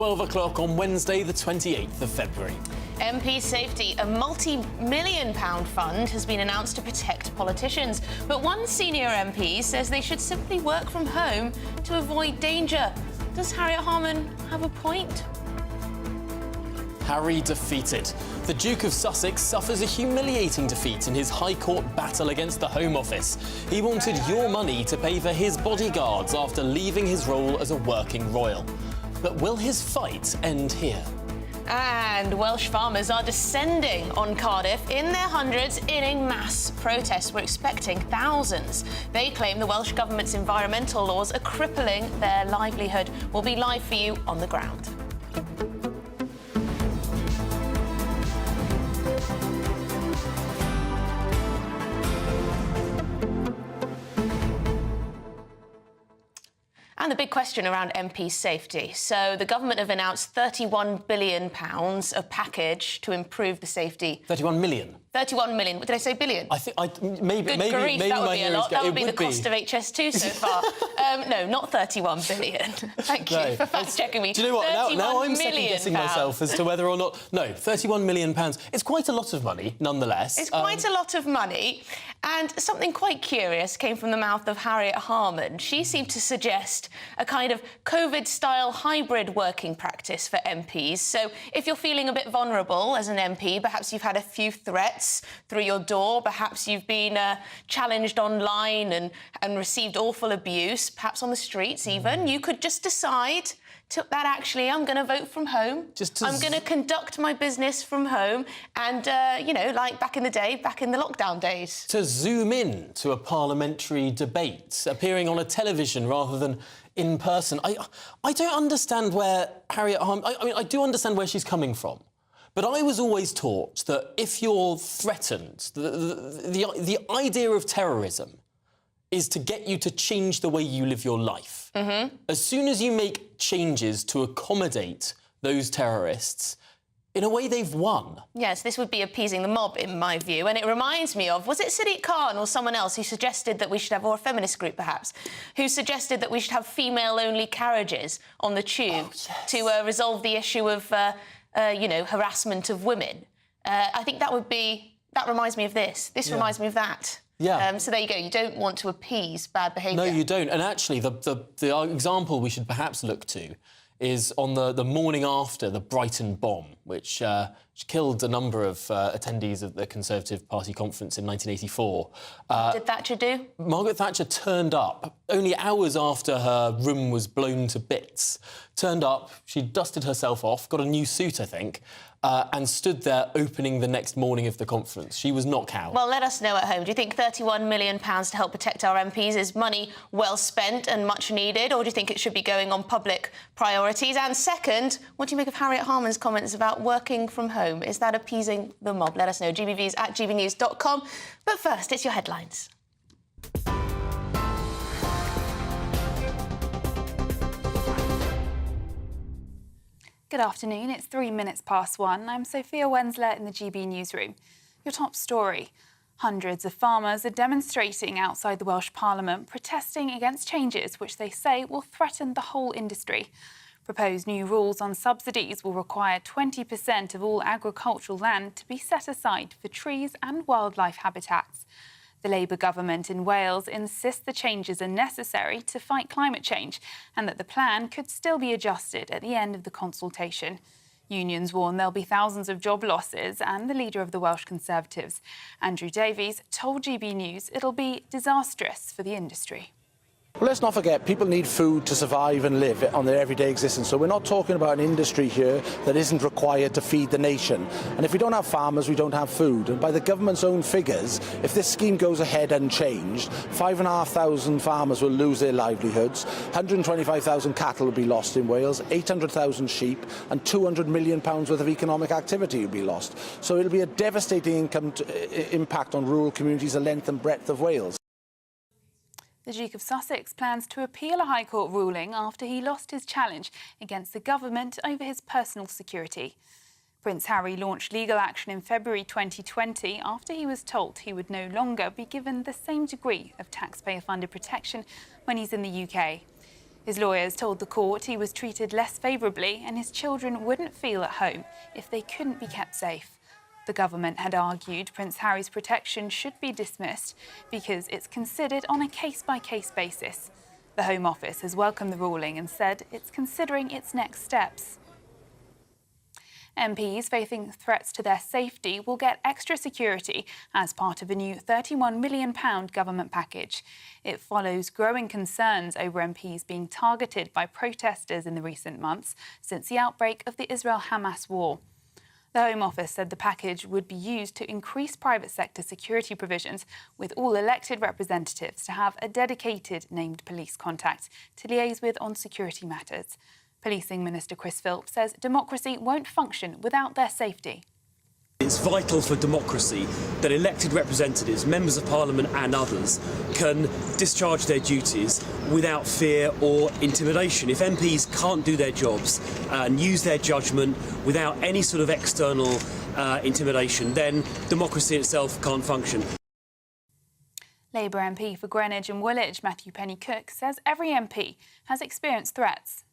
12 o'clock on Wednesday, the 28th of February. MP safety. A multi-million-pound fund has been announced to protect politicians. But one senior MP says they should simply work from home to avoid danger. Does Harriet Harman have a point? Harry defeated. The Duke of Sussex suffers a humiliating defeat in his High Court battle against the Home Office. He wanted your money to pay for his bodyguards after leaving his role as a working royal. But will his fight end here? And Welsh farmers are descending on Cardiff in their hundreds in a mass protest. We're expecting thousands. They claim the Welsh Government's environmental laws are crippling their livelihood. We'll be live for you on the ground. And the big question around MP safety. So the government have announced £31 billion, a package to improve the safety. 31 million? 31 million. Did I say billion? I think maybe grief, that would be a lot. That would be the cost of be. HS2 so far. No, not 31 billion. Thank you for fact-checking me. Do you know what? Now I'm second-guessing myself as to whether or not... No, £31 million. It's quite a lot of money, nonetheless. It's quite a lot of money. And something quite curious came from the mouth of Harriet Harman. She seemed to suggest a kind of COVID-style hybrid working practice for MPs. So if you're feeling a bit vulnerable as an MP, perhaps you've had a few threats through your door, perhaps you've been challenged online and received awful abuse, perhaps on the streets even, you could just decide that actually I'm going to vote from home. I'm going to conduct my business from home and, you know, like back in the day, back in the lockdown days. To zoom in to a parliamentary debate, appearing on a television rather than in person. I don't understand where Harriet Harman... I mean, I do understand where she's coming from. But I was always taught that if you're threatened, the idea of terrorism is to get you to change the way you live your life. As soon as you make changes to accommodate those terrorists, in a way, they've won. Yes, this would be appeasing the mob, in my view. And it reminds me of, was it Sadiq Khan or someone else who suggested that we should have, or a feminist group perhaps, who suggested that we should have female-only carriages on the tube to resolve the issue of, you know, harassment of women. I think that would be... That reminds me of this. This reminds me of that. Yeah. So there you go. You don't want to appease bad behaviour. No, you don't. And actually, the example we should perhaps look to is on the morning after the Brighton bomb, which killed a number of attendees of the Conservative Party conference in 1984. What did Thatcher do? Margaret Thatcher turned up only hours after her room was blown to bits. Turned up, she dusted herself off, got a new suit, I think, and stood there opening the next morning of the conference. She was not cowed. Well, let us know at home. Do you think £31 million to help protect our MPs is money well spent and much needed, or do you think it should be going on public priorities? And second, what do you make of Harriet Harman's comments about working from home? Is that appeasing the mob? Let us know. GBViews at gbnews.com. But first, it's your headlines. Good afternoon, it's 3 minutes past 1. I'm Sophia Wensler in the GB newsroom. Your top story. Hundreds of farmers are demonstrating outside the Welsh Parliament, protesting against changes which they say will threaten the whole industry. Proposed new rules on subsidies will require 20% of all agricultural land to be set aside for trees and wildlife habitats. The Labour government in Wales insists the changes are necessary to fight climate change and that the plan could still be adjusted at the end of the consultation. Unions warn there'll be thousands of job losses, and the leader of the Welsh Conservatives, Andrew Davies, told GB News it'll be disastrous for the industry. Well, let's not forget, people need food to survive and live on their everyday existence. So we're not talking about an industry here that isn't required to feed the nation. And if we don't have farmers, we don't have food. And by the government's own figures, if this scheme goes ahead unchanged, 5,500 farmers will lose their livelihoods, 125,000 cattle will be lost in Wales, 800,000 sheep, and £200 million worth of economic activity will be lost. So it'll be a devastating impact on rural communities the length and breadth of Wales. The Duke of Sussex plans to appeal a High Court ruling after he lost his challenge against the government over his personal security. Prince Harry launched legal action in February 2020 after he was told he would no longer be given the same degree of taxpayer-funded protection when he's in the UK. His lawyers told the court he was treated less favourably and his children wouldn't feel at home if they couldn't be kept safe. The government had argued Prince Harry's protection should be dismissed because it's considered on a case-by-case basis. The Home Office has welcomed the ruling and said it's considering its next steps. MPs facing threats to their safety will get extra security as part of a new £31 million government package. It follows growing concerns over MPs being targeted by protesters in the recent months since the outbreak of the Israel-Hamas war. The Home Office said the package would be used to increase private sector security provisions, with all elected representatives to have a dedicated named police contact to liaise with on security matters. Policing Minister Chris Philp says democracy won't function without their safety. It's vital for democracy that elected representatives, members of parliament and others can discharge their duties without fear or intimidation. If MPs can't do their jobs and use their judgment without any sort of external intimidation, then democracy itself can't function. Labour MP for Greenwich and Woolwich, Matthew Penny-Cook, says every MP has experienced threats.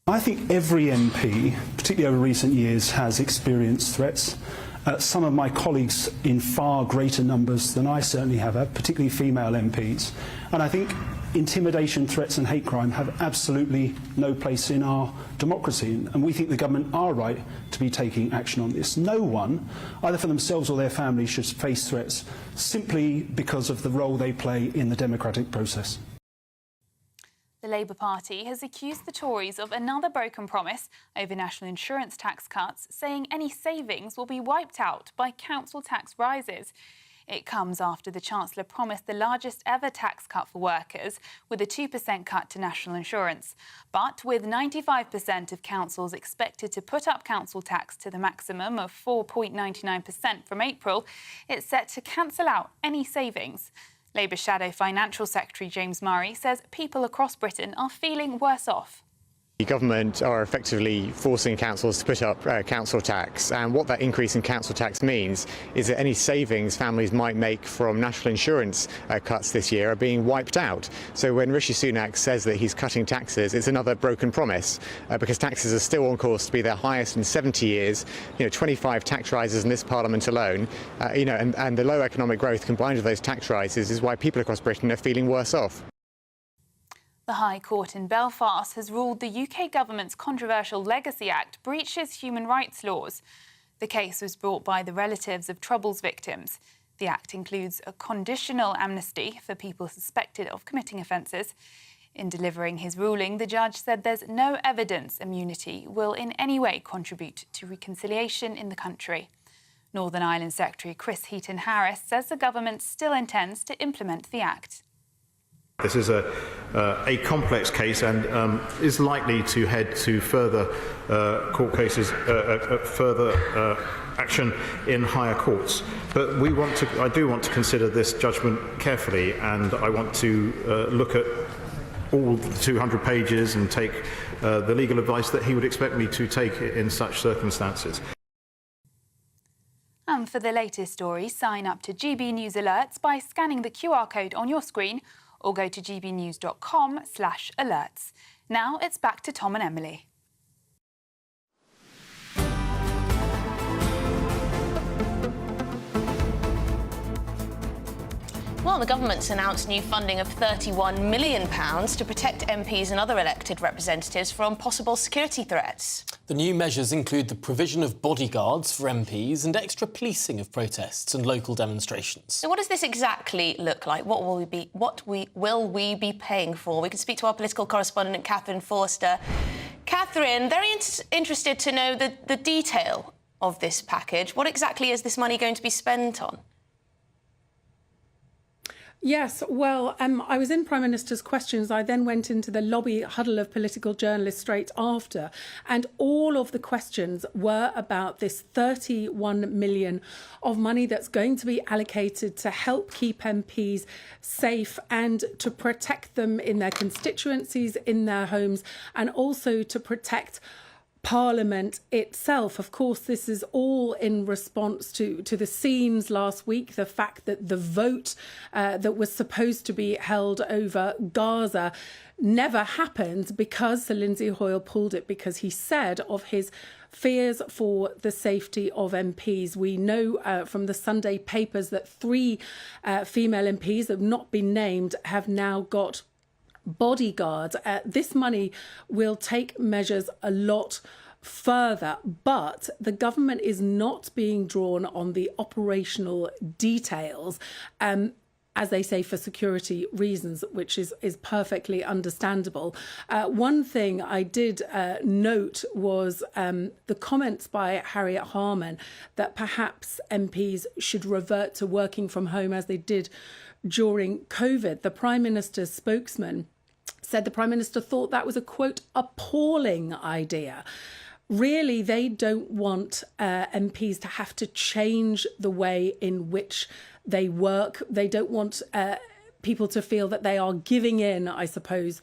I think every MP, particularly over recent years, has experienced threats. Some of my colleagues in far greater numbers than I certainly have, particularly female MPs. And I think intimidation, threats and hate crime have absolutely no place in our democracy. And we think the government are right to be taking action on this. No one, either for themselves or their families, should face threats simply because of the role they play in the democratic process. The Labour Party has accused the Tories of another broken promise over national insurance tax cuts, saying any savings will be wiped out by council tax rises. It comes after the Chancellor promised the largest ever tax cut for workers, with a 2% cut to national insurance. But with 95% of councils expected to put up council tax to the maximum of 4.99% from April, it's set to cancel out any savings. Labour Shadow Financial Secretary James Murray says people across Britain are feeling worse off. The government are effectively forcing councils to put up council tax, and what that increase in council tax means is that any savings families might make from national insurance cuts this year are being wiped out. So when Rishi Sunak says that he's cutting taxes, it's another broken promise, because taxes are still on course to be their highest in 70 years. 25 tax rises in this Parliament alone, and the low economic growth combined with those tax rises is why people across Britain are feeling worse off. The High Court in Belfast has ruled the UK government's controversial Legacy Act breaches human rights laws. The case was brought by the relatives of Troubles victims. The Act includes a conditional amnesty for people suspected of committing offences. In delivering his ruling, the judge said there's no evidence immunity will in any way contribute to reconciliation in the country. Northern Ireland Secretary Chris Heaton-Harris says the government still intends to implement the Act. This is a complex case and is likely to head to further court cases, further action in higher courts. But I do want to consider this judgment carefully, and I want to look at all the 200 pages and take the legal advice that he would expect me to take in such circumstances. And for the latest story, sign up to GB News Alerts by scanning the QR code on your screen, or go to gbnews.com/alerts. Now it's back to Tom and Emily. Well, the government's announced new funding of £31 million to protect MPs and other elected representatives from possible security threats. The new measures include the provision of bodyguards for MPs and extra policing of protests and local demonstrations. So what does this exactly look like? What will we be paying for? We can speak to our political correspondent, Catherine Forster. Catherine, very interested to know the detail of this package. What exactly is this money going to be spent on? Yes, well, I was in Prime Minister's questions. I then went into the lobby huddle of political journalists straight after, and all of the questions were about this 31 million of money that's going to be allocated to help keep MPs safe and to protect them in their constituencies, in their homes, and also to protect Parliament itself. Of course, this is all in response to the scenes last week, the fact that the vote that was supposed to be held over Gaza never happened because Sir Lindsay Hoyle pulled it, because he said of his fears for the safety of MPs. We know from the Sunday papers that 3 female MPs that have not been named have now got bodyguards. This money will take measures a lot further, but the government is not being drawn on the operational details, as they say, for security reasons, which is perfectly understandable. One thing I did note was the comments by Harriet Harman that perhaps MPs should revert to working from home as they did during COVID. The Prime Minister's spokesman said the Prime Minister thought that was a, quote, appalling idea. Really, they don't want MPs to have to change the way in which they work. They don't want people to feel that they are giving in, I suppose,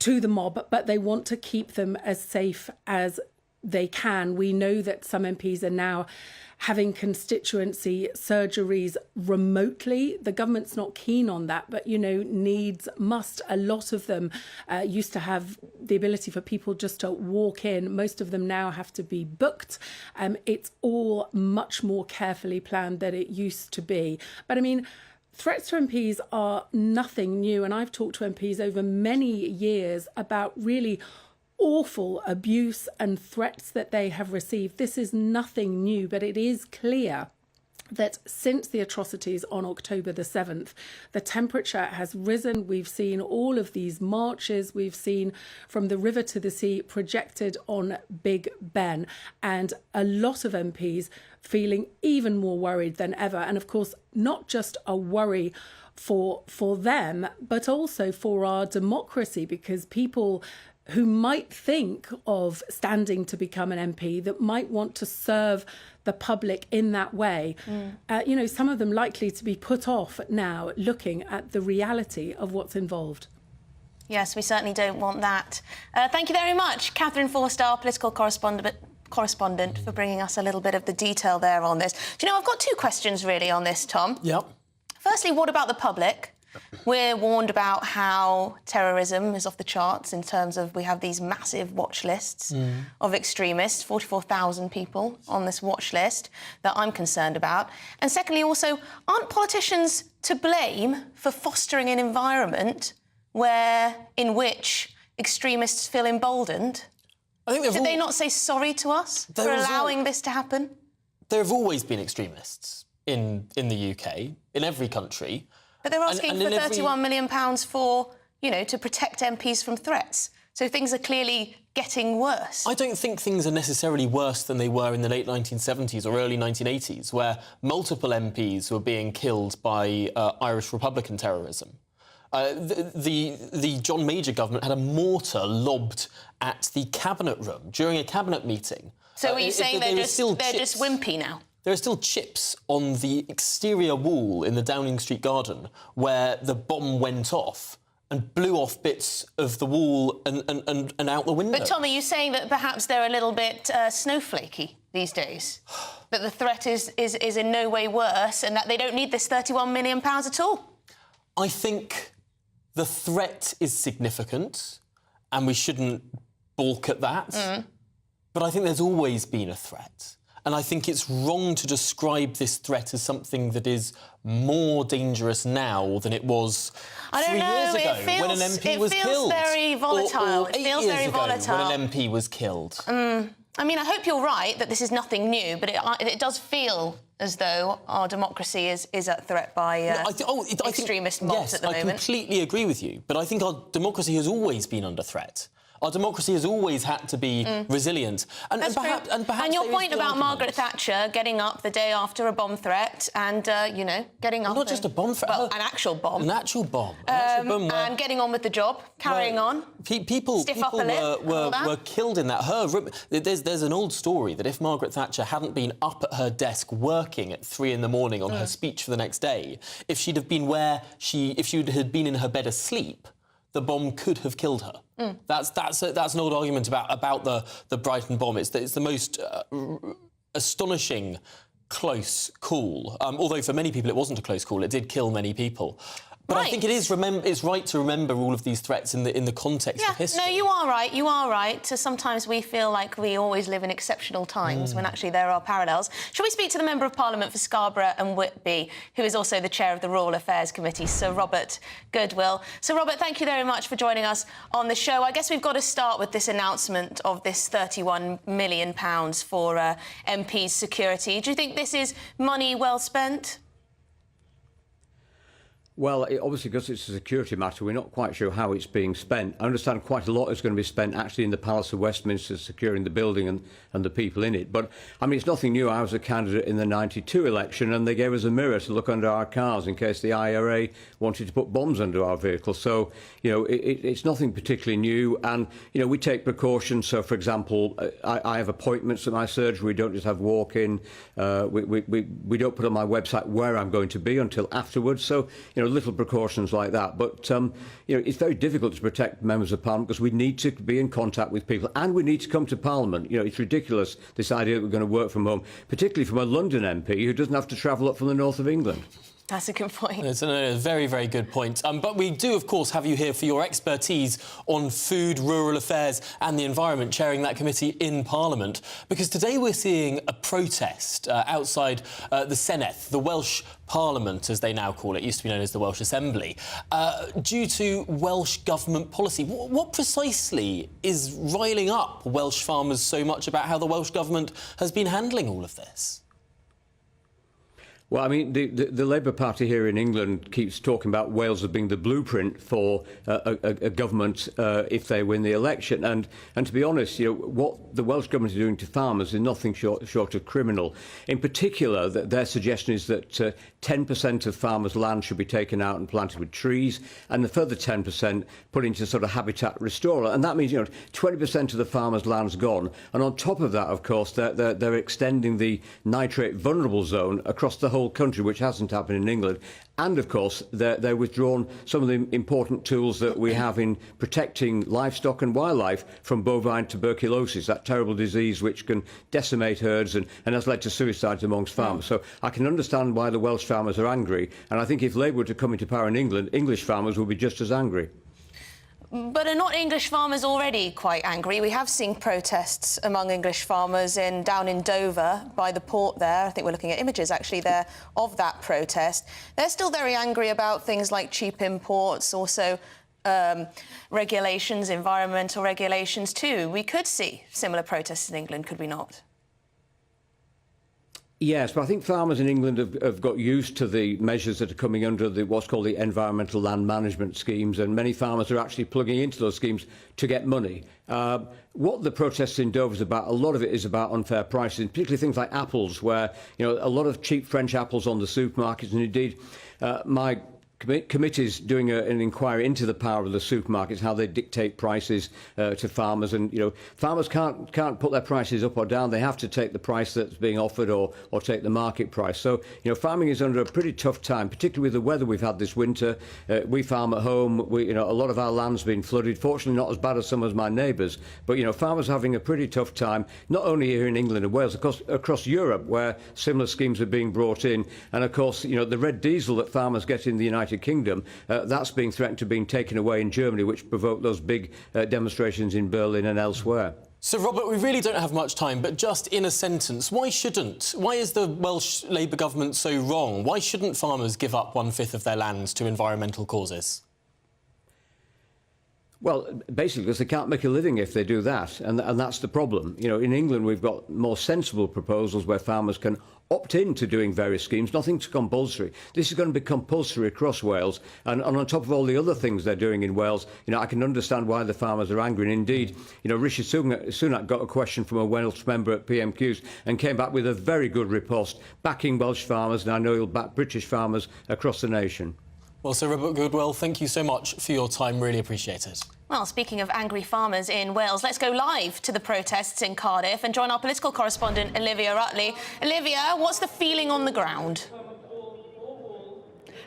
to the mob, but they want to keep them as safe as they can. We know that some MPs are now having constituency surgeries remotely. The government's not keen on that, but, you know, needs must. A lot of them used to have the ability for people just to walk in. Most of them now have to be booked. It's all much more carefully planned than it used to be. But I mean, threats to MPs are nothing new. And I've talked to MPs over many years about really awful abuse and threats that they have received. This is nothing new, but it is clear that since the atrocities on October the 7th, the temperature has risen. We've seen all of these marches. We've seen From the River to the Sea projected on Big Ben, and a lot of MPs feeling even more worried than ever. And of course, not just a worry for them, but also for our democracy, because people who might think of standing to become an MP, that might want to serve the public in that way. You know, some of them likely to be put off now looking at the reality of what's involved. Yes, we certainly don't want that. Thank you very much, Catherine Forster, political correspondent, for bringing us a little bit of the detail there on this. Do you know, I've got 2 questions really on this, Tom. Yep. Firstly, what about the public? We're warned about how terrorism is off the charts in terms of we have these massive watch lists of extremists, 44,000 people on this watch list that I'm concerned about. And secondly, also, aren't politicians to blame for fostering an environment in which extremists feel emboldened? I think Did they not say sorry to us for allowing this to happen? There have always been extremists in the UK, in every country. But they're asking for £31 million for, you know, to protect MPs from threats. So things are clearly getting worse. I don't think things are necessarily worse than they were in the late 1970s or early 1980s, where multiple MPs were being killed by Irish Republican terrorism. The John Major government had a mortar lobbed at the cabinet room during a cabinet meeting. So are you saying they're just wimpy now? There are still chips on the exterior wall in the Downing Street garden where the bomb went off and blew off bits of the wall and out the window. But, Tom, are you saying that perhaps they're a little bit snowflakey these days? That the threat is in no way worse and that they don't need this £31 million at all? I think the threat is significant and we shouldn't balk at that. But I think there's always been a threat. And I think it's wrong to describe this threat as something that is more dangerous now than it was 3 years ago when an MP was killed. It feels very volatile. Or 8 years ago when an MP was killed. I mean, I hope you're right that this is nothing new, but it does feel as though our democracy is at threat by extremist mobs at the moment. I completely agree with you, but I think our democracy has always been under threat. Our democracy has always had to be resilient. And your point about Margaret Thatcher getting up the day after a bomb threat and, you know, getting up... Not just a bomb threat. Well, an actual bomb. An actual bomb. And getting on with the job, carrying on. People were killed in that. There's an old story that if Margaret Thatcher hadn't been up at her desk working at 3 in the morning on her speech for the next day, if she had been in her bed asleep, the bomb could have killed her. That's an old argument about the Brighton bomb. It's the most astonishing close call. Although for many people it wasn't a close call, it did kill many people. But I think it's right to remember all of these threats in the context of history. No, you are right. You are right. So sometimes we feel like we always live in exceptional times when actually there are parallels. Shall we speak to the Member of Parliament for Scarborough and Whitby, who is also the chair of the Rural Affairs Committee, Sir Robert Goodwill. Sir Robert, thank you very much for joining us on the show. I guess we've got to start with this announcement of this £31 million for MPs' security. Do you think this is money well spent? Well, obviously, because it's a security matter, we're not quite sure how it's being spent. I understand quite a lot is going to be spent actually in the Palace of Westminster, securing the building and the people in it. But, I mean, it's nothing new. I was a candidate in the '92 election, and they gave us a mirror to look under our cars in case the IRA wanted to put bombs under our vehicles. So, you know, it's nothing particularly new. And, you know, we take precautions. So, for example, I have appointments at my surgery. We don't just have walk-in. We don't put on my website where I'm going to be until afterwards. So, you know, little precautions like that. But, you know, it's very difficult to protect members of Parliament because we need to be in contact with people and we need to come to Parliament. You know, it's ridiculous, this idea that we're going to work from home, particularly from a London MP who doesn't have to travel up from the north of England. That's a good point. It's a very, very good point. But we do, of course, have you here for your expertise on food, rural affairs and the environment, chairing that committee in Parliament. Because today we're seeing a protest outside the Senedd, the Welsh Parliament, as they now call it, used to be known as the Welsh Assembly, due to Welsh government policy. What precisely is riling up Welsh farmers so much about how the Welsh government has been handling all of this? Well, I mean, the Labour Party here in England keeps talking about Wales as being the blueprint for a government if they win the election. And to be honest, you know, what the Welsh government is doing to farmers is nothing short of criminal. In particular, their suggestion is that 10% of farmers' land should be taken out and planted with trees, and the further 10% put into sort of habitat restorer. And that means, you know, 20% of the farmers' land's gone. And on top of that, of course, they're extending the nitrate vulnerable zone across the whole country, which hasn't happened in England. And, of course, they're withdrawn some of the important tools that we have in protecting livestock and wildlife from bovine tuberculosis, that terrible disease which can decimate herds and has led to suicides amongst farmers. So I can understand why the Welsh farmers are angry. And I think if Labour were to come into power in England, English farmers would be just as angry. But are not English farmers already quite angry? We have seen protests among English farmers down in Dover by the port there. I think we're looking at images actually there of that protest. They're still very angry about things like cheap imports, also regulations, environmental regulations too. We could see similar protests in England, could we not? Yes, but I think farmers in England have got used to the measures that are coming under what's called the environmental land management schemes, and many farmers are actually plugging into those schemes to get money. What the protests in Dover is about, a lot of it is about unfair pricing, particularly things like apples, where, you know, a lot of cheap French apples on the supermarkets, and indeed my committees doing an inquiry into the power of the supermarkets, how they dictate prices to farmers, and, you know, farmers can't put their prices up or down. They have to take the price that's being offered or take the market price. So, you know, farming is under a pretty tough time, particularly with the weather we've had this winter. We farm at home. You know, a lot of our land's been flooded. Fortunately, not as bad as some of my neighbours. But, you know, farmers are having a pretty tough time, not only here in England and Wales, of course, across Europe, where similar schemes are being brought in. And, of course, you know, the red diesel that farmers get in the United Kingdom, that's being threatened to being taken away in Germany, which provoked those big demonstrations in Berlin and elsewhere. So, Robert, we really don't have much time, but just in a sentence, why is the Welsh Labour government so wrong? Why shouldn't farmers give up 1/5 of their lands to environmental causes? Well, basically, because they can't make a living if they do that, and that's the problem. You know, in England, we've got more sensible proposals where farmers can opt in to doing various schemes, nothing's compulsory. This is going to be compulsory across Wales, and on top of all the other things they're doing in Wales, you know, I can understand why the farmers are angry. And indeed, you know, Rishi Sunak got a question from a Welsh member at PMQs and came back with a very good riposte, backing Welsh farmers, and I know he'll back British farmers across the nation. Well, Sir Robert Goodwill, thank you so much for your time. Really appreciate it. Well, speaking of angry farmers in Wales, let's go live to the protests in Cardiff and join our political correspondent, Olivia Rutley. Olivia, what's the feeling on the ground?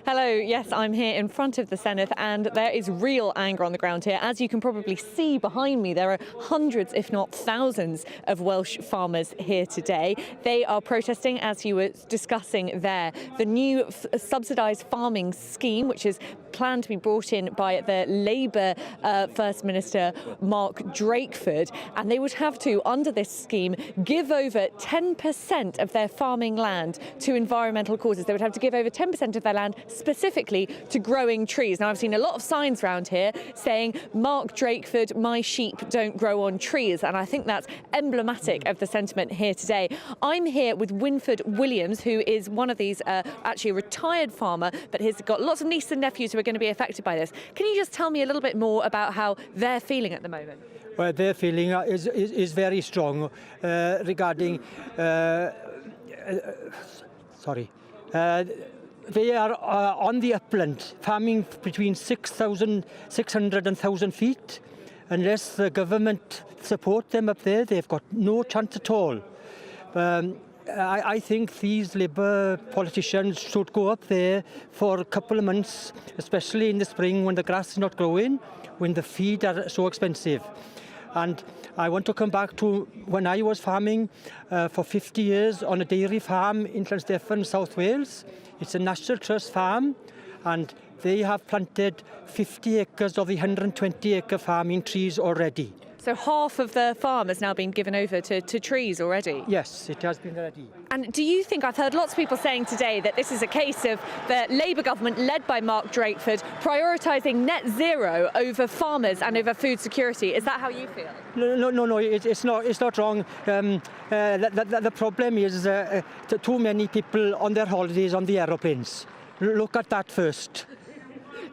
Hello, yes, I'm here in front of the Senedd and there is real anger on the ground here. As you can probably see behind me, there are hundreds, if not thousands, of Welsh farmers here today. They are protesting, as you were discussing there, the new subsidised farming scheme, which is planned to be brought in by the Labour First Minister Mark Drakeford. And they would have to, under this scheme, give over 10% of their farming land to environmental causes. They would have to give over 10% of their land specifically to growing trees. Now, I've seen a lot of signs around here saying, Mark Drakeford, my sheep don't grow on trees. And I think that's emblematic of the sentiment here today. I'm here with Winford Williams, who is one of these, actually a retired farmer, but he's got lots of nieces and nephews who are going to be affected by this. Can you just tell me a little bit more about how they're feeling at the moment? Well, their feeling is very strong regarding... they are on the upland, farming between 600 and 1,000 feet. Unless the government support them up there, they've got no chance at all. I think these Labour politicians should go up there for a couple of months, especially in the spring when the grass is not growing, when the feed are so expensive. And I want to come back to when I was farming for 50 years on a dairy farm in Llanstefan, South Wales. It's a National Trust farm, and they have planted 50 acres of the 120-acre farming trees already. So half of the farm has now been given over to trees already? Yes, it has been ready. And do you think, I've heard lots of people saying today that this is a case of the Labour government led by Mark Drakeford prioritising net zero over farmers and over food security. Is that how you feel? No, it's not wrong. The problem is too many people on their holidays on the aeroplanes. Look at that first.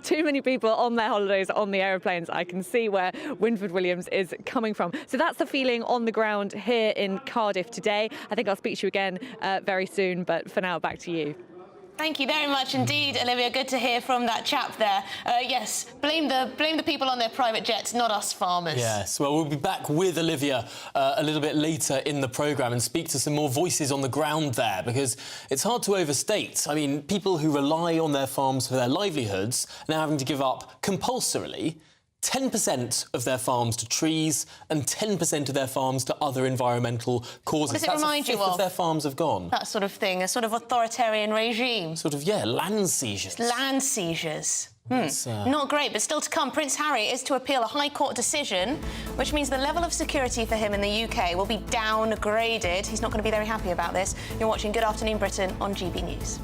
Too many people on their holidays on the aeroplanes. I can see where Winford Williams is coming from. So that's the feeling on the ground here in Cardiff today. I think I'll speak to you again very soon, but for now, back to you. Thank you very much indeed, Olivia. Good to hear from that chap there. Yes, blame the people on their private jets, not us farmers. Yes, well, we'll be back with Olivia a little bit later in the programme and speak to some more voices on the ground there, because it's hard to overstate. I mean, people who rely on their farms for their livelihoods are now having to give up compulsorily 10% of their farms to trees and 10% of their farms to other environmental causes. What does it remind you of? Their farms have gone. That sort of thing, a sort of authoritarian regime. Sort of, yeah, land seizures. Land seizures. Not great, but still to come. Prince Harry is to appeal a High Court decision, which means the level of security for him in the UK will be downgraded. He's not going to be very happy about this. You're watching Good Afternoon Britain on GB News.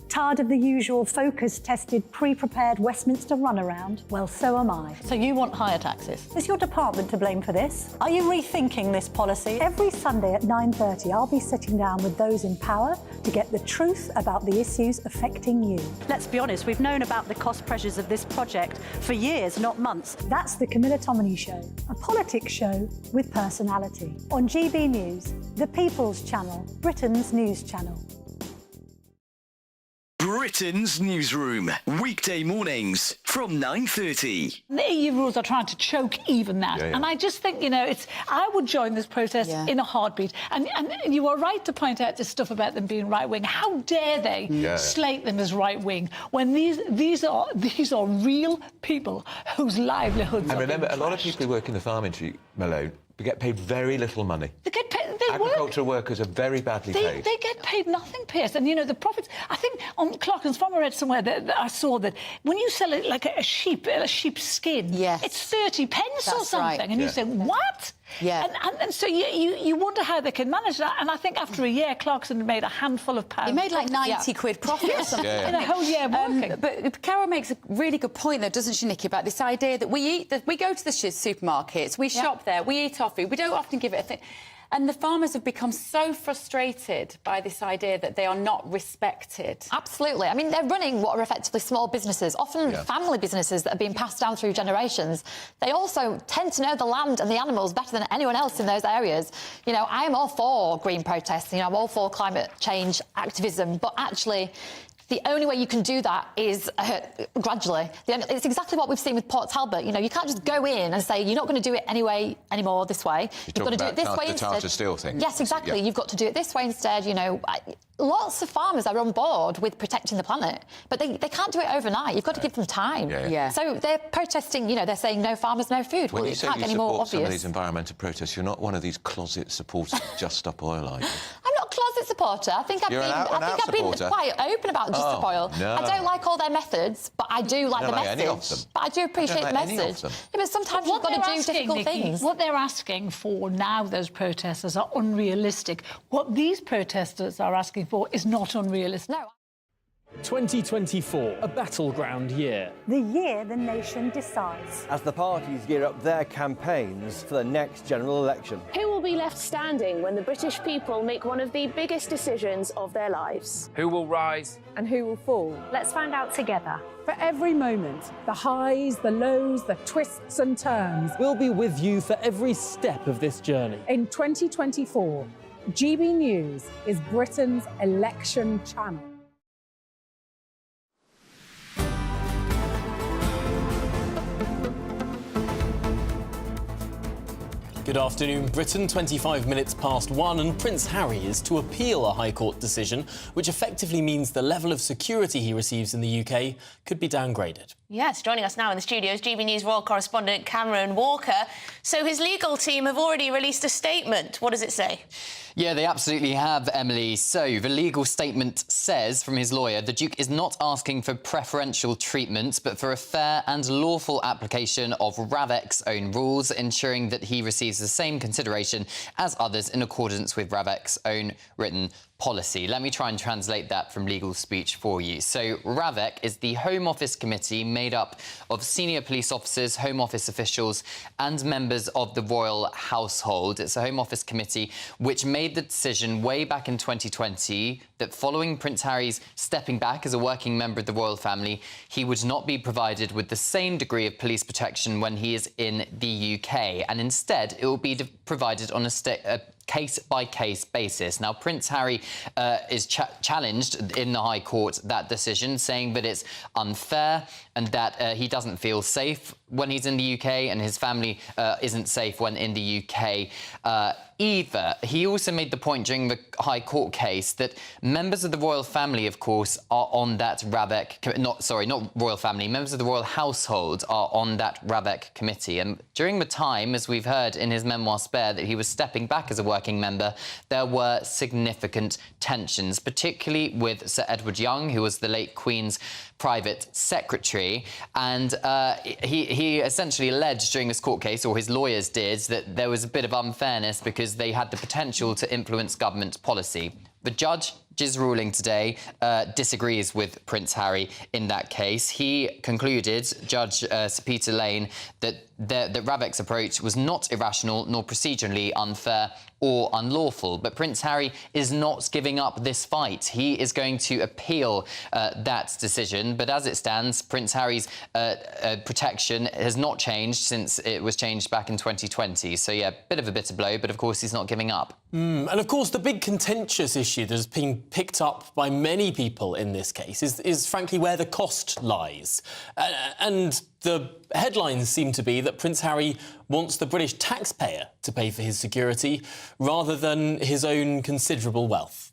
Tired of the usual focus-tested, pre-prepared Westminster runaround? Well, so am I. So you want higher taxes? Is your department to blame for this? Are you rethinking this policy? Every Sunday at 9:30, I'll be sitting down with those in power to get the truth about the issues affecting you. Let's be honest, we've known about the cost pressures of this project for years, not months. That's the Camilla Tominey Show, a politics show with personality. On GB News, the People's Channel, Britain's news channel. Britain's Newsroom, weekday mornings from 9:30. The EU rules are trying to choke even that. And I just think, you know, I would join this protest in a heartbeat. And you are right to point out this stuff about them being right-wing. How dare they slate them as right-wing when these are real people whose livelihoods and are remember, being a lot of people who work in the farm industry, Malone, get paid very little money. They get paid. Agricultural workers are very badly paid. They get paid nothing, Pierce. And, you know, the profits... I think on Clarkson's farm, I read somewhere that I saw that when you sell it like a sheep's skin, it's 30 pence or something. Right. And you say, what? Yeah. And so you wonder how they can manage that. And I think after a year, Clarkson made a handful of pounds. He made like 90 quid profit or something. In a whole year working. But Carol makes a really good point, though, doesn't she, Nikki, about this idea that we go to the supermarkets, we shop there, we eat our food, we don't often give it a thing. And the farmers have become so frustrated by this idea that they are not respected. Absolutely. I mean, they're running what are effectively small businesses, often family businesses that are being passed down through generations. They also tend to know the land and the animals better than anyone else in those areas. You know, I'm all for green protests, you know, I'm all for climate change activism, but actually The only way you can do that is gradually. It's exactly what we've seen with Port Talbot. You know, you can't just go in and say, you're not going to do it anymore this way. You've got to do it this way instead. The Tata Steel thing. Yes, exactly. Yeah. You've got to do it this way instead. You know, lots of farmers are on board with protecting the planet, but they can't do it overnight. You've got to give them time. Yeah. So they're protesting, you know, they're saying no farmers, no food. When well, you it say can't you get any more support obvious. some of these environmental protests, you're not one of these closet supporters of Just Stop Oil, are you? I'm not a closet supporter. I think I've been quite open about Just Stop Oil. No. I don't like all their methods, but I do like the message. Any of them. But I do appreciate the message. Yeah, but sometimes you've got to do difficult things. What they're asking for now, those protesters, are unrealistic. What these protesters are asking for is not unrealistic. No. 2024, a battleground year. The year the nation decides. As the parties gear up their campaigns for the next general election. Who will be left standing when the British people make one of the biggest decisions of their lives? Who will rise? And who will fall? Let's find out together. For every moment, the highs, the lows, the twists and turns. We'll be with you for every step of this journey. In 2024, GB News is Britain's election channel. Good afternoon, Britain. 25 minutes past 1, and Prince Harry is to appeal a High Court decision, which effectively means the level of security he receives in the UK could be downgraded. Yes, joining us now in the studio is GB News royal correspondent Cameron Walker. So his legal team have already released a statement. What does it say? Yeah, they absolutely have, Emily. So the legal statement says from his lawyer, the Duke is not asking for preferential treatment, but for a fair and lawful application of RAVEC's own rules, ensuring that he receives the same consideration as others in accordance with RAVEC's own written policy. Let me try and translate that from legal speech for you. So RAVEC is the Home Office committee made up of senior police officers, Home Office officials and members of the royal household. It's a Home Office committee which made the decision way back in 2020 that following Prince Harry's stepping back as a working member of the royal family, he would not be provided with the same degree of police protection when he is in the UK. And instead, it will be provided on a case-by-case basis. Now, Prince Harry is challenged in the High Court that decision, saying that it's unfair and that he doesn't feel safe when he's in the UK and his family isn't safe when in the UK either. He also made the point during the High Court case that members of the royal family, of course, are on that RAVEC... not royal family, members of the royal household are on that RAVEC committee. And during the time, as we've heard in his memoir Spare, that he was stepping back as a working member, there were significant tensions, particularly with Sir Edward Young, who was the late Queen's private secretary. And he essentially alleged during this court case, or his lawyers did, that there was a bit of unfairness because they had the potential to influence government policy. The judge's ruling today disagrees with Prince Harry in that case. He concluded, Judge Sir Peter Lane, that RAVEC's approach was not irrational nor procedurally unfair or unlawful. But Prince Harry is not giving up this fight. He is going to appeal that decision. But as it stands, Prince Harry's protection has not changed since it was changed back in 2020. So, yeah, bit of a bitter blow, but of course he's not giving up. And of course, the big contentious issue that has been picked up by many people in this case is frankly where the cost lies. And the headlines seem to be that Prince Harry wants the British taxpayer to pay for his security rather than his own considerable wealth.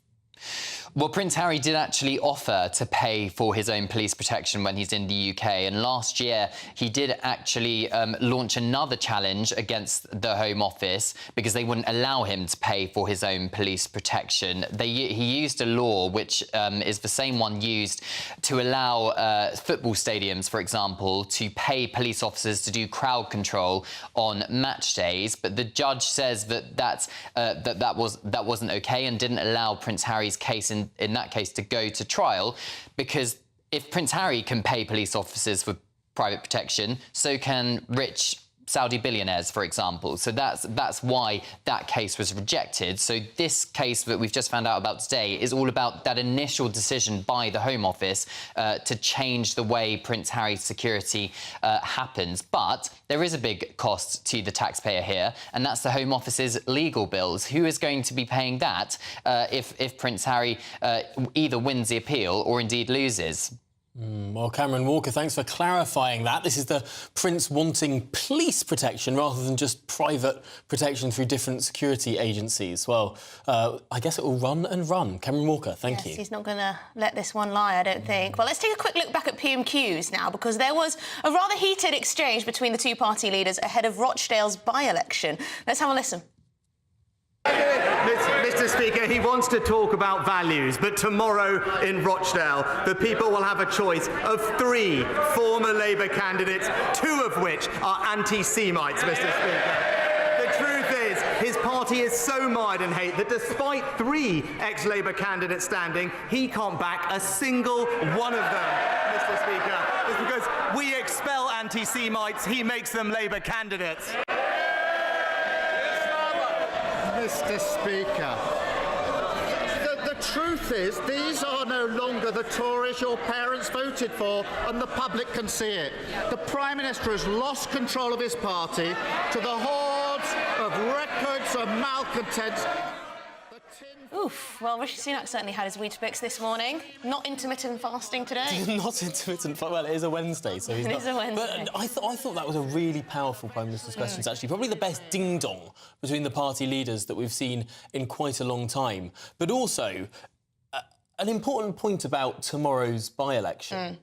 Well, Prince Harry did actually offer to pay for his own police protection when he's in the UK. And last year, he did actually launch another challenge against the Home Office because they wouldn't allow him to pay for his own police protection. He used a law which is the same one used to allow football stadiums, for example, to pay police officers to do crowd control on match days. But the judge says that wasn't OK and didn't allow Prince Harry's case in that case to go to trial, because if Prince Harry can pay police officers for private protection, so can rich Saudi billionaires, for example. So that's why that case was rejected. So this case that we've just found out about today is all about that initial decision by the Home Office to change the way Prince Harry's security happens. But there is a big cost to the taxpayer here, and that's the Home Office's legal bills. Who is going to be paying that if Prince Harry either wins the appeal or indeed loses? Well, Cameron Walker, thanks for clarifying that. This is the Prince wanting police protection rather than just private protection through different security agencies. Well, I guess it will run and run. Cameron Walker, thank you. He's not going to let this one lie, I don't think. Well, let's take a quick look back at PMQs now, because there was a rather heated exchange between the two party leaders ahead of Rochdale's by-election. Let's have a listen. Mr. Speaker, he wants to talk about values, but tomorrow in Rochdale, the people will have a choice of 3 former Labour candidates, 2 of which are anti-Semites, Mr. Speaker. The truth is, his party is so mired in hate that despite 3 ex-Labour candidates standing, he can't back a single one of them, Mr. Speaker. It's because we expel anti-Semites, he makes them Labour candidates. Mr. Speaker, the truth is these are no longer the Tories your parents voted for, and the public can see it. The Prime Minister has lost control of his party to the hordes of records of malcontents. Oof, well, Rishi Sunak certainly had his Weetabix this morning. Not intermittent fasting today. Not intermittent. Well, it is a Wednesday, so he's It not. is a Wednesday. But I thought that was a really powerful Prime Minister's questions, actually. Probably the best ding-dong between the party leaders that we've seen in quite a long time. But also, an important point about tomorrow's by-election,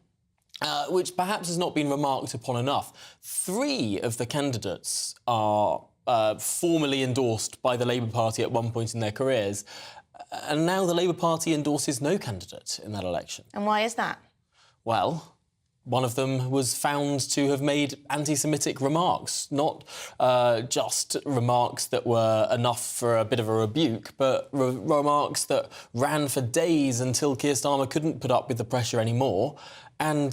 which perhaps has not been remarked upon enough. 3 of the candidates are formally endorsed by the Labour Party at one point in their careers. And now the Labour Party endorses no candidate in that election. And why is that? Well, one of them was found to have made anti-Semitic remarks, not just remarks that were enough for a bit of a rebuke, but remarks that ran for days until Keir Starmer couldn't put up with the pressure anymore and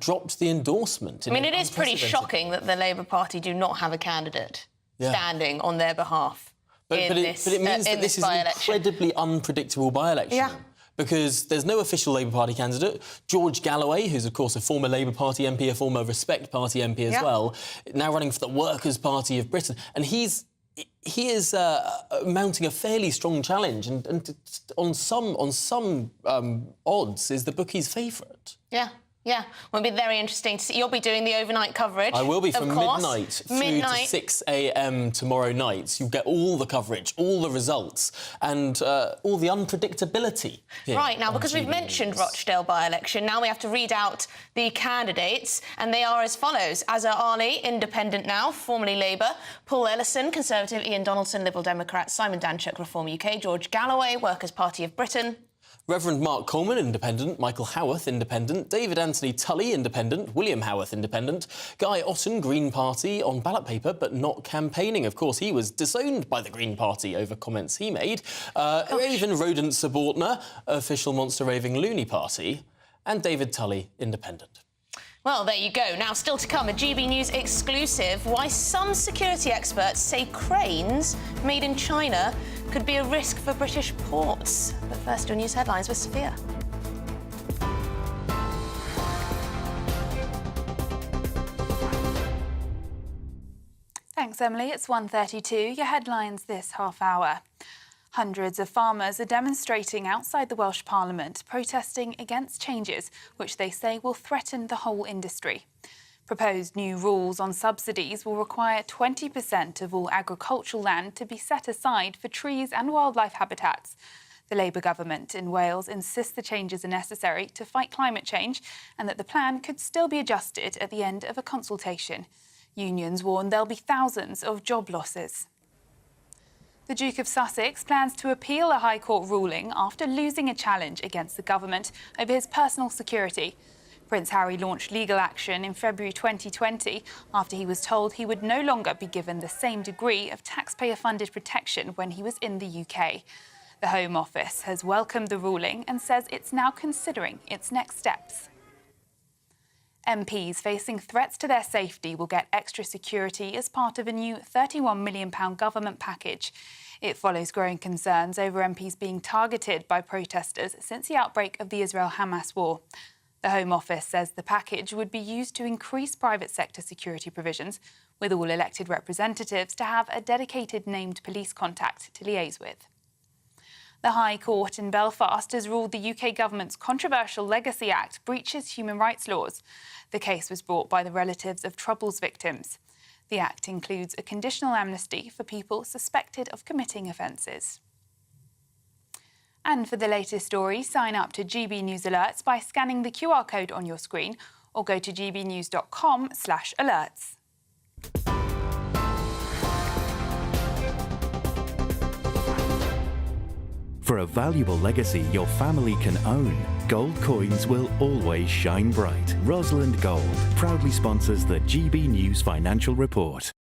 dropped the endorsement. I mean, it is pretty shocking that the Labour Party do not have a candidate standing on their behalf. But it means that this is an incredibly unpredictable by-election. Yeah. Because there's no official Labour Party candidate. George Galloway, who's, of course, a former Labour Party MP, a former Respect Party MP as well, now running for the Workers' Party of Britain. And he is mounting a fairly strong challenge and on some odds is the bookie's favourite. Yeah, well, it'll be very interesting to see. You'll be doing the overnight coverage. I will be from midnight through to 6 a.m. tomorrow night. You'll get all the coverage, all the results, and all the unpredictability. Right, now, because we've mentioned Rochdale by-election, now we have to read out the candidates, and they are as follows. Azhar Ali, Independent now, formerly Labour. Paul Ellison, Conservative. Ian Donaldson, Liberal Democrat. Simon Danczuk, Reform UK. George Galloway, Workers' Party of Britain. Reverend Mark Coleman, Independent. Michael Howarth, Independent. David Anthony Tully, Independent. William Howarth, Independent. Guy Otten, Green Party, on ballot paper but not campaigning. Of course, he was disowned by the Green Party over comments he made. Raven Rodent Subordinate, official monster raving loony party. And David Tully, Independent. Well, there you go. Now, still to come, a GB News exclusive. Why some security experts say cranes made in China could be a risk for British ports. But first, your news headlines with Sophia. Thanks, Emily. It's 1:32. Your headlines this half hour. Hundreds of farmers are demonstrating outside the Welsh Parliament, protesting against changes which they say will threaten the whole industry. Proposed new rules on subsidies will require 20% of all agricultural land to be set aside for trees and wildlife habitats. The Labour government in Wales insists the changes are necessary to fight climate change and that the plan could still be adjusted at the end of a consultation. Unions warn there'll be thousands of job losses. The Duke of Sussex plans to appeal a High Court ruling after losing a challenge against the government over his personal security. Prince Harry launched legal action in February 2020 after he was told he would no longer be given the same degree of taxpayer-funded protection when he was in the UK. The Home Office has welcomed the ruling and says it's now considering its next steps. MPs facing threats to their safety will get extra security as part of a new £31 million government package. It follows growing concerns over MPs being targeted by protesters since the outbreak of the Israel-Hamas war. The Home Office says the package would be used to increase private sector security provisions, with all elected representatives to have a dedicated named police contact to liaise with. The High Court in Belfast has ruled the UK government's controversial Legacy Act breaches human rights laws. The case was brought by the relatives of Troubles victims. The Act includes a conditional amnesty for people suspected of committing offences. And for the latest story, sign up to GB News Alerts by scanning the QR code on your screen or go to gbnews.com/alerts. For a valuable legacy your family can own, gold coins will always shine bright. Rosalind Gold proudly sponsors the GB News Financial Report.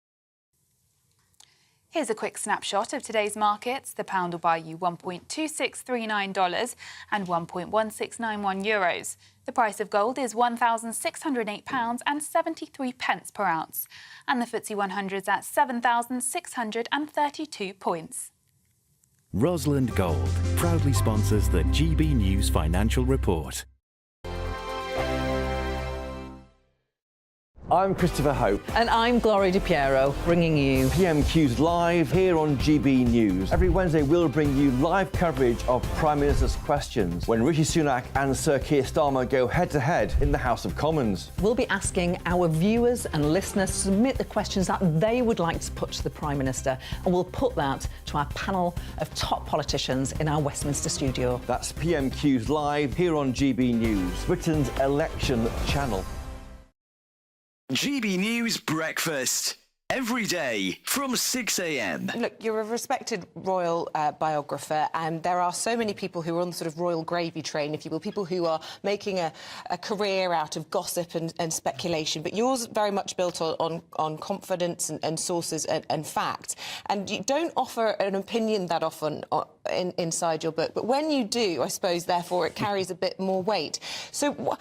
Here's a quick snapshot of today's markets. The pound will buy you $1.2639 and €1.1691. The price of gold is £1,608.73 per ounce. And the FTSE 100's at 7,632 points. Rosalind Gold proudly sponsors the GB News Financial Report. I'm Christopher Hope. And I'm Gloria Di Piero, bringing you PMQ's Live here on GB News. Every Wednesday, we'll bring you live coverage of Prime Minister's questions when Rishi Sunak and Sir Keir Starmer go head-to-head in the House of Commons. We'll be asking our viewers and listeners to submit the questions that they would like to put to the Prime Minister, and we'll put that to our panel of top politicians in our Westminster studio. That's PMQ's Live here on GB News, Britain's election channel. GB News Breakfast. Every day from 6 a.m. Look, you're a respected royal biographer, and there are so many people who are on the sort of royal gravy train, if you will, people who are making a career out of gossip and speculation. But yours very much built on confidence and sources and facts. And you don't offer an opinion that often inside your book. But when you do, I suppose, therefore, it carries a bit more weight. So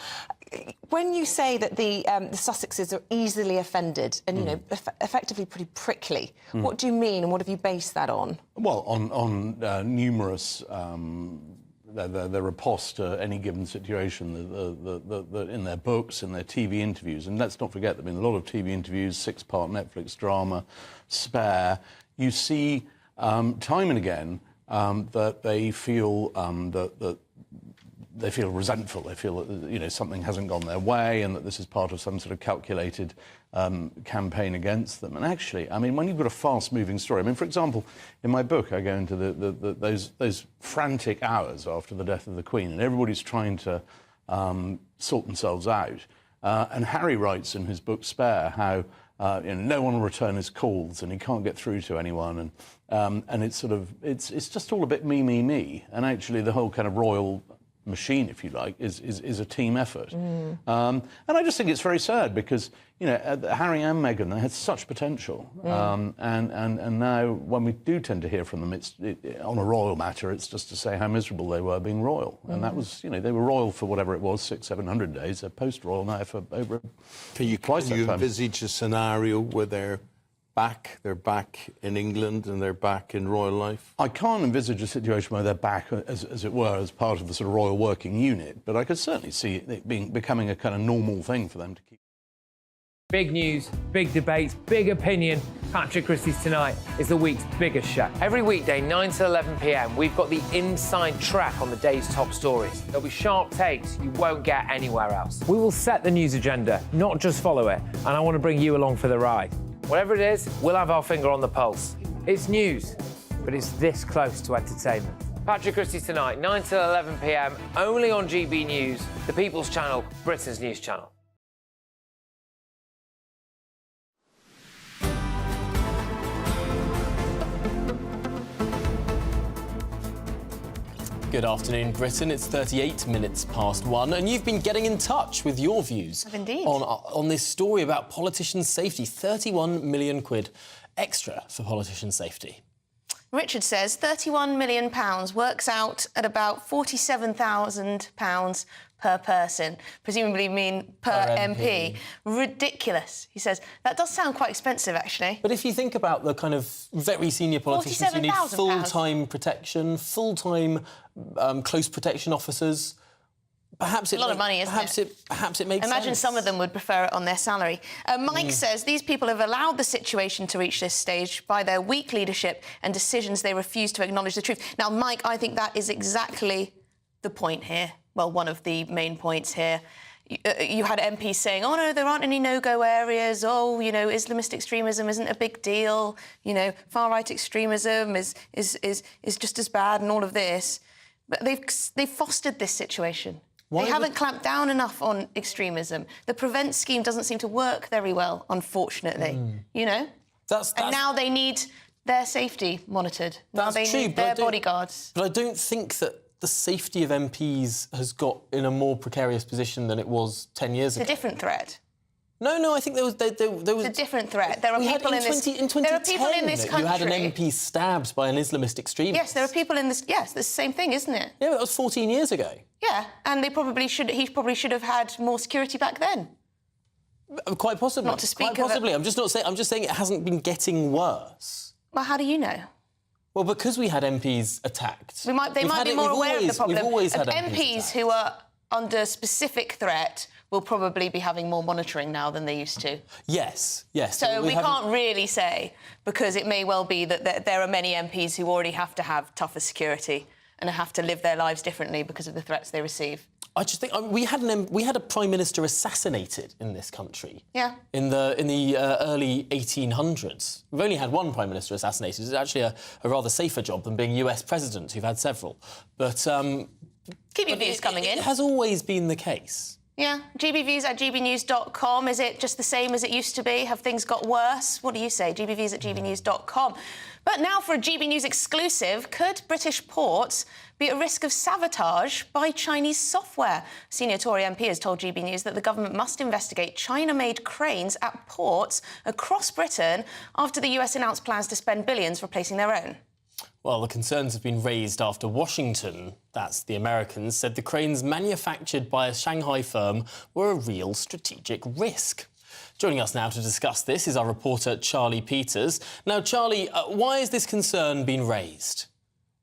when you say that the Sussexes are easily offended and, you know, effectively pretty prickly, what do you mean and what have you based that on? Well, on numerous... their riposte to any given situation in their books, in their TV interviews. And let's not forget, there have been a lot of TV interviews, 6-part Netflix drama, Spare. You see time and again that they feel they feel resentful. They feel that, you know, something hasn't gone their way and that this is part of some sort of calculated campaign against them. And actually, I mean, when you've got a fast-moving story, I mean, for example, in my book, I go into those frantic hours after the death of the Queen, and everybody's trying to sort themselves out. And Harry writes in his book Spare how you know, no one will return his calls and he can't get through to anyone, and it's sort of it's just all a bit me. And actually, the whole kind of royal machine, if you like, is a team effort. And I just think it's very sad because, you know, Harry and Meghan, they had such potential. And now when we do tend to hear from them, on a royal matter, it's just to say how miserable they were being royal. And that was, you know, they were royal for whatever it was, 600-700 days. They're post-royal now for over Can you envisage a scenario where they're back in England and they're back in royal life? I can't envisage a situation where they're back, as it were, as part of the sort of royal working unit, but I could certainly see it becoming a kind of normal thing for them to keep. Big news, big debates, big opinion. Patrick Christie's Tonight is the week's biggest show. Every weekday, 9 to 11 p.m, we've got the inside track on the day's top stories. There'll be sharp takes you won't get anywhere else. We will set the news agenda, not just follow it, and I want to bring you along for the ride. Whatever it is, we'll have our finger on the pulse. It's news, but it's this close to entertainment. Patrick Christie's Tonight, 9 to 11 p.m, only on GB News, the People's Channel, Britain's news channel. Good afternoon, Britain. It's 38 minutes past 1, and you've been getting in touch with your views on this story about politicians' safety. 31 million quid extra for politicians' safety. Richard says £31 million works out at about £47,000 per person, presumably mean per MP. Ridiculous, he says. That does sound quite expensive, actually. But if you think about the kind of very senior politicians who need full-time protection, full-time close protection officers, perhaps a lot of money, isn't it? Perhaps it makes sense. Imagine some of them would prefer it on their salary. Mike says these people have allowed the situation to reach this stage by their weak leadership and decisions they refuse to acknowledge the truth. Now, Mike, I think that is exactly the point here. Well, one of the main points here. You had MPs saying, oh, no, there aren't any no-go areas. Oh, you know, Islamist extremism isn't a big deal. You know, far-right extremism is just as bad and all of this. But they've fostered this situation. They haven't clamped down enough on extremism. The Prevent scheme doesn't seem to work very well, unfortunately, you know? And now they need their safety monitored. Now they need their bodyguards. But I don't think that the safety of MPs has got in a more precarious position than it was 10 years ago. It's a different threat. No, I think there was... It's a different threat. There are people in this... In 2010, there are people in this country... you had an MP stabbed by an Islamist extremist. Yes, there are people in this... Yes, it's the same thing, isn't it? Yeah, but that was 14 years ago. Yeah, and he probably should have had more security back then. Quite possibly. Not to speak Quite possibly. I'm just saying it hasn't been getting worse. Well, how do you know? Well, because we had MPs attacked. They might be more aware of the problem. We've always had MPs who are under specific threat will probably be having more monitoring now than they used to. Yes. So we can't really say, because it may well be that there are many MPs who already have to have tougher security and have to live their lives differently because of the threats they receive. I just think we had a Prime Minister assassinated in this country. Yeah. In the early 1800s. We've only had one Prime Minister assassinated. It's actually a rather safer job than being US President, who've had several. But... Keep your views coming in. It has always been the case. Yeah. GBViews@gbnews.com. Is it just the same as it used to be? Have things got worse? What do you say? GBViews@gbnews.com. But now for a GB News exclusive, could British ports be at risk of sabotage by Chinese software? Senior Tory MP has told GB News that the government must investigate China-made cranes at ports across Britain after the US announced plans to spend billions replacing their own. Well, the concerns have been raised after Washington, that's the Americans, said the cranes manufactured by a Shanghai firm were a real strategic risk. Joining us now to discuss this is our reporter Charlie Peters. Now, Charlie, why has this concern been raised?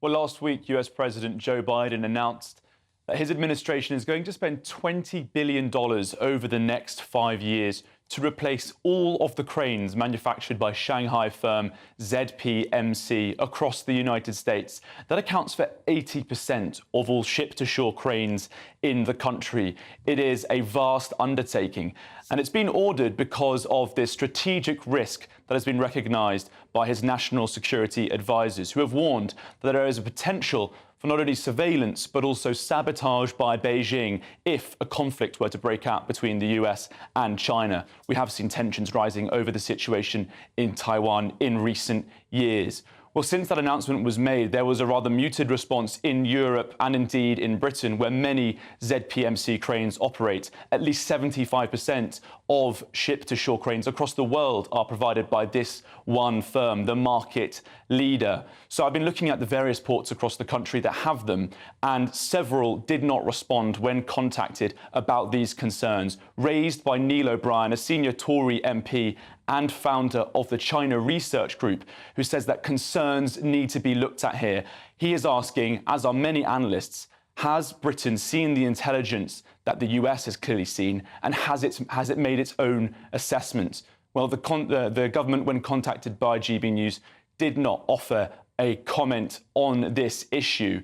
Well, last week, US President Joe Biden announced that his administration is going to spend $20 billion over the next 5 years to replace all of the cranes manufactured by Shanghai firm ZPMC across the United States. That accounts for 80% of all ship-to-shore cranes in the country. It is a vast undertaking, and it's been ordered because of this strategic risk that has been recognised by his national security advisors, who have warned that there is a potential for not only surveillance but also sabotage by Beijing if a conflict were to break out between the US and China. We have seen tensions rising over the situation in Taiwan in recent years. Well, since that announcement was made, there was a rather muted response in Europe and indeed in Britain, where many ZPMC cranes operate. At least 75% of ship-to-shore cranes across the world are provided by this one firm, the market leader. So I've been looking at the various ports across the country that have them, and several did not respond when contacted about these concerns, raised by Neil O'Brien, a senior Tory MP and founder of the China Research Group, who says that concerns need to be looked at here. He is asking, as are many analysts, has Britain seen the intelligence that the US has clearly seen, and has it made its own assessment? Well, the government, when contacted by GB News, did not offer a comment on this issue.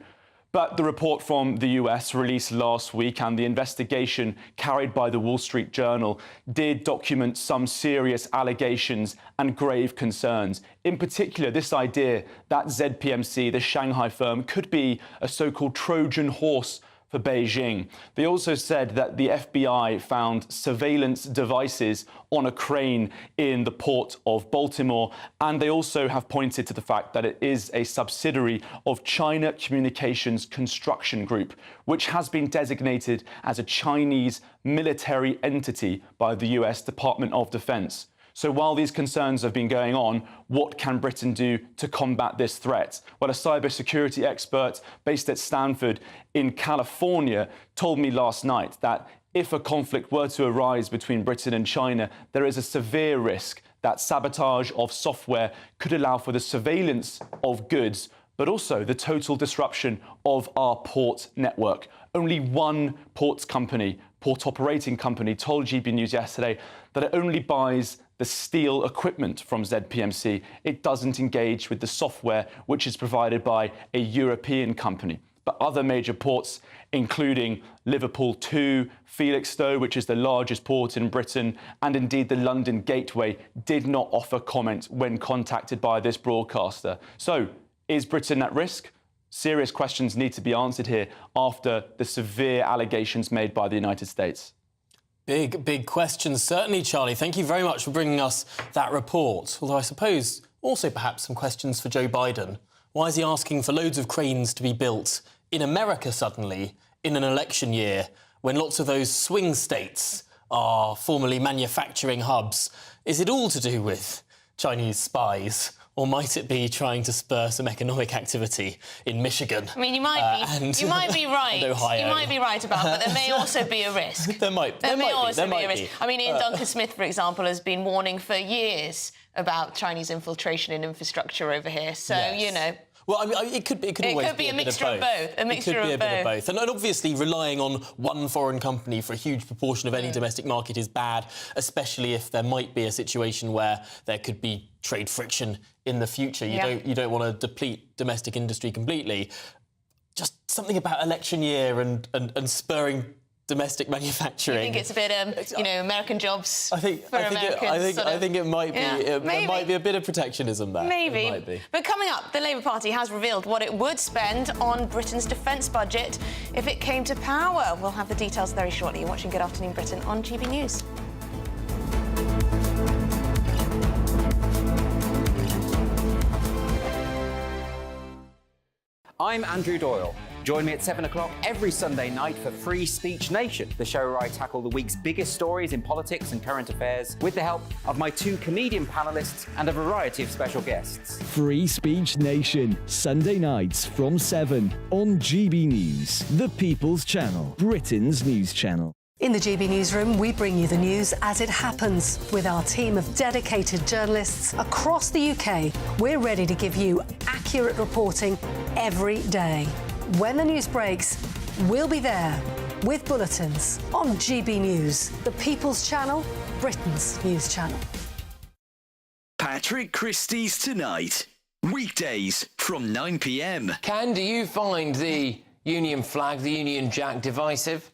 But the report from the US released last week and the investigation carried by the Wall Street Journal did document some serious allegations and grave concerns. In particular, this idea that ZPMC, the Shanghai firm, could be a so-called Trojan horse for Beijing. They also said that the FBI found surveillance devices on a crane in the port of Baltimore, and they also have pointed to the fact that it is a subsidiary of China Communications Construction Group, which has been designated as a Chinese military entity by the US Department of Defense. So while these concerns have been going on, what can Britain do to combat this threat? Well, a cybersecurity expert based at Stanford in California told me last night that if a conflict were to arise between Britain and China, there is a severe risk that sabotage of software could allow for the surveillance of goods, but also the total disruption of our port network. Only one port operating company, told GB News yesterday that it only buys the steel equipment from ZPMC. It doesn't engage with the software, which is provided by a European company. But other major ports, including Liverpool 2, Felixstowe, which is the largest port in Britain, and indeed the London Gateway, did not offer comment when contacted by this broadcaster. So, is Britain at risk? Serious questions need to be answered here after the severe allegations made by the United States. Big questions, certainly, Charlie. Thank you very much for bringing us that report. Although I suppose also perhaps some questions for Joe Biden. Why is he asking for loads of cranes to be built in America suddenly in an election year when lots of those swing states are formerly manufacturing hubs? Is it all to do with Chinese spies? Or might it be trying to spur some economic activity in Michigan? I mean, you might be right. Ohio. You might be right about, but there may also be a risk. There might be a risk. I mean, Ian Duncan-Smith, for example, has been warning for years about Chinese infiltration in infrastructure over here. So, you know. Well, I mean, it could always be a mixture of both. A mixture of both. Bit of both. And obviously, relying on one foreign company for a huge proportion of any domestic market is bad, especially if there might be a situation where there could be trade friction in the future. You don't want to deplete domestic industry completely. Just something about election year and spurring domestic manufacturing. I think it's a bit, American jobs for Americans. I think it might be. It might be a bit of protectionism there. Maybe. It might be. But coming up, the Labour Party has revealed what it would spend on Britain's defence budget if it came to power. We'll have the details very shortly. You're watching Good Afternoon Britain on GB News. I'm Andrew Doyle. Join me at 7 o'clock every Sunday night for Free Speech Nation, the show where I tackle the week's biggest stories in politics and current affairs with the help of my two comedian panellists and a variety of special guests. Free Speech Nation, Sunday nights from 7 on GB News, the People's Channel, Britain's news channel. In the GB Newsroom, we bring you the news as it happens. With our team of dedicated journalists across the UK, we're ready to give you accurate reporting every day. When the news breaks, we'll be there with bulletins on GB News, the People's Channel, Britain's news channel. Patrick Christie's Tonight, weekdays from 9 p.m. Ken, do you find the Union flag, the Union Jack, divisive?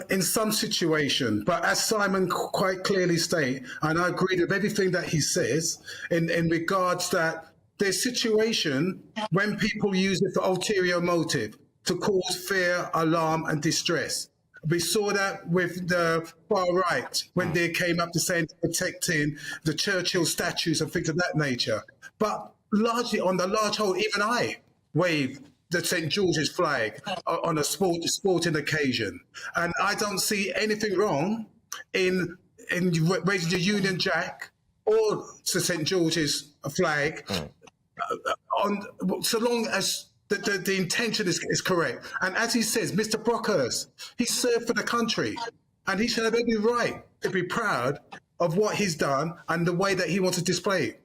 In some situation, but as Simon quite clearly stated, and I agree with everything that he says in regards that there's situation when people use it for ulterior motive to cause fear, alarm and distress. We saw that with the far right when they came up to saying protecting the Churchill statues and things of that nature. But largely on the large whole, even I wave the St. George's flag on a sporting occasion. And I don't see anything wrong in raising the Union Jack or the St. George's flag so long as the intention is correct. And as he says, Mr. Brockhurst, he served for the country and he should have every right to be proud of what he's done and the way that he wants to display it.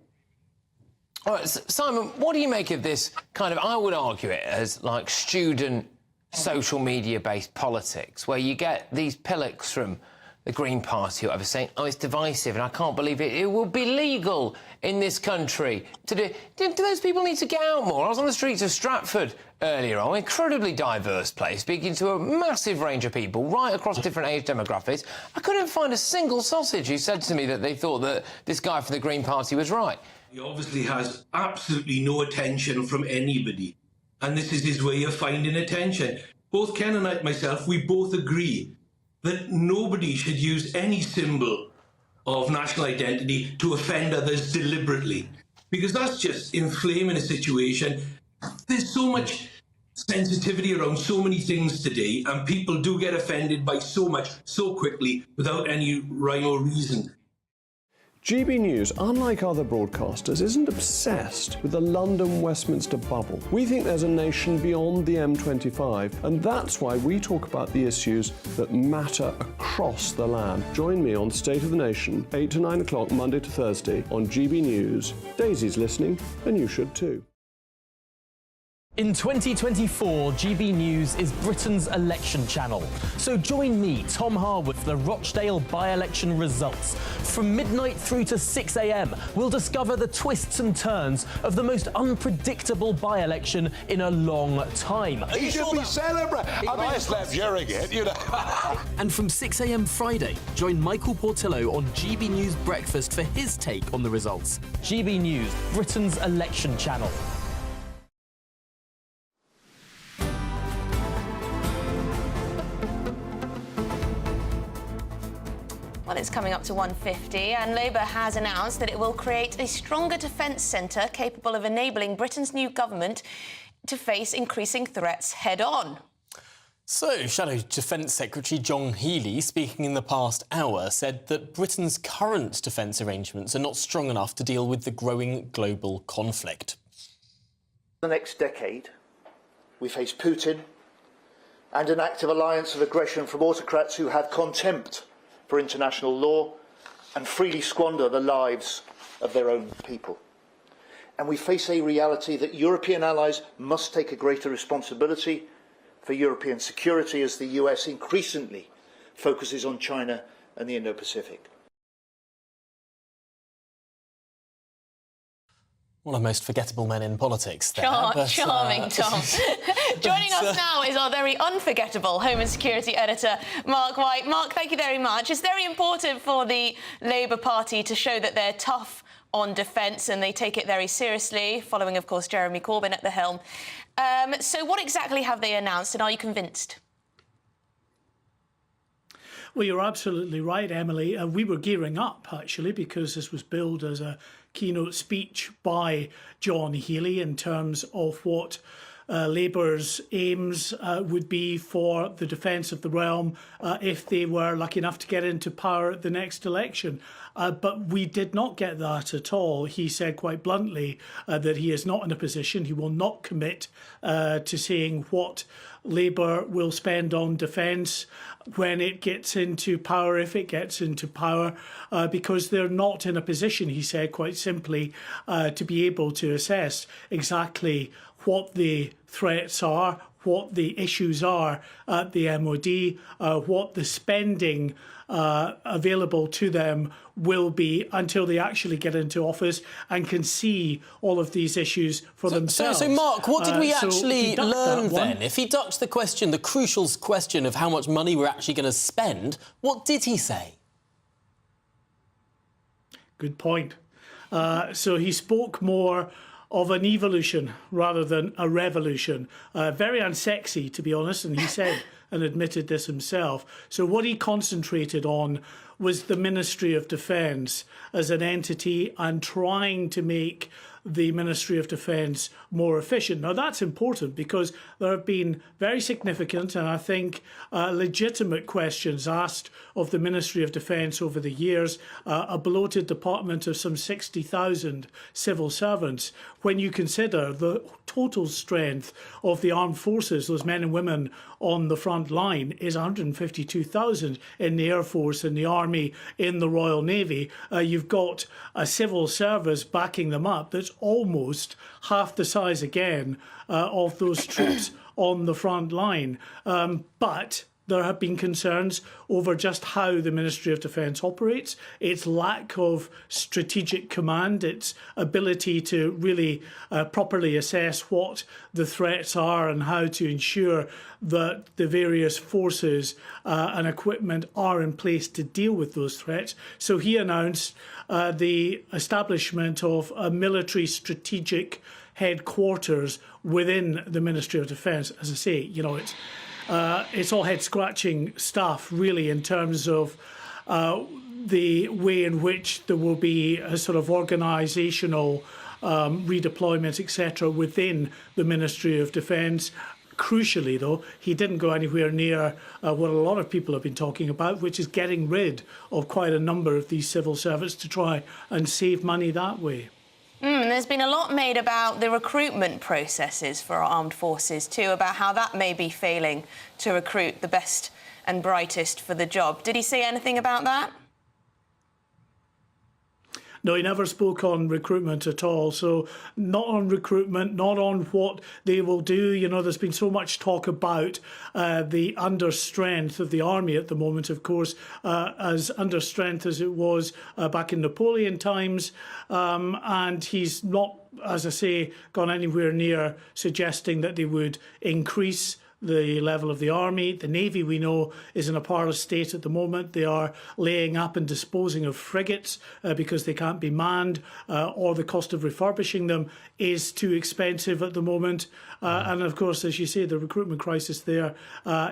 All right, Simon, what do you make of this kind of, I would argue it as like student social media-based politics, where you get these pillocks from the Green Party or whatever saying, oh, it's divisive and I can't believe it. It will be legal in this country to do... Do those people need to get out more? I was on the streets of Stratford earlier on, an incredibly diverse place, speaking to a massive range of people right across different age demographics. I couldn't find a single sausage who said to me that they thought that this guy from the Green Party was right. He obviously has absolutely no attention from anybody, and this is his way of finding attention. Both Ken and myself, we both agree that nobody should use any symbol of national identity to offend others deliberately, because that's just inflaming a situation. There's so much sensitivity around so many things today, and people do get offended by so much so quickly without any rhyme or reason. GB News, unlike other broadcasters, isn't obsessed with the London-Westminster bubble. We think there's a nation beyond the M25, and that's why we talk about the issues that matter across the land. Join me on State of the Nation, 8 to 9 o'clock, Monday to Thursday, on GB News. Daisy's listening, and you should too. In 2024, GB News is Britain's election channel. So join me, Tom Harwood, for the Rochdale by-election results. From midnight through to 6 a.m, we'll discover the twists and turns of the most unpredictable by-election in a long time. You should be celebrating. I slept during it, you know. And from 6 a.m. Friday, join Michael Portillo on GB News Breakfast for his take on the results. GB News, Britain's election channel. Well, it's coming up to 1:50, and Labour has announced that it will create a stronger defence centre capable of enabling Britain's new government to face increasing threats head-on. So, Shadow Defence Secretary John Healey, speaking in the past hour, said that Britain's current defence arrangements are not strong enough to deal with the growing global conflict. The next decade, we face Putin and an active alliance of aggression from autocrats who have contempt for international law and freely squander the lives of their own people. And we face a reality that European allies must take a greater responsibility for European security as the US increasingly focuses on China and the Indo-Pacific. One of the most forgettable men in politics there. Charming, Tom. Joining us now is our very unforgettable Home and Security Editor, Mark White. Mark, thank you very much. It's very important for the Labour Party to show that they're tough on defence and they take it very seriously, following, of course, Jeremy Corbyn at the helm. So what exactly have they announced, and are you convinced? Well, you're absolutely right, Emily. We were gearing up, actually, because this was billed as a keynote speech by John Healey in terms of what Labour's aims would be for the defence of the realm if they were lucky enough to get into power at the next election. But we did not get that at all. He said quite bluntly that he is not in a position, he will not commit to saying what Labour will spend on defence when it gets into power, if it gets into power, because they're not in a position, he said quite simply, to be able to assess exactly what the threats are, what the issues are at the MOD, what the spending available to them will be until they actually get into office and can see all of these issues for themselves. So, Mark, what did we actually learn then? If he ducked the question, the crucial question of how much money we're actually going to spend, what did he say? Good point. So he spoke more of an evolution rather than a revolution. Very unsexy, to be honest, and he said and admitted this himself. So what he concentrated on was the Ministry of Defence as an entity and trying to make the Ministry of Defence more efficient. Now, that's important because there have been very significant and I think legitimate questions asked of the Ministry of Defence over the years, a bloated department of some 60,000 civil servants. When you consider the total strength of the armed forces, those men and women on the front line, is 152,000 in the Air Force, in the Army, in the Royal Navy. You've got a civil service backing them up that's almost half the size again of those troops on the front line. But there have been concerns over just how the Ministry of Defence operates, its lack of strategic command, its ability to really properly assess what the threats are and how to ensure that the various forces and equipment are in place to deal with those threats. So he announced the establishment of a military strategic headquarters within the Ministry of Defence. As I say, you know, it's all head-scratching stuff, really, in terms of the way in which there will be a sort of organisational redeployment, etc., within the Ministry of Defence. Crucially, though, he didn't go anywhere near what a lot of people have been talking about, which is getting rid of quite a number of these civil servants to try and save money that way. And there's been a lot made about the recruitment processes for our armed forces too, about how that may be failing to recruit the best and brightest for the job. Did he say anything about that? No, he never spoke on recruitment at all. So not on recruitment, not on what they will do. You know, there's been so much talk about the understrength of the army at the moment, of course, as understrength as it was back in Napoleon times. And he's not, as I say, gone anywhere near suggesting that they would increase the level of the army. The Navy, we know, is in a parlous state at the moment. They are laying up and disposing of frigates because they can't be manned, or the cost of refurbishing them is too expensive at the moment. And of course, as you say, the recruitment crisis there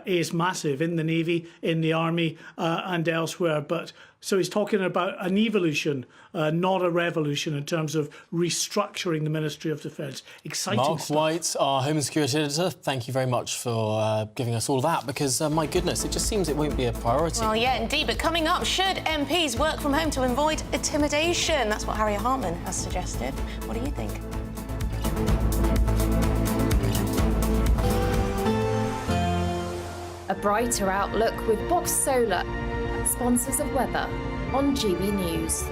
is massive in the Navy, in the army, and elsewhere. But so he's talking about an evolution, not a revolution, in terms of restructuring the Ministry of Defence. Exciting Mark stuff. White, our Home and Security Editor, thank you very much for giving us all that, because, my goodness, it just seems it won't be a priority. Well, yeah, indeed. But coming up, should MPs work from home to avoid intimidation? That's what Harriet Harman has suggested. What do you think? A brighter outlook with Box Solar, sponsors of weather on GB News.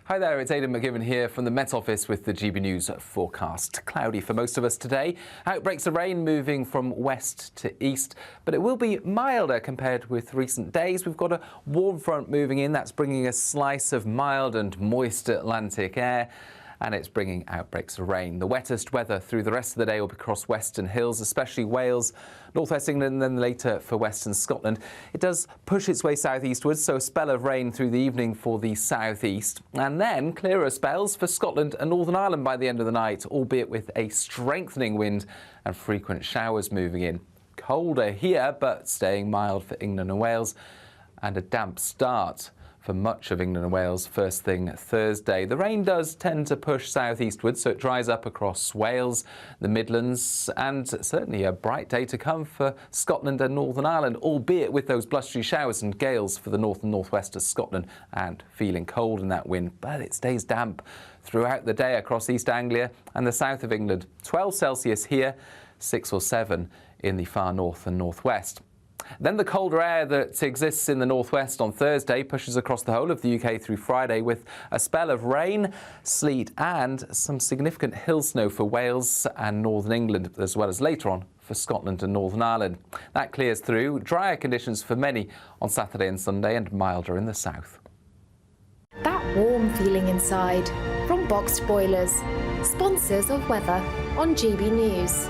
Hi there, it's Aidan McGibbon here from the Met Office with the GB News forecast. Cloudy for most of us today. Outbreaks of rain moving from west to east, but it will be milder compared with recent days. We've got a warm front moving in. That's bringing a slice of mild and moist Atlantic air, and it's bringing outbreaks of rain. The wettest weather through the rest of the day will be across Western Hills, especially Wales, northwest England, and then later for Western Scotland. It does push its way southeastwards, so a spell of rain through the evening for the southeast, and then clearer spells for Scotland and Northern Ireland by the end of the night, albeit with a strengthening wind and frequent showers moving in. Colder here, but staying mild for England and Wales, and a damp start for much of England and Wales first thing Thursday. The rain does tend to push southeastwards, so it dries up across Wales, the Midlands, and certainly a bright day to come for Scotland and Northern Ireland, albeit with those blustery showers and gales for the north and northwest of Scotland, and feeling cold in that wind. But it stays damp throughout the day across East Anglia and the south of England. 12 Celsius here, 6 or 7 in the far north and northwest. Then the colder air that exists in the northwest on Thursday pushes across the whole of the UK through Friday with a spell of rain, sleet and some significant hill snow for Wales and northern England, as well as later on for Scotland and Northern Ireland. That clears through. Drier conditions for many on Saturday and Sunday, and milder in the south. That warm feeling inside from Boxed Boilers, sponsors of weather on GB News.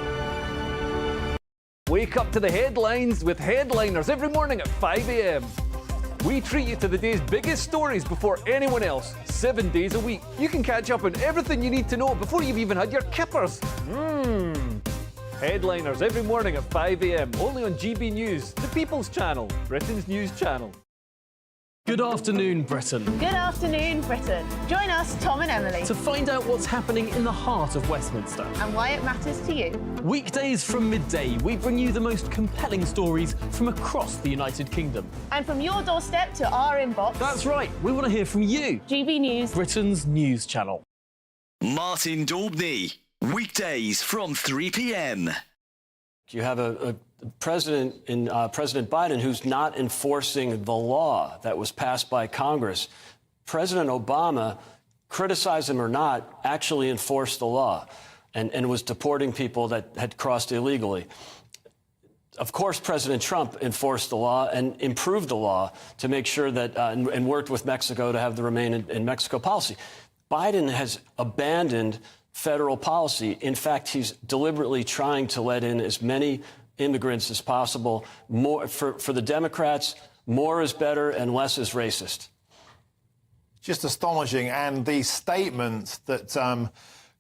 Wake up to the headlines with Headliners every morning at 5 a.m. We treat you to the day's biggest stories before anyone else, 7 days a week. You can catch up on everything you need to know before you've even had your kippers. Headliners every morning at 5 a.m. only on GB News, the People's Channel, Britain's news channel. Good afternoon, Britain. Good afternoon, Britain. Join us, Tom and Emily, To find out what's happening in the heart of Westminster. and why it matters to you. Weekdays from midday, we bring you the most compelling stories from across the United Kingdom. And from your doorstep to our inbox. That's right, we want to hear from you. GB News, Britain's news channel. Martin Daubney, weekdays from 3 p.m. You have a president in President Biden who's not enforcing the law that was passed by Congress. President Obama, criticize him or not, actually enforced the law and was deporting people that had crossed illegally. Of course, President Trump enforced the law and improved the law to make sure that and worked with Mexico to have the Remain in Mexico policy. Biden has abandoned federal policy. In fact, he's deliberately trying to let in as many immigrants as possible. More for the Democrats, more is better and less is racist. Just astonishing. And the statement that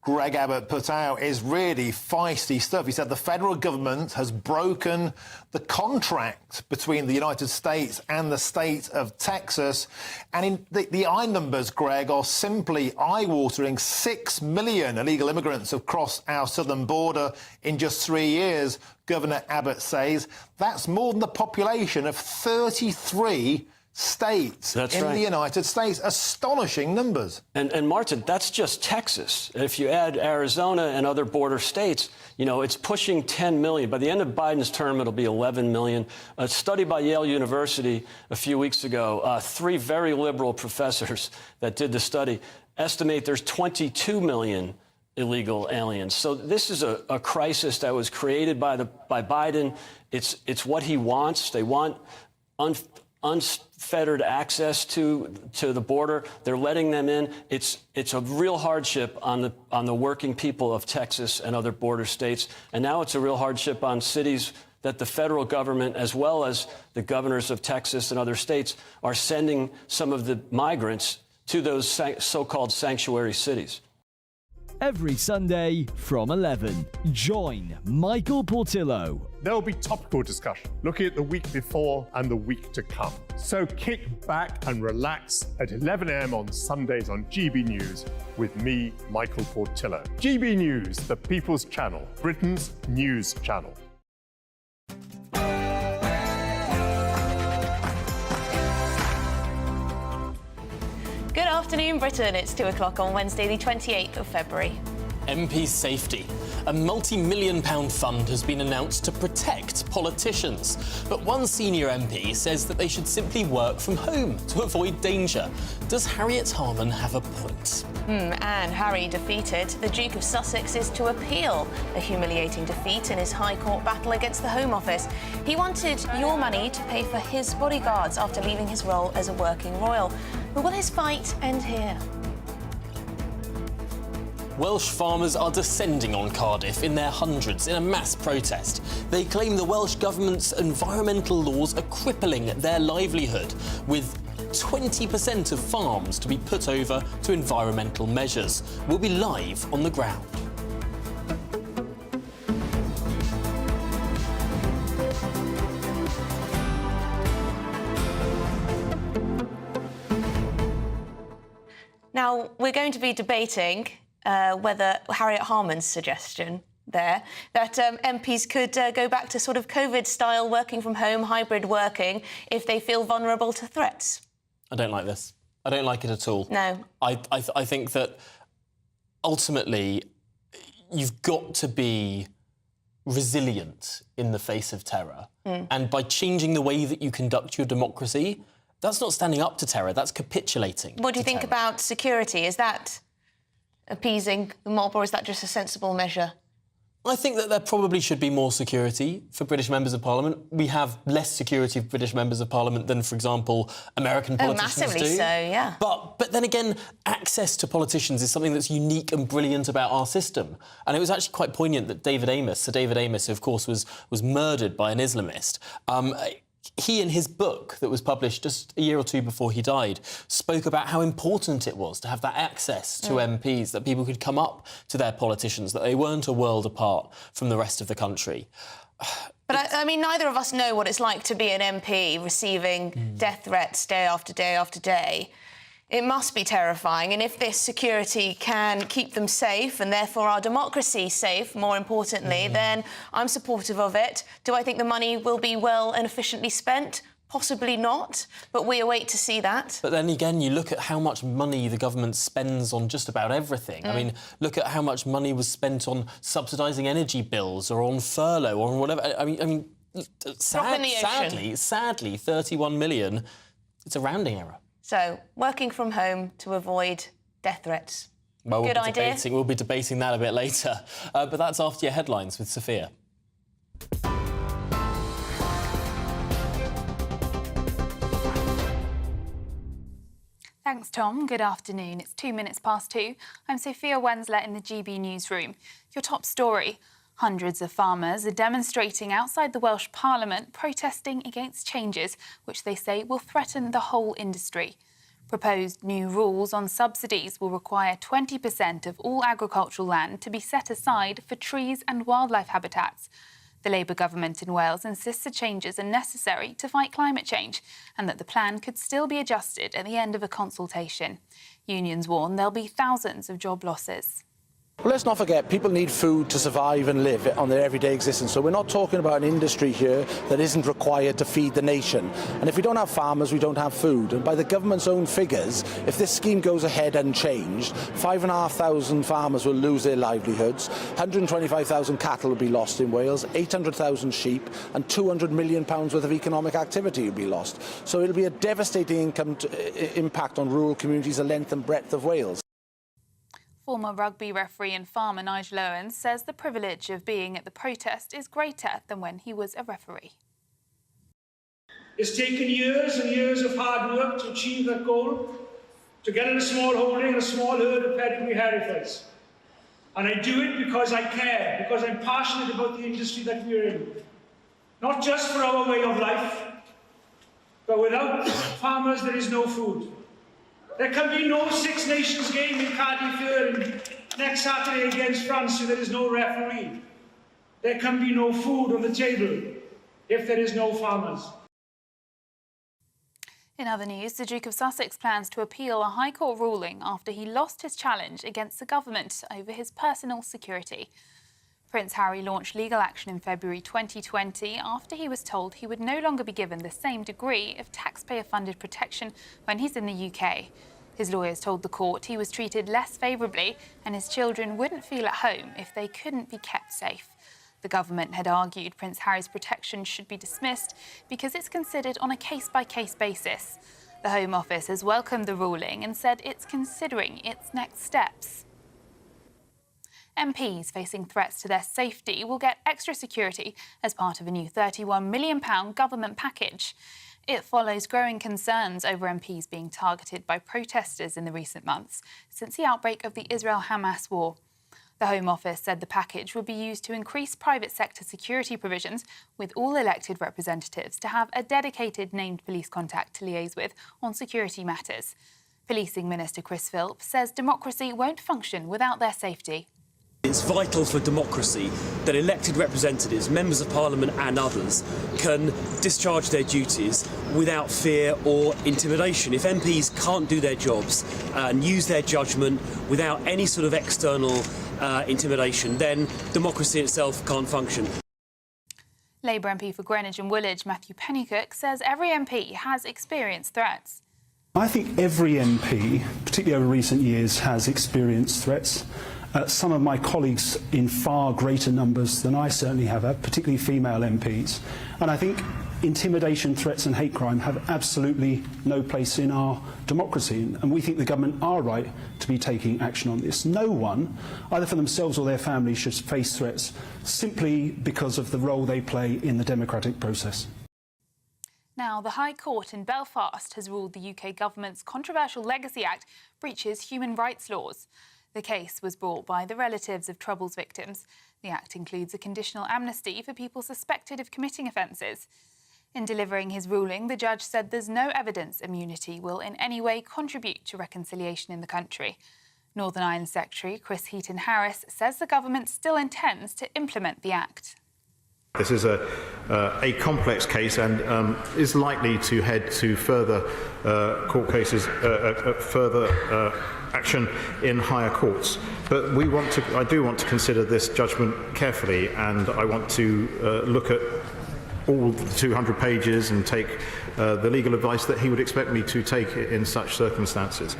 Greg Abbott put out is really feisty stuff. He said the federal government has broken the contract between the United States and the state of Texas. And the eye numbers, Greg, are simply eye-watering. 6 million illegal immigrants have crossed our southern border in just 3 years, Governor Abbott says. That's more than the population of 33 states in the United States. Astonishing numbers. And Martin, that's just Texas. If you add Arizona and other border states, you know, it's pushing 10 million. By the end of Biden's term, it'll be 11 million. A study by Yale University a few weeks ago, 3 very liberal professors that did the study estimate there's 22 million illegal aliens. So this is a crisis that was created by Biden. It's what he wants. They want unfettered access to the border. They're letting them in. It's a real hardship on the working people of Texas and other border states. And now it's a real hardship on cities that the federal government, as well as the governors of Texas and other states, are sending some of the migrants to those so-called sanctuary cities. Every Sunday from 11, join Michael Portillo. There will be topical discussion, looking at the week before and the week to come. So kick back and relax at 11 a.m. on Sundays on GB News with me, Michael Portillo. GB News, the People's Channel, Britain's news channel. Good afternoon, Britain. It's 2 o'clock on Wednesday, the 28th of February. MP safety. A multi-million-pound fund has been announced to protect politicians. But one senior MP says that they should simply work from home to avoid danger. Does Harriet Harman have a point? And Harry defeated. The Duke of Sussex is to appeal a humiliating defeat in his High Court battle against the Home Office. He wanted your money to pay for his bodyguards after leaving his role as a working royal. But will his fight end here? Welsh farmers are descending on Cardiff in their hundreds in a mass protest. They claim the Welsh government's environmental laws are crippling their livelihood, with 20% of farms to be put over to environmental measures. We'll be live on the ground. Now, we're going to be debating whether Harriet Harman's suggestion there, that MPs could go back to sort of COVID-style working from home, hybrid working, if they feel vulnerable to threats. I don't like this. I don't like it at all. No. I think that ultimately you've got to be resilient in the face of terror. And by changing the way that you conduct your democracy, that's not standing up to terror, that's capitulating. What do you think about security? Is that appeasing the mob, or is that just a sensible measure? I think that there probably should be more security for British members of Parliament. We have less security for British members of Parliament than, for example, American politicians massively do. so, yeah. But then again, access to politicians is something that's unique and brilliant about our system. And it was actually quite poignant that Sir David Amess, who of course was murdered by an Islamist, he, in his book that was published just a year or two before he died, spoke about how important it was to have that access to MPs, that people could come up to their politicians, that they weren't a world apart from the rest of the country. But I mean, neither of us know what it's like to be an MP receiving death threats day after day after day. It must be terrifying, and if this security can keep them safe and therefore our democracy safe, more importantly, then I'm supportive of it. Do I think the money will be well and efficiently spent? Possibly not, but we await to see that. But then again, you look at how much money the government spends on just about everything. I mean, look at how much money was spent on subsidising energy bills or on furlough or on whatever. I mean, sadly, 31 million, it's a rounding error. So, working from home to avoid death threats. Well, Good idea. We'll be debating that a bit later. But that's after your headlines with Sophia. Thanks, Tom. Good afternoon. It's 2 minutes past 2. I'm Sophia Wensler in the GB newsroom. Your top story. Hundreds of farmers are demonstrating outside the Welsh Parliament, protesting against changes which they say will threaten the whole industry. Proposed new rules on subsidies will require 20% of all agricultural land to be set aside for trees and wildlife habitats. The Labour government in Wales insists the changes are necessary to fight climate change and that the plan could still be adjusted at the end of a consultation. Unions warn there'll be thousands of job losses. Well, let's not forget, people need food to survive and live on their everyday existence. So we're not talking about an industry here that isn't required to feed the nation. And if we don't have farmers, we don't have food. And by the government's own figures, if this scheme goes ahead unchanged, 5,500 farmers will lose their livelihoods, 125,000 cattle will be lost in Wales, 800,000 sheep, and £200 million worth of economic activity will be lost. So it'll be a devastating impact on rural communities the length and breadth of Wales. Former rugby referee and farmer Nigel Owens says the privilege of being at the protest is greater than when he was a referee. It's taken years and years of hard work to achieve that goal, to get in a small holding and a small herd of pedigree Herefords. And I do it because I care, because I'm passionate about the industry that we're in. Not just for our way of life, but without farmers there is no food. There can be no Six Nations game in Cardiff next Saturday against France if there is no referee. There can be no food on the table if there is no farmers. In other news, the Duke of Sussex plans to appeal a High Court ruling after he lost his challenge against the government over his personal security. Prince Harry launched legal action in February 2020 after he was told he would no longer be given the same degree of taxpayer-funded protection when he's in the UK. His lawyers told the court he was treated less favourably and his children wouldn't feel at home if they couldn't be kept safe. The government had argued Prince Harry's protection should be dismissed because it's considered on a case-by-case basis. The Home Office has welcomed the ruling and said it's considering its next steps. MPs facing threats to their safety will get extra security as part of a new £31 million government package. It follows growing concerns over MPs being targeted by protesters in the recent months since the outbreak of the Israel-Hamas war. The Home Office said the package would be used to increase private sector security provisions, with all elected representatives to have a dedicated named police contact to liaise with on security matters. Policing Minister Chris Philp says democracy won't function without their safety. It's vital for democracy that elected representatives, members of parliament and others can discharge their duties without fear or intimidation. If MPs can't do their jobs and use their judgment without any sort of external intimidation, then democracy itself can't function. Labour MP for Greenwich and Woolwich, Matthew Pennycook, says every MP has experienced threats. I think every MP, particularly over recent years, has experienced threats. Some of my colleagues in far greater numbers than I certainly have, particularly female MPs. And I think intimidation, threats and hate crime have absolutely no place in our democracy. And we think the government are right to be taking action on this. No one, either for themselves or their families, should face threats simply because of the role they play in the democratic process. Now, the High Court in Belfast has ruled the UK government's controversial Legacy Act breaches human rights laws. The case was brought by the relatives of Troubles victims. The Act includes a conditional amnesty for people suspected of committing offences. In delivering his ruling, the judge said there's no evidence immunity will in any way contribute to reconciliation in the country. Northern Ireland Secretary Chris Heaton-Harris says the government still intends to implement the Act. This is a complex case and is likely to head to further court cases, further action in higher courts. But I do want to consider this judgment carefully, and I want to look at all the 200 pages and take the legal advice that he would expect me to take in such circumstances.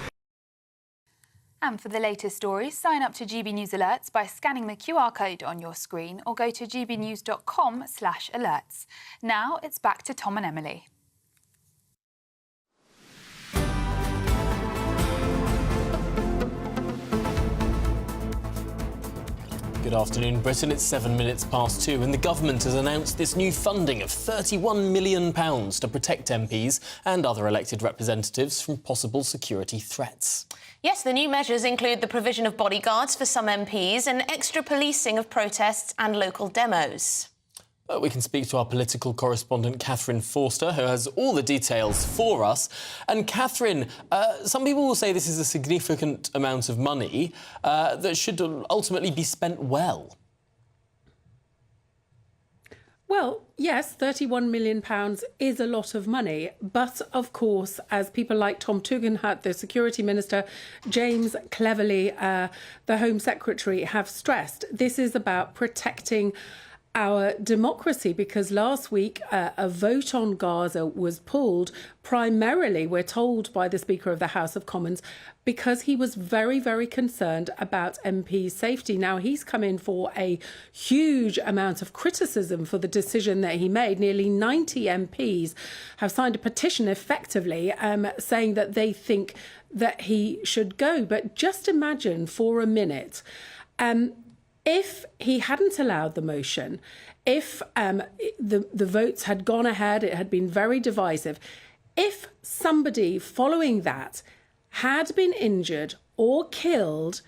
And for the latest stories, sign up to GB News Alerts by scanning the QR code on your screen or go to gbnews.com/alerts. Now it's back to Tom and Emily. Good afternoon, Britain. It's 7 minutes past 2 and the government has announced this new funding of £31 million to protect MPs and other elected representatives from possible security threats. Yes, the new measures include the provision of bodyguards for some MPs and extra policing of protests and local demos. We can speak to our political correspondent, Catherine Forster, who has all the details for us. And Catherine, some people will say this is a significant amount of money that should ultimately be spent well. Well, yes, £31 million is a lot of money. But, of course, as people like Tom Tugendhat, the Security Minister, James Cleverly, the Home Secretary, have stressed, this is about protecting our democracy, because last week a vote on Gaza was pulled primarily, we're told by the Speaker of the House of Commons, because he was very, very concerned about MPs' safety. Now, he's come in for a huge amount of criticism for the decision that he made. Nearly 90 MPs have signed a petition effectively saying that they think that he should go. But just imagine for a minute, if he hadn't allowed the motion, if the votes had gone ahead, it had been very divisive, if somebody following that had been injured or killed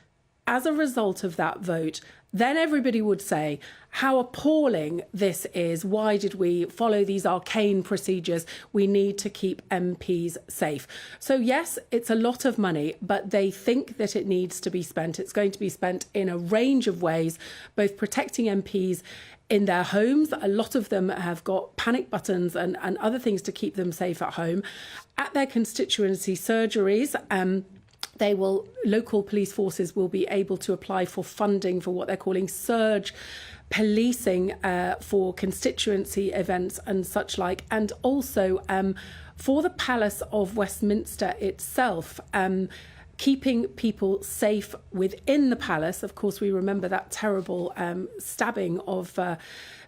as a result of that vote, then everybody would say how appalling this is. Why did we follow these arcane procedures? We need to keep MPs safe. So yes, it's a lot of money, but they think that it needs to be spent. It's going to be spent in a range of ways, both protecting MPs in their homes. A lot of them have got panic buttons and other things to keep them safe at home. At their constituency surgeries, local police forces will be able to apply for funding for what they're calling surge policing for constituency events and such like. And also for the Palace of Westminster itself, keeping people safe within the palace. Of course, we remember that terrible stabbing of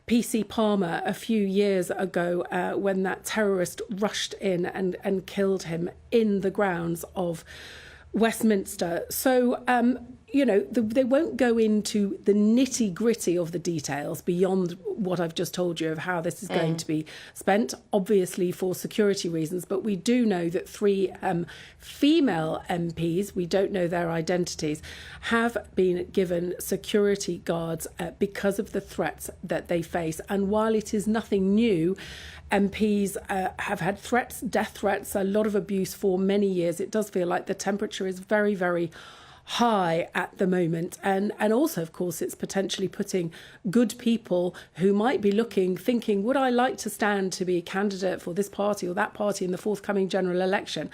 PC Palmer a few years ago when that terrorist rushed in and killed him in the grounds of Westminster. So, they won't go into the nitty-gritty of the details beyond what I've just told you of how this is going to be spent, obviously for security reasons. But we do know that 3 female MPs, we don't know their identities, have been given security guards because of the threats that they face. And while it is nothing new, MPs have had threats, death threats, a lot of abuse for many years. It does feel like the temperature is very, very high at the moment. And also, of course, it's potentially putting good people who might be thinking, would I like to stand to be a candidate for this party or that party in the forthcoming general election,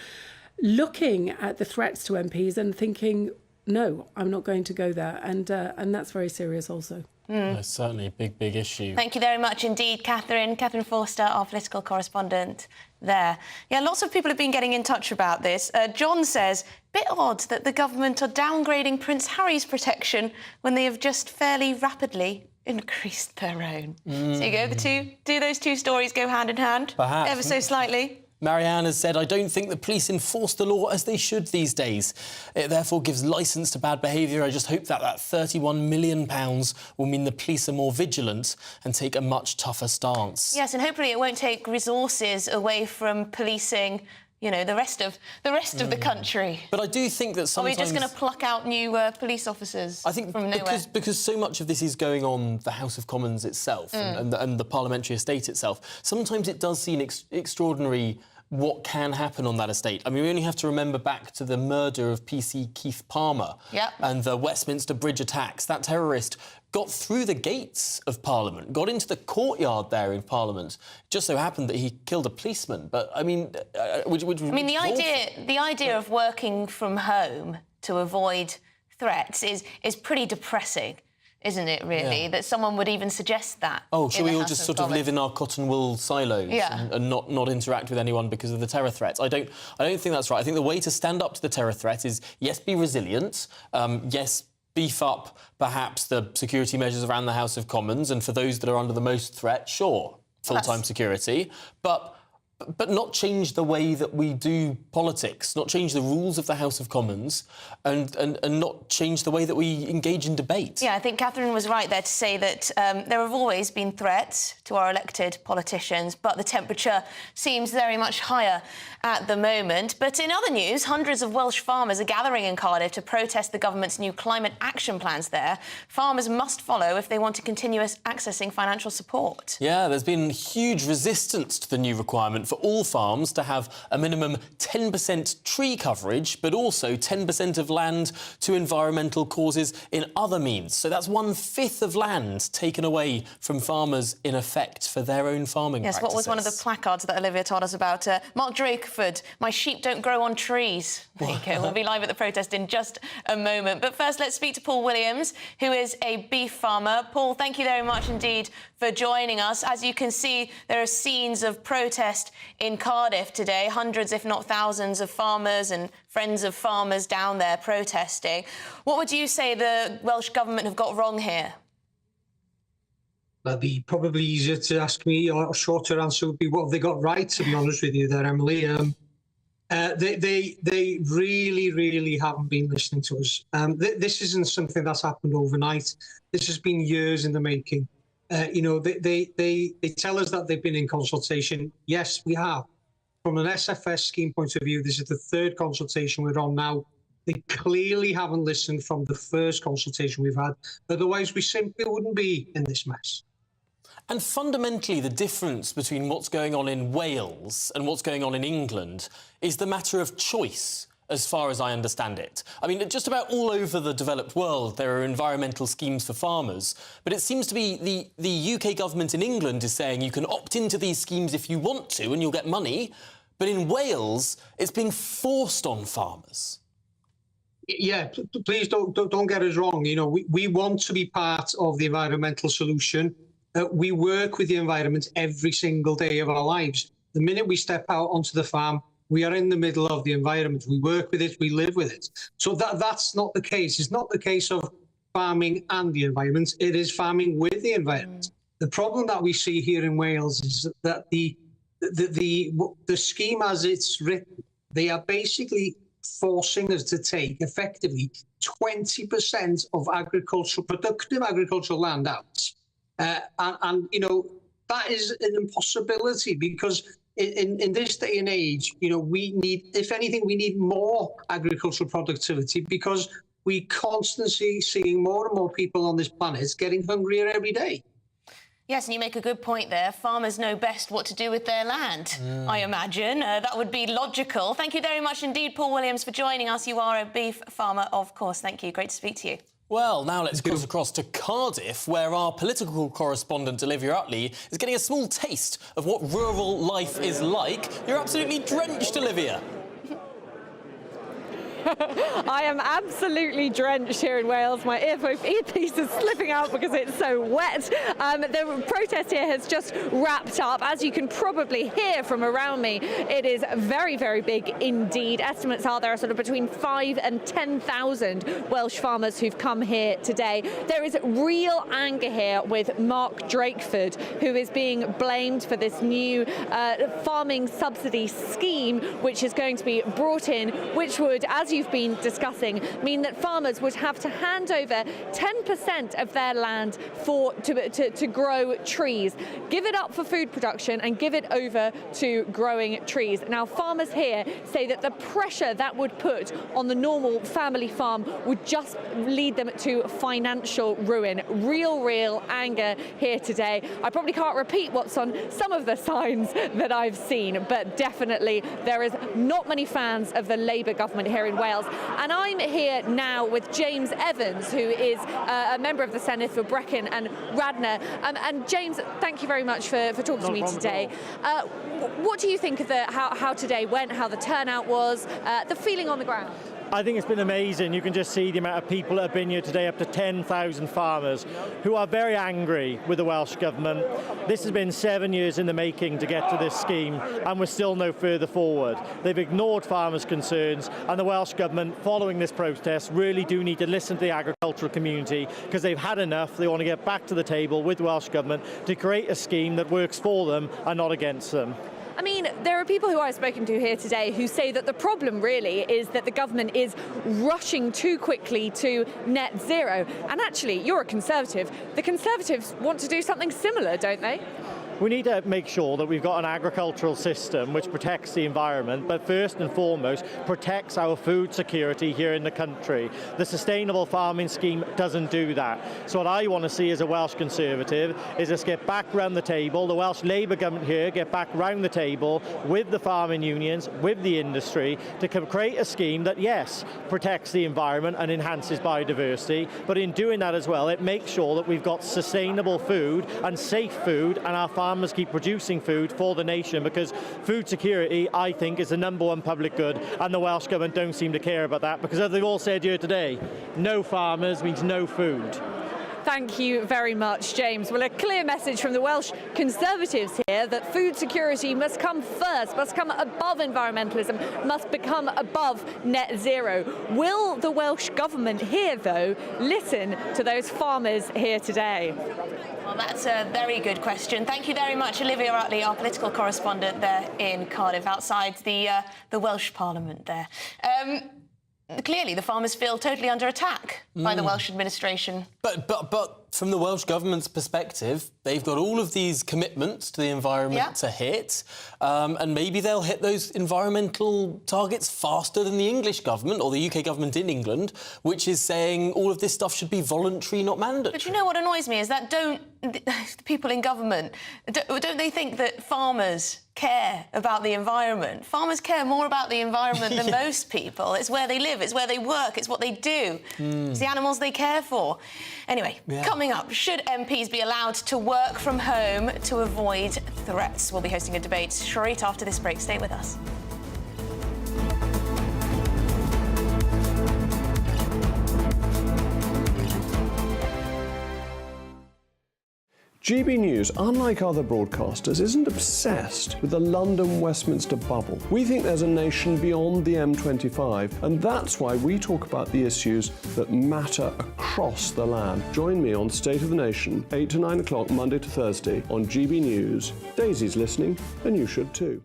looking at the threats to MPs and thinking, no, I'm not going to go there. And that's very serious also. It's certainly a big, big issue. Thank you very much indeed, Catherine. Catherine Forster, our political correspondent there. Yeah, lots of people have been getting in touch about this. John says, bit odd that the government are downgrading Prince Harry's protection when they have just fairly rapidly increased their own. So you go, do those two stories go hand in hand? Perhaps. Ever so slightly? Marianne has said, I don't think the police enforce the law as they should these days. It therefore gives licence to bad behaviour. I just hope that £31 million will mean the police are more vigilant and take a much tougher stance. Yes, and hopefully it won't take resources away from policing, the rest of the country. But I do think that sometimes... Are we just going to pluck out new police officers I think from nowhere? Because so much of this is going on the House of Commons itself and the parliamentary estate itself, sometimes it does seem extraordinary what can happen on that estate. I mean, we only have to remember back to the murder of PC Keith Palmer and the Westminster Bridge attacks. That terrorist got through the gates of Parliament, got into the courtyard there in Parliament. Just so happened that he killed a policeman. But, I mean... the idea of working from home to avoid threats is pretty depressing, isn't it, really? Yeah. That someone would even suggest that. Oh, shall we all just sort of live in our cotton wool silos and not interact with anyone because of the terror threats? I don't think that's right. I think the way to stand up to the terror threat is, yes, be resilient, yes, beef up, perhaps, the security measures around the House of Commons, and for those that are under the most threat, sure, full-time security. But but not change the way that we do politics, not change the rules of the House of Commons, and not change the way that we engage in debate. Yeah, I think Catherine was right there to say that there have always been threats to our elected politicians, but the temperature seems very much higher at the moment. But in other news, hundreds of Welsh farmers are gathering in Cardiff to protest the government's new climate action plans there. Farmers must follow if they want to continue accessing financial support. Yeah, there's been huge resistance to the new requirement for all farms to have a minimum 10% tree coverage, but also 10% of land to environmental causes in other means. So that's 1/5 of land taken away from farmers, in effect, for their own farming practices. Yes, what was one of the placards that Olivia told us about? Mark Drakeford, my sheep don't grow on trees. There you go. We'll be live at the protest in just a moment. But first, let's speak to Paul Williams, who is a beef farmer. Paul, thank you very much indeed for joining us. As you can see, there are scenes of protest in Cardiff today. Hundreds, if not thousands, of farmers and friends of farmers down there protesting. What would you say the Welsh Government have got wrong here? That'd be probably easier to ask me, or a shorter answer would be what have they got right, to be honest with you there, Emily. They really haven't been listening to us. This isn't something that's happened overnight. This has been years in the making. You know, they tell us that they've been in consultation. Yes, we have. From an SFS scheme point of view, this is the third consultation we're on now. They clearly haven't listened from the first consultation we've had. Otherwise, we simply wouldn't be in this mess. And fundamentally, the difference between what's going on in Wales and what's going on in England is the matter of choice, as far as I understand it. I mean, just about all over the developed world, there are environmental schemes for farmers, but it seems to be the UK government in England is saying you can opt into these schemes if you want to and you'll get money, but in Wales, it's being forced on farmers. Yeah, please don't get us wrong. You know, we want to be part of the environmental solution. We work with the environment every single day of our lives. The minute we step out onto the farm, we are in the middle of the environment. We work with it, we live with it. So that's not the case. It's not the case of farming and the environment. It is farming with the environment. The problem that we see here in Wales is that the scheme as it's written, they are basically forcing us to take effectively 20% of productive agricultural land out. And you know, that is an impossibility because in this day and age, you know, we need, if anything, we need more agricultural productivity because we constantly seeing more and more people on this planet getting hungrier every day. Yes, and you make a good point there. Farmers know best what to do with their land, I imagine. That would be logical. Thank you very much indeed, Paul Williams, for joining us. You are a beef farmer, of course. Thank you. Great to speak to you. Well, now let's cross across to Cardiff, where our political correspondent, Olivia Utley, is getting a small taste of what rural life is like. You're absolutely drenched, Olivia. I am absolutely drenched here in Wales. My earpiece is slipping out because it's so wet. The protest here has just wrapped up. As you can probably hear from around me, it is very, very big indeed. Estimates are there are sort of between 5,000 and 10,000 Welsh farmers who've come here today. There is real anger here with Mark Drakeford, who is being blamed for this new farming subsidy scheme, which is going to be brought in, which would, as you've been discussing, mean that farmers would have to hand over 10% of their land to grow trees, give it up for food production and give it over to growing trees. Now, farmers here say that the pressure that would put on the normal family farm would just lead them to financial ruin. Real anger here today. I probably can't repeat what's on some of the signs that I've seen, but definitely there is not many fans of the Labour government here in Wales. And I'm here now with James Evans, who is a member of the Senedd for Brecon and Radnor. And James, thank you very much for talking to me today. What do you think of how today went, how the turnout was, the feeling on the ground? I think it's been amazing. You can just see the amount of people that have been here today, up to 10,000 farmers who are very angry with the Welsh Government. This has been 7 years in the making to get to this scheme, and we're still no further forward. They've ignored farmers' concerns, and the Welsh Government, following this protest, really do need to listen to the agricultural community because they've had enough. They want to get back to the table with the Welsh Government to create a scheme that works for them and not against them. I mean, there are people who I've spoken to here today who say that the problem really is that the government is rushing too quickly to net zero. And actually, you're a Conservative. The Conservatives want to do something similar, don't they? We need to make sure that we've got an agricultural system which protects the environment, but first and foremost protects our food security here in the country. The sustainable farming scheme doesn't do that. So what I want to see as a Welsh Conservative is us get back round the table, the Welsh Labour government here get back round the table with the farming unions, with the industry, to create a scheme that, yes, protects the environment and enhances biodiversity, but in doing that as well, it makes sure that we've got sustainable food and safe food, and our farmers keep producing food for the nation, because food security, I think, is the #1 public good, and the Welsh Government don't seem to care about that, because as they've all said here today, no farmers means no food. Thank you very much, James. Well, a clear message from the Welsh Conservatives here that food security must come first, must come above environmentalism, must become above net zero. Will the Welsh Government here, though, listen to those farmers here today? Well, that's a very good question. Thank you very much, Olivia Utley, our political correspondent there in Cardiff, outside the Welsh Parliament there. Clearly, the farmers feel totally under attack by the Welsh administration. But from the Welsh Government's perspective, they've got all of these commitments to the environment to hit, and maybe they'll hit those environmental targets faster than the English government, or the UK government in England, which is saying all of this stuff should be voluntary, not mandatory. But you know what annoys me is that the people in government, don't they think that farmers care about the environment? Farmers care more about the environment than most people. It's where they live, it's where they work, it's what they do. It's the animals they care for. Anyway, coming up, should MPs be allowed to work from home to avoid threats? We'll be hosting a debate straight after this break. Stay with us. GB News, unlike other broadcasters, isn't obsessed with the London-Westminster bubble. We think there's a nation beyond the M25, and that's why we talk about the issues that matter across the land. Join me on State of the Nation, 8 to 9 o'clock, Monday to Thursday, on GB News. Daisy's listening, and you should too.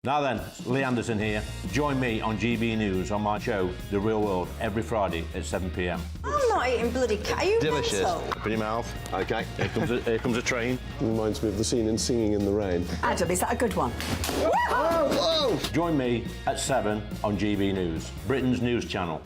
Now then, Lee Anderson here. Join me on GB News on my show, The Real World, every Friday at 7 p.m. I'm not eating bloody cat. Are you Delicious. mental? Open your mouth. OK, here comes a train. Reminds me of the scene in Singing in the Rain. Adam, is that a good one? Whoa! Join me at 7 on GB News, Britain's news channel.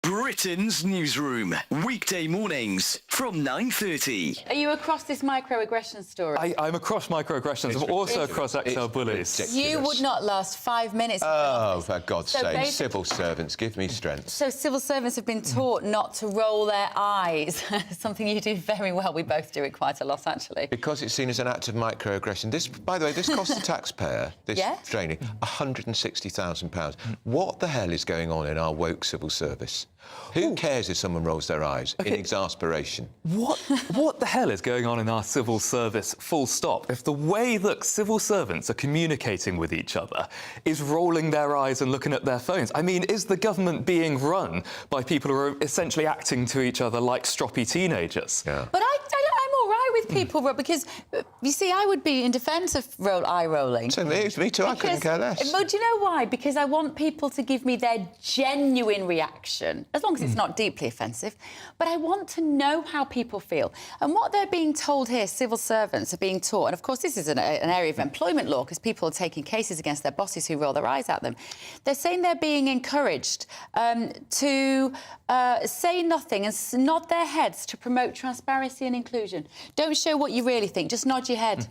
Britain's Newsroom, weekday mornings from 9:30. Are you across this microaggression story? I'm across microaggressions. I'm also across XL bullies. You would not last 5 minutes. Oh, for God's So sake, basic- civil servants, give me strength. So civil servants have been taught not to roll their eyes. Something you do very well. We both do it quite a lot, actually. Because it's seen as an act of microaggression. This, by the way, this costs the taxpayer, this training, £160,000. What the hell is going on in our woke civil service? Who cares if someone rolls their eyes in exasperation? What the hell is going on in our civil service, full stop, if the way that civil servants are communicating with each other is rolling their eyes and looking at their phones? I mean, is the government being run by people who are essentially acting to each other like stroppy teenagers? But I'm all right with people, because, you see, I would be in defence of eye rolling. So me too, I couldn't care less. But do you know why? Because I want people to give me their genuine reaction, as long as it's not deeply offensive. But I want to know how people feel. And what they're being told here, civil servants are being taught, and of course this is an area of employment law, because people are taking cases against their bosses who roll their eyes at them. They're saying they're being encouraged to say nothing and nod their heads to promote transparency and inclusion. Don't show what you really think, just nod your head.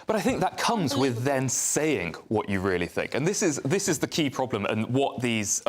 But I think that comes with then saying what you really think, and this is the key problem, and what these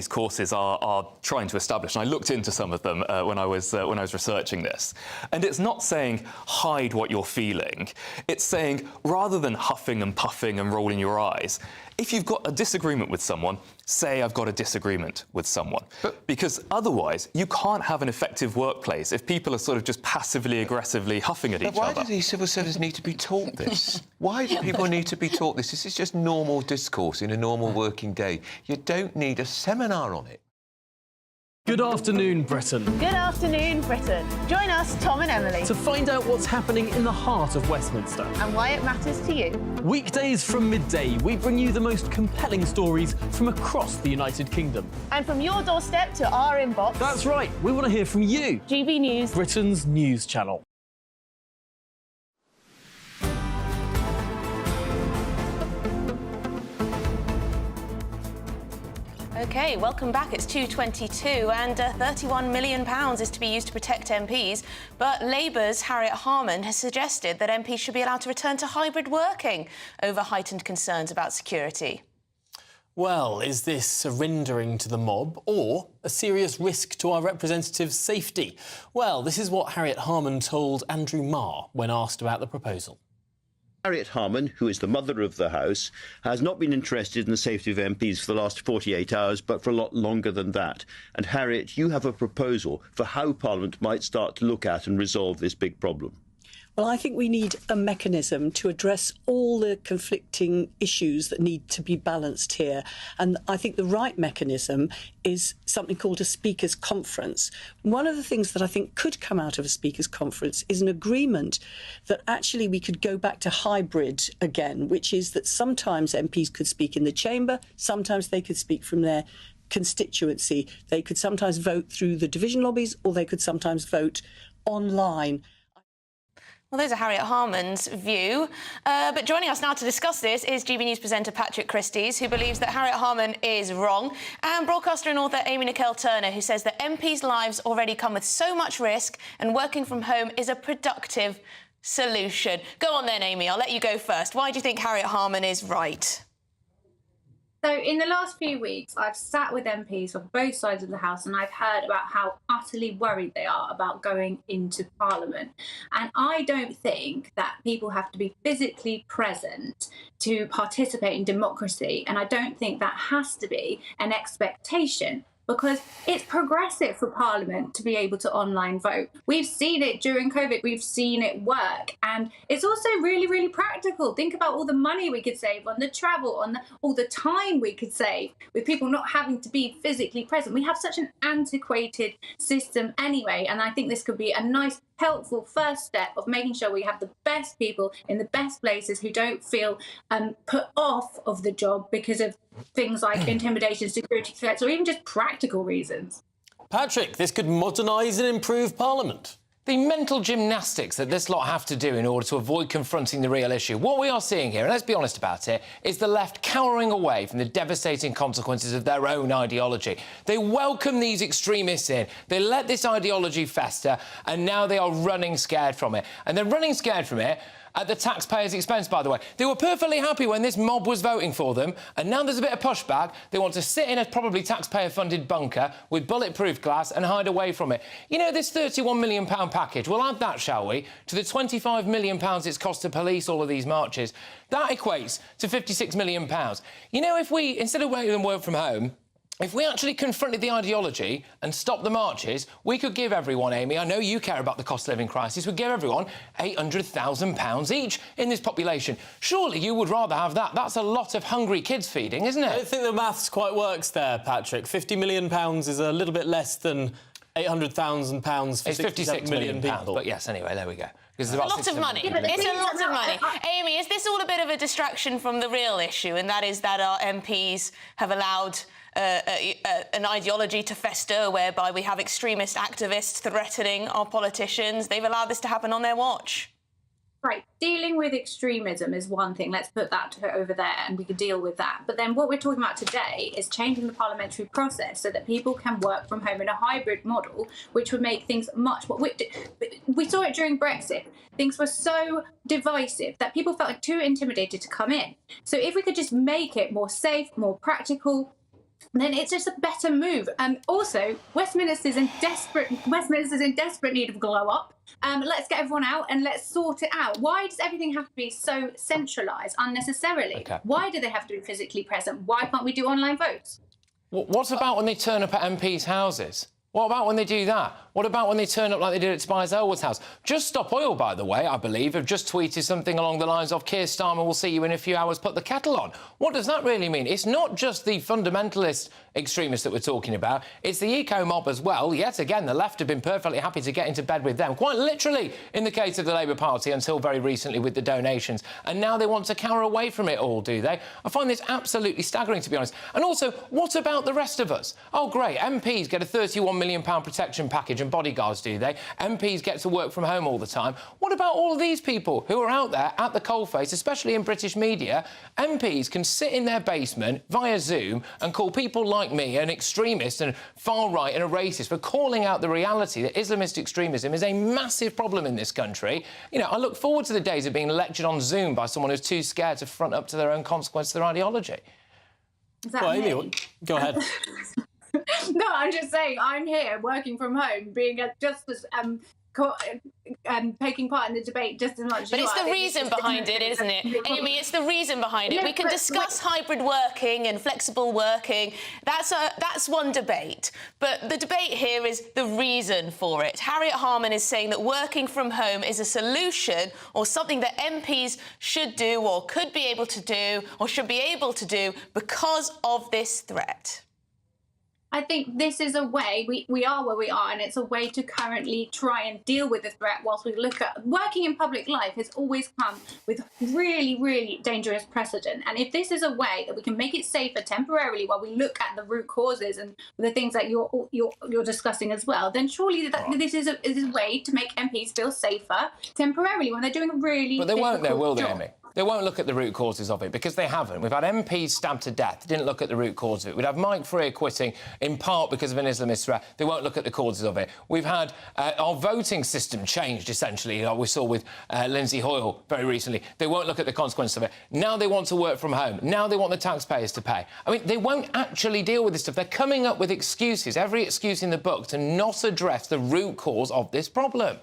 courses are trying to establish. And I looked into some of them when I was researching this, and it's not saying hide what you're feeling. It's saying, rather than huffing and puffing and rolling your eyes, if you've got a disagreement with someone, say I've got a disagreement with someone. Because otherwise, you can't have an effective workplace if people are sort of just passively, aggressively huffing at each other. Why do these civil servants need to be taught this? Why do people need to be taught this? This is just normal discourse in a normal working day. You don't need a seminar on it. Good afternoon, Britain. Good afternoon, Britain. Join us, Tom and Emily, To find out what's happening in the heart of Westminster. and why it matters to you. Weekdays from midday, we bring you the most compelling stories from across the United Kingdom. And from your doorstep to our inbox. That's right, we want to hear from you. GB News, Britain's news channel. OK, welcome back. It's 2:22 and £31 million is to be used to protect MPs. But Labour's Harriet Harman has suggested that MPs should be allowed to return to hybrid working over heightened concerns about security. Well, is this surrendering to the mob or a serious risk to our representatives' safety? Well, this is what Harriet Harman told Andrew Marr when asked about the proposal. Harriet Harman, who is the mother of the House, has not been interested in the safety of MPs for the last 48 hours, but for a lot longer than that. And Harriet, you have a proposal for how Parliament might start to look at and resolve this big problem. Well, I think we need a mechanism to address all the conflicting issues that need to be balanced here. And I think the right mechanism is something called a Speakers' Conference. One of the things that I think could come out of a Speakers' Conference is an agreement that actually we could go back to hybrid again, which is that sometimes MPs could speak in the chamber, sometimes they could speak from their constituency. They could sometimes vote through the division lobbies, or they could sometimes vote online. Well, there's a Harriet Harman's view. But joining us now to discuss this is GB News presenter Patrick Christys, who believes that Harriet Harman is wrong, and broadcaster and author Amy Nicole-Turner, who says that MPs' lives already come with so much risk and working from home is a productive solution. Go on then, Amy. I'll let you go first. Why do you think Harriet Harman is right? So in the last few weeks, I've sat with MPs on both sides of the House and I've heard about how utterly worried they are about going into Parliament. And I don't think that people have to be physically present to participate in democracy. And I don't think that has to be an expectation, because it's progressive for Parliament to be able to online vote. We've seen it during COVID, we've seen it work. And it's also really, really practical. Think about all the money we could save on the travel, on all the time we could save with people not having to be physically present. We have such an antiquated system anyway, and I think this could be a nice, helpful first step of making sure we have the best people in the best places who don't feel put off of the job because of things like intimidation, security threats, or even just practical reasons. Patrick, this could modernise and improve Parliament. The mental gymnastics that this lot have to do in order to avoid confronting the real issue. What we are seeing here, and let's be honest about it, is the left cowering away from the devastating consequences of their own ideology. They welcome these extremists in, they let this ideology fester, and now they are running scared from it. And they're running scared from it at the taxpayers' expense, by the way. They were perfectly happy when this mob was voting for them, and now there's a bit of pushback. They want to sit in a probably taxpayer-funded bunker with bulletproof glass and hide away from it. You know, this £31 million package, we'll add that, shall we, to the £25 million it's cost to police all of these marches. That equates to £56 million. You know, if we, instead of waiting and work from home, if we actually confronted the ideology and stopped the marches, we could give everyone, Amy, I know you care about the cost of living crisis, we'd give everyone £800,000 each in this population. Surely you would rather have that. That's a lot of hungry kids feeding, isn't it? I don't think the maths quite works there, Patrick. £50 million is a little bit less than £800,000 for it's 56 million people. But yes, anyway, there we go. It's a lot of money. It's a lot of money. Amy, is this all a bit of a distraction from the real issue, and that is that our MPs have allowed an ideology to fester whereby we have extremist activists threatening our politicians? They've allowed this to happen on their watch. Right, dealing with extremism is one thing. Let's put that over there and we can deal with that. But then what we're talking about today is changing the parliamentary process so that people can work from home in a hybrid model, which would make things much more... We saw it during Brexit. Things were so divisive that people felt too intimidated to come in. So if we could just make it more safe, more practical, then it's just a better move. Also, Westminster's in desperate need of glow up. Let's get everyone out and let's sort it out. Why does everything have to be so centralised unnecessarily? Okay. Why do they have to be physically present? Why can't we do online votes? What about when they turn up at MPs' houses? What about when they do that? What about when they turn up like they did at Tobias Ellwood's house? Just Stop Oil, by the way, I believe, have just tweeted something along the lines of Keir Starmer will see you in a few hours, put the kettle on. What does that really mean? It's not just the fundamentalist extremists that we're talking about, it's the eco-mob as well. Yet again, the left have been perfectly happy to get into bed with them, quite literally in the case of the Labour Party until very recently with the donations. And now they want to cower away from it all, do they? I find this absolutely staggering, to be honest. And also, what about the rest of us? Oh, great, MPs get a £31 million protection package and bodyguards, do they? MPs get to work from home all the time. What about all of these people who are out there at the coalface, especially in British media? MPs can sit in their basement via Zoom and call people like me an extremist and far-right and a racist for calling out the reality that Islamist extremism is a massive problem in this country. You know, I look forward to the days of being lectured on Zoom by someone who's too scared to front up to their own consequence of their ideology. Is that well, me? Amy, go ahead. No, I'm just saying I'm here working from home, being just as taking part in the debate just as much. But it's the reason behind it, isn't it, Amy? It's the reason behind it. We can discuss hybrid working and flexible working. That's one debate. But the debate here is the reason for it. Harriet Harman is saying that working from home is a solution or something that MPs should do or could be able to do or should be able to do because of this threat. I think this is a way, we are where we are, and it's a way to currently try and deal with the threat whilst we look at working in public life has always come with really, really dangerous precedent. And if this is a way that we can make it safer temporarily while we look at the root causes and the things that you're discussing as well, then surely this is a way to make MPs feel safer temporarily when they're doing a really But they won't, though, will they, job. Amy? They won't look at the root causes of it, because they haven't. We've had MPs stabbed to death. They didn't look at the root cause of it. We'd have Mike Freer quitting, in part because of an Islamist threat. They won't look at the causes of it. We've had our voting system changed, essentially, like we saw with Lindsay Hoyle very recently. They won't look at the consequences of it. Now they want to work from home. Now they want the taxpayers to pay. I mean, they won't actually deal with this stuff. They're coming up with excuses, every excuse in the book, to not address the root cause of this problem.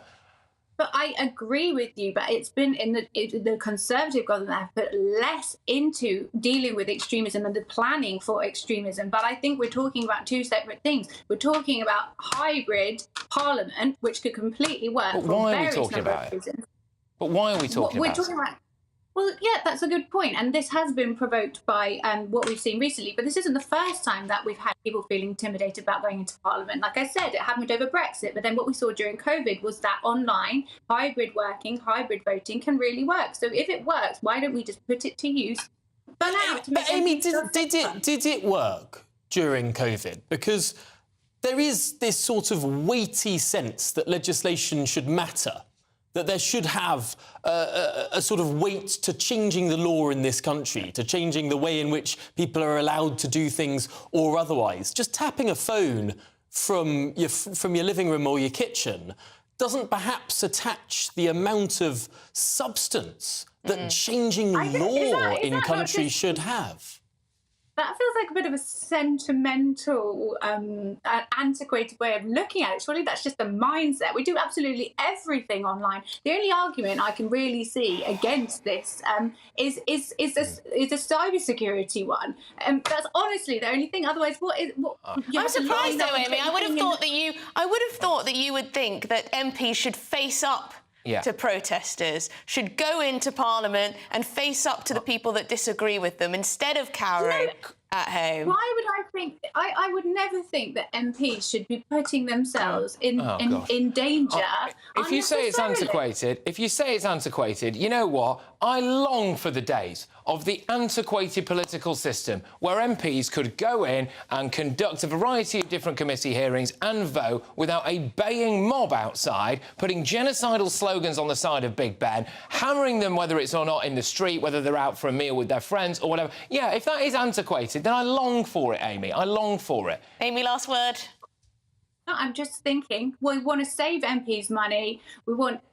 But I agree with you, but it's been in the Conservative government have put less into dealing with extremism and the planning for extremism. But I think we're talking about two separate things. We're talking about hybrid parliament, which could completely work. But why are we talking about it? But why are we talking about it? Well, yeah, that's a good point. And this has been provoked by what we've seen recently. But this isn't the first time that we've had people feeling intimidated about going into Parliament. Like I said, it happened over Brexit. But then what we saw during COVID was that online hybrid working, hybrid voting can really work. So if it works, why don't we just put it to use for now? But Amy, did it work during COVID? Because there is this sort of weighty sense that legislation should matter, that there should have a sort of weight to changing the law in this country, to changing the way in which people are allowed to do things or otherwise. Just tapping a phone from your living room or your kitchen doesn't perhaps attach the amount of substance that changing law in countries should have. That feels like a bit of a sentimental, antiquated way of looking at it. Surely that's just a mindset. We do absolutely everything online. The only argument I can really see against this is a cybersecurity one. That's honestly the only thing. Otherwise, I'm surprised though, Amy. I would have thought that you would think that MPs should face up to protesters, should go into Parliament and face up to the people that disagree with them instead of cowering at home. Why would I think? I would never think that MPs should be putting themselves in danger. If you say it's antiquated, you know what? I long for the days of the antiquated political system where MPs could go in and conduct a variety of different committee hearings and vote without a baying mob outside, putting genocidal slogans on the side of Big Ben, hammering them whether it's or not in the street, whether they're out for a meal with their friends or whatever. Yeah, if that is antiquated, then I long for it, Amy. I long for it. Amy, last word. No, I'm just thinking, we want to save MPs money.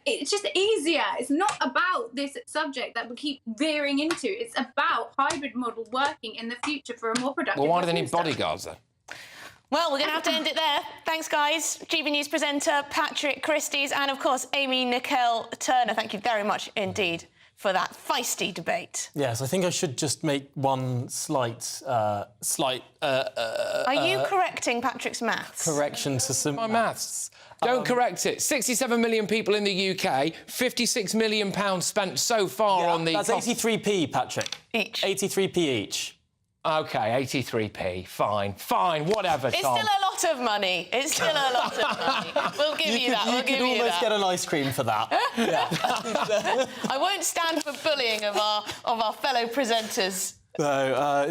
It's just easier. It's not about this subject that we keep veering into. It's about hybrid model working in the future for a more productive. Well, why do they need bodyguards then? Well, we're going to have to end it there. Thanks, guys. GB News presenter Patrick Christys and, of course, Amy Nicole Turner. Thank you very much indeed for that feisty debate. Yes, I think I should just make one slight Are you correcting Patrick's maths? correction to some My maths. Don't correct it. 67 million people in the UK, £56 million spent so far on the... That's 83p, Patrick. Each. 83p each. OK, 83p. Fine, whatever, It's Tom. still a lot of money. It's still a lot of money. We'll give you that. We'll give you that. You could almost get an ice cream for that. Yeah. I won't stand for bullying of our fellow presenters. No,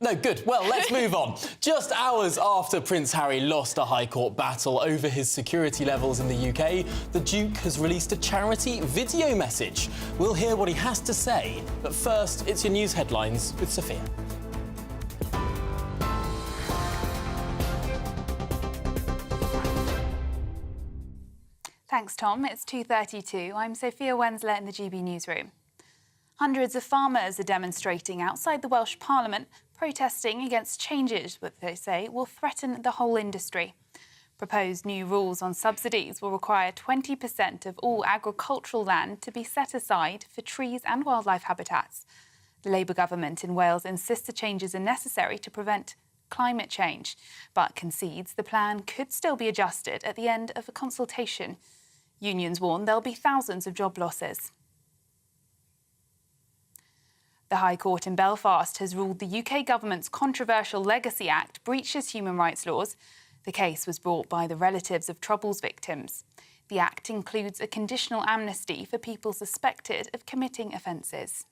No, good. Well, let's move on. Just hours after Prince Harry lost a High Court battle over his security levels in the UK, the Duke has released a charity video message. We'll hear what he has to say. But first, it's your news headlines with Sophia. Thanks, Tom. It's 2:32. I'm Sophia Wensler in the GB newsroom. Hundreds of farmers are demonstrating outside the Welsh Parliament, protesting against changes that they say will threaten the whole industry. Proposed new rules on subsidies will require 20% of all agricultural land to be set aside for trees and wildlife habitats. The Labour government in Wales insists the changes are necessary to prevent climate change, but concedes the plan could still be adjusted at the end of a consultation. Unions warn there'll be thousands of job losses. The High Court in Belfast has ruled the UK government's controversial Legacy Act breaches human rights laws. The case was brought by the relatives of Troubles victims. The Act includes a conditional amnesty for people suspected of committing offences.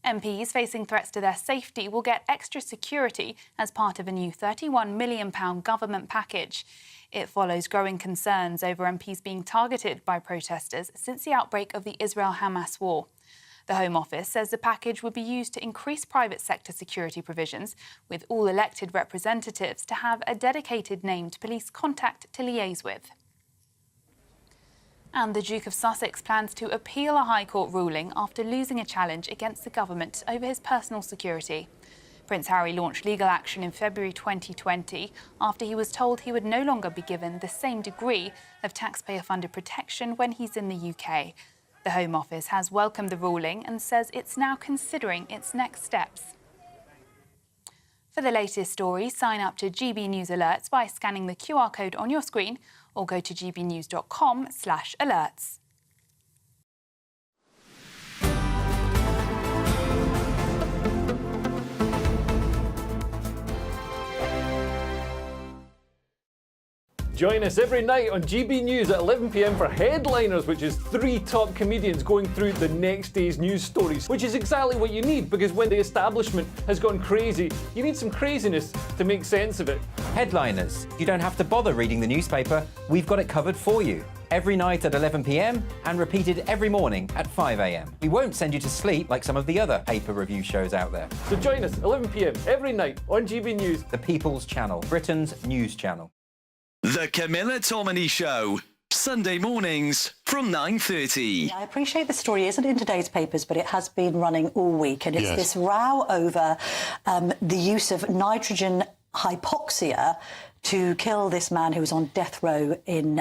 MPs facing threats to their safety will get extra security as part of a new £31 million government package. It follows growing concerns over MPs being targeted by protesters since the outbreak of the Israel-Hamas war. The Home Office says the package would be used to increase private sector security provisions, with all elected representatives to have a dedicated named police contact to liaise with. And the Duke of Sussex plans to appeal a High Court ruling after losing a challenge against the government over his personal security. Prince Harry launched legal action in February 2020 after he was told he would no longer be given the same degree of taxpayer-funded protection when he's in the UK. The Home Office has welcomed the ruling and says it's now considering its next steps. For the latest stories, sign up to GB News Alerts by scanning the QR code on your screen or go to gbnews.com/alerts. Join us every night on GB News at 11 p.m. for Headliners, which is 3 top comedians going through the next day's news stories, which is exactly what you need, because when the establishment has gone crazy, you need some craziness to make sense of it. Headliners. You don't have to bother reading the newspaper. We've got it covered for you. Every night at 11 p.m. and repeated every morning at 5 a.m. We won't send you to sleep like some of the other paper review shows out there. So join us 11 p.m. every night on GB News. The People's Channel, Britain's news channel. The Camilla Tominey Show, Sunday mornings from 9:30. I appreciate the story isn't in today's papers, but it has been running all week, and it's this row over the use of nitrogen hypoxia to kill this man who was on death row in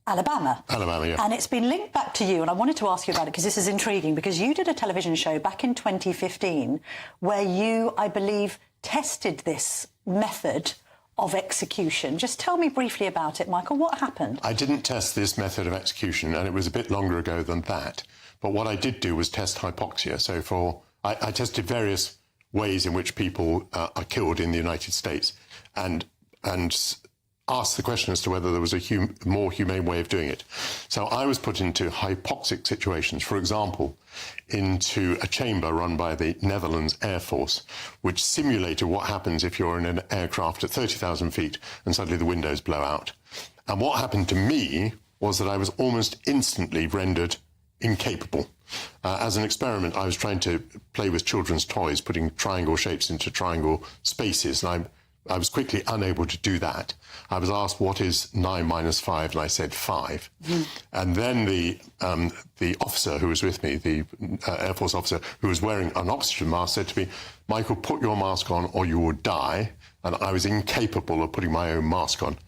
Alabama. Yeah. And it's been linked back to you, and I wanted to ask you about it because this is intriguing, because you did a television show back in 2015 where you, I believe, tested this method of execution. Just tell me briefly about it, Michael. What happened? I didn't test this method of execution, and it was a bit longer ago than that. But what I did do was test hypoxia. So I tested various ways in which people are killed in the United States, and asked the question as to whether there was a more humane way of doing it. So I was put into hypoxic situations, for example, into a chamber run by the Netherlands Air Force, which simulated what happens if you're in an aircraft at 30,000 feet and suddenly the windows blow out. And what happened to me was that I was almost instantly rendered incapable. As an experiment, I was trying to play with children's toys, putting triangle shapes into triangle spaces, and I was quickly unable to do that. I was asked, what is 9 minus 5? And I said 5. And then the officer who was with me, the Air Force officer who was wearing an oxygen mask, said to me, Michael, put your mask on or you will die. And I was incapable of putting my own mask on.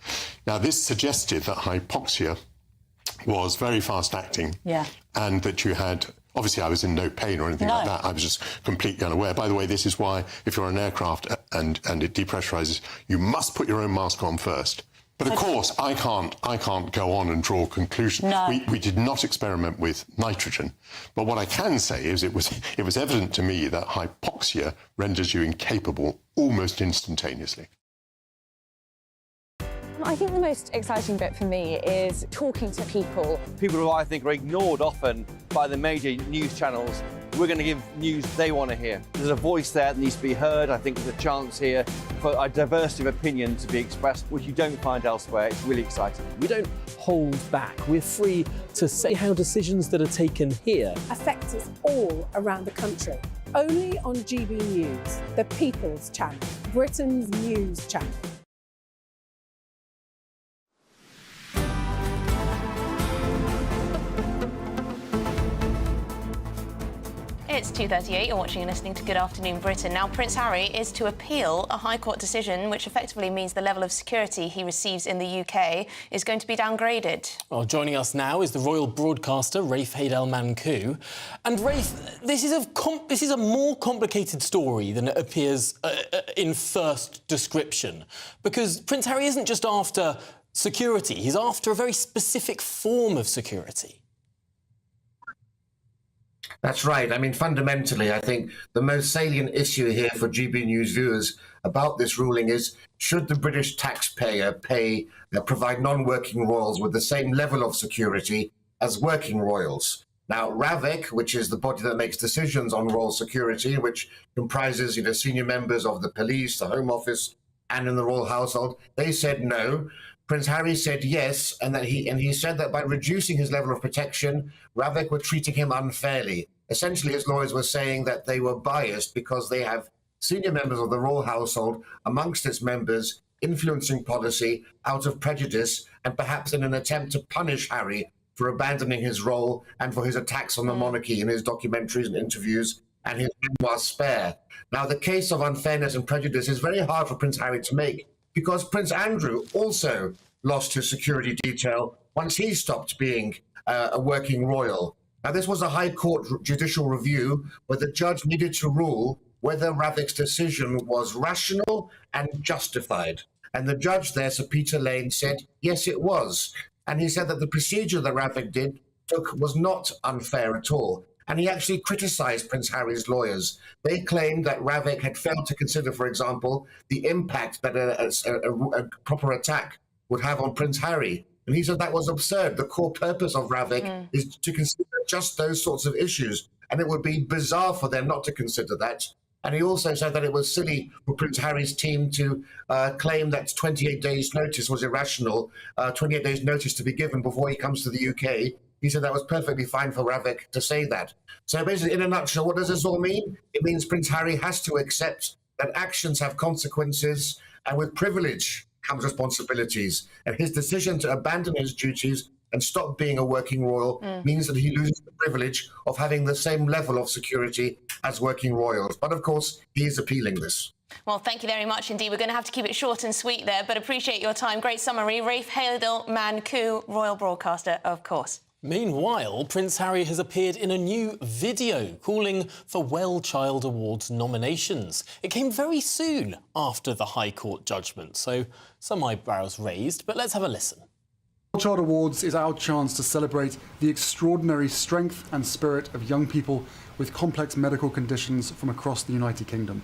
Now, this suggested that hypoxia was very fast acting. Yeah. And that you had, obviously I was in no pain or anything like that. I was just completely unaware. By the way, this is why if you're on an aircraft and it depressurizes, you must put your own mask on first. But of course, I can't go on and draw conclusions. No. We did not experiment with nitrogen. But what I can say is it was evident to me that hypoxia renders you incapable almost instantaneously. I think the most exciting bit for me is talking to people. People who I think are ignored often by the major news channels. We're going to give news they want to hear. There's a voice there that needs to be heard. I think there's a chance here for a diversity of opinion to be expressed, which you don't find elsewhere. It's really exciting. We don't hold back. We're free to say how decisions that are taken here affect us all around the country. Only on GB News, the People's Channel, Britain's news channel. It's 2:38. You're watching and listening to Good Afternoon Britain. Now, Prince Harry is to appeal a High Court decision which effectively means the level of security he receives in the UK is going to be downgraded. Well, joining us now is the royal broadcaster, Rafe Haidel-Mankou. And Rafe, this is a more complicated story than it appears in first description, because Prince Harry isn't just after security, he's after a very specific form of security. That's right. I mean, fundamentally, I think the most salient issue here for GB News viewers about this ruling is, should the British taxpayer provide non-working royals with the same level of security as working royals? Now, RAVIC, which is the body that makes decisions on royal security, which comprises, senior members of the police, the Home Office, and in the royal household, they said no. Prince Harry said yes, and he said that by reducing his level of protection, RAVIC were treating him unfairly. Essentially, his lawyers were saying that they were biased because they have senior members of the royal household amongst its members influencing policy out of prejudice and perhaps in an attempt to punish Harry for abandoning his role and for his attacks on the monarchy in his documentaries and interviews and his memoir Spare. Now, the case of unfairness and prejudice is very hard for Prince Harry to make, because Prince Andrew also lost his security detail once he stopped being a working royal. Now, this was a High Court judicial review where the judge needed to rule whether RAVIC's decision was rational and justified. And the judge there, Sir Peter Lane, said, yes, it was. And he said that the procedure that RAVIC took was not unfair at all. And he actually criticised Prince Harry's lawyers. They claimed that RAVIC had failed to consider, for example, the impact that a proper attack would have on Prince Harry. And he said that was absurd. The core purpose of RAVIC is to consider just those sorts of issues. And it would be bizarre for them not to consider that. And he also said that it was silly for Prince Harry's team to claim that 28 days' notice was irrational, 28 days' notice to be given before he comes to the UK. He said that was perfectly fine for RAVIC to say that. So basically, in a nutshell, what does this all mean? It means Prince Harry has to accept that actions have consequences, and with privilege comes responsibilities. And his decision to abandon his duties and stop being a working royal means that he loses the privilege of having the same level of security as working royals. But of course, he is appealing this. Well, thank you very much indeed. We're going to have to keep it short and sweet there, but appreciate your time. Great summary. Rafe Haidel-Mankou, royal broadcaster, of course. Meanwhile, Prince Harry has appeared in a new video calling for Well Child Awards nominations. It came very soon after the High Court judgment, so some eyebrows raised, but let's have a listen. Well Child Awards is our chance to celebrate the extraordinary strength and spirit of young people with complex medical conditions from across the United Kingdom.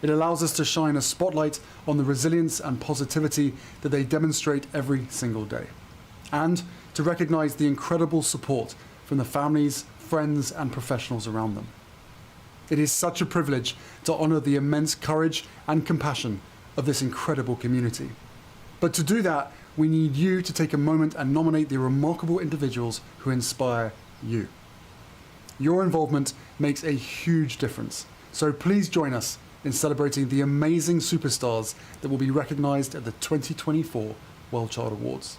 It allows us to shine a spotlight on the resilience and positivity that they demonstrate every single day, and to recognise the incredible support from the families, friends and professionals around them. It is such a privilege to honour the immense courage and compassion of this incredible community. But to do that, we need you to take a moment and nominate the remarkable individuals who inspire you. Your involvement makes a huge difference, so please join us in celebrating the amazing superstars that will be recognised at the 2024 Well Child Awards.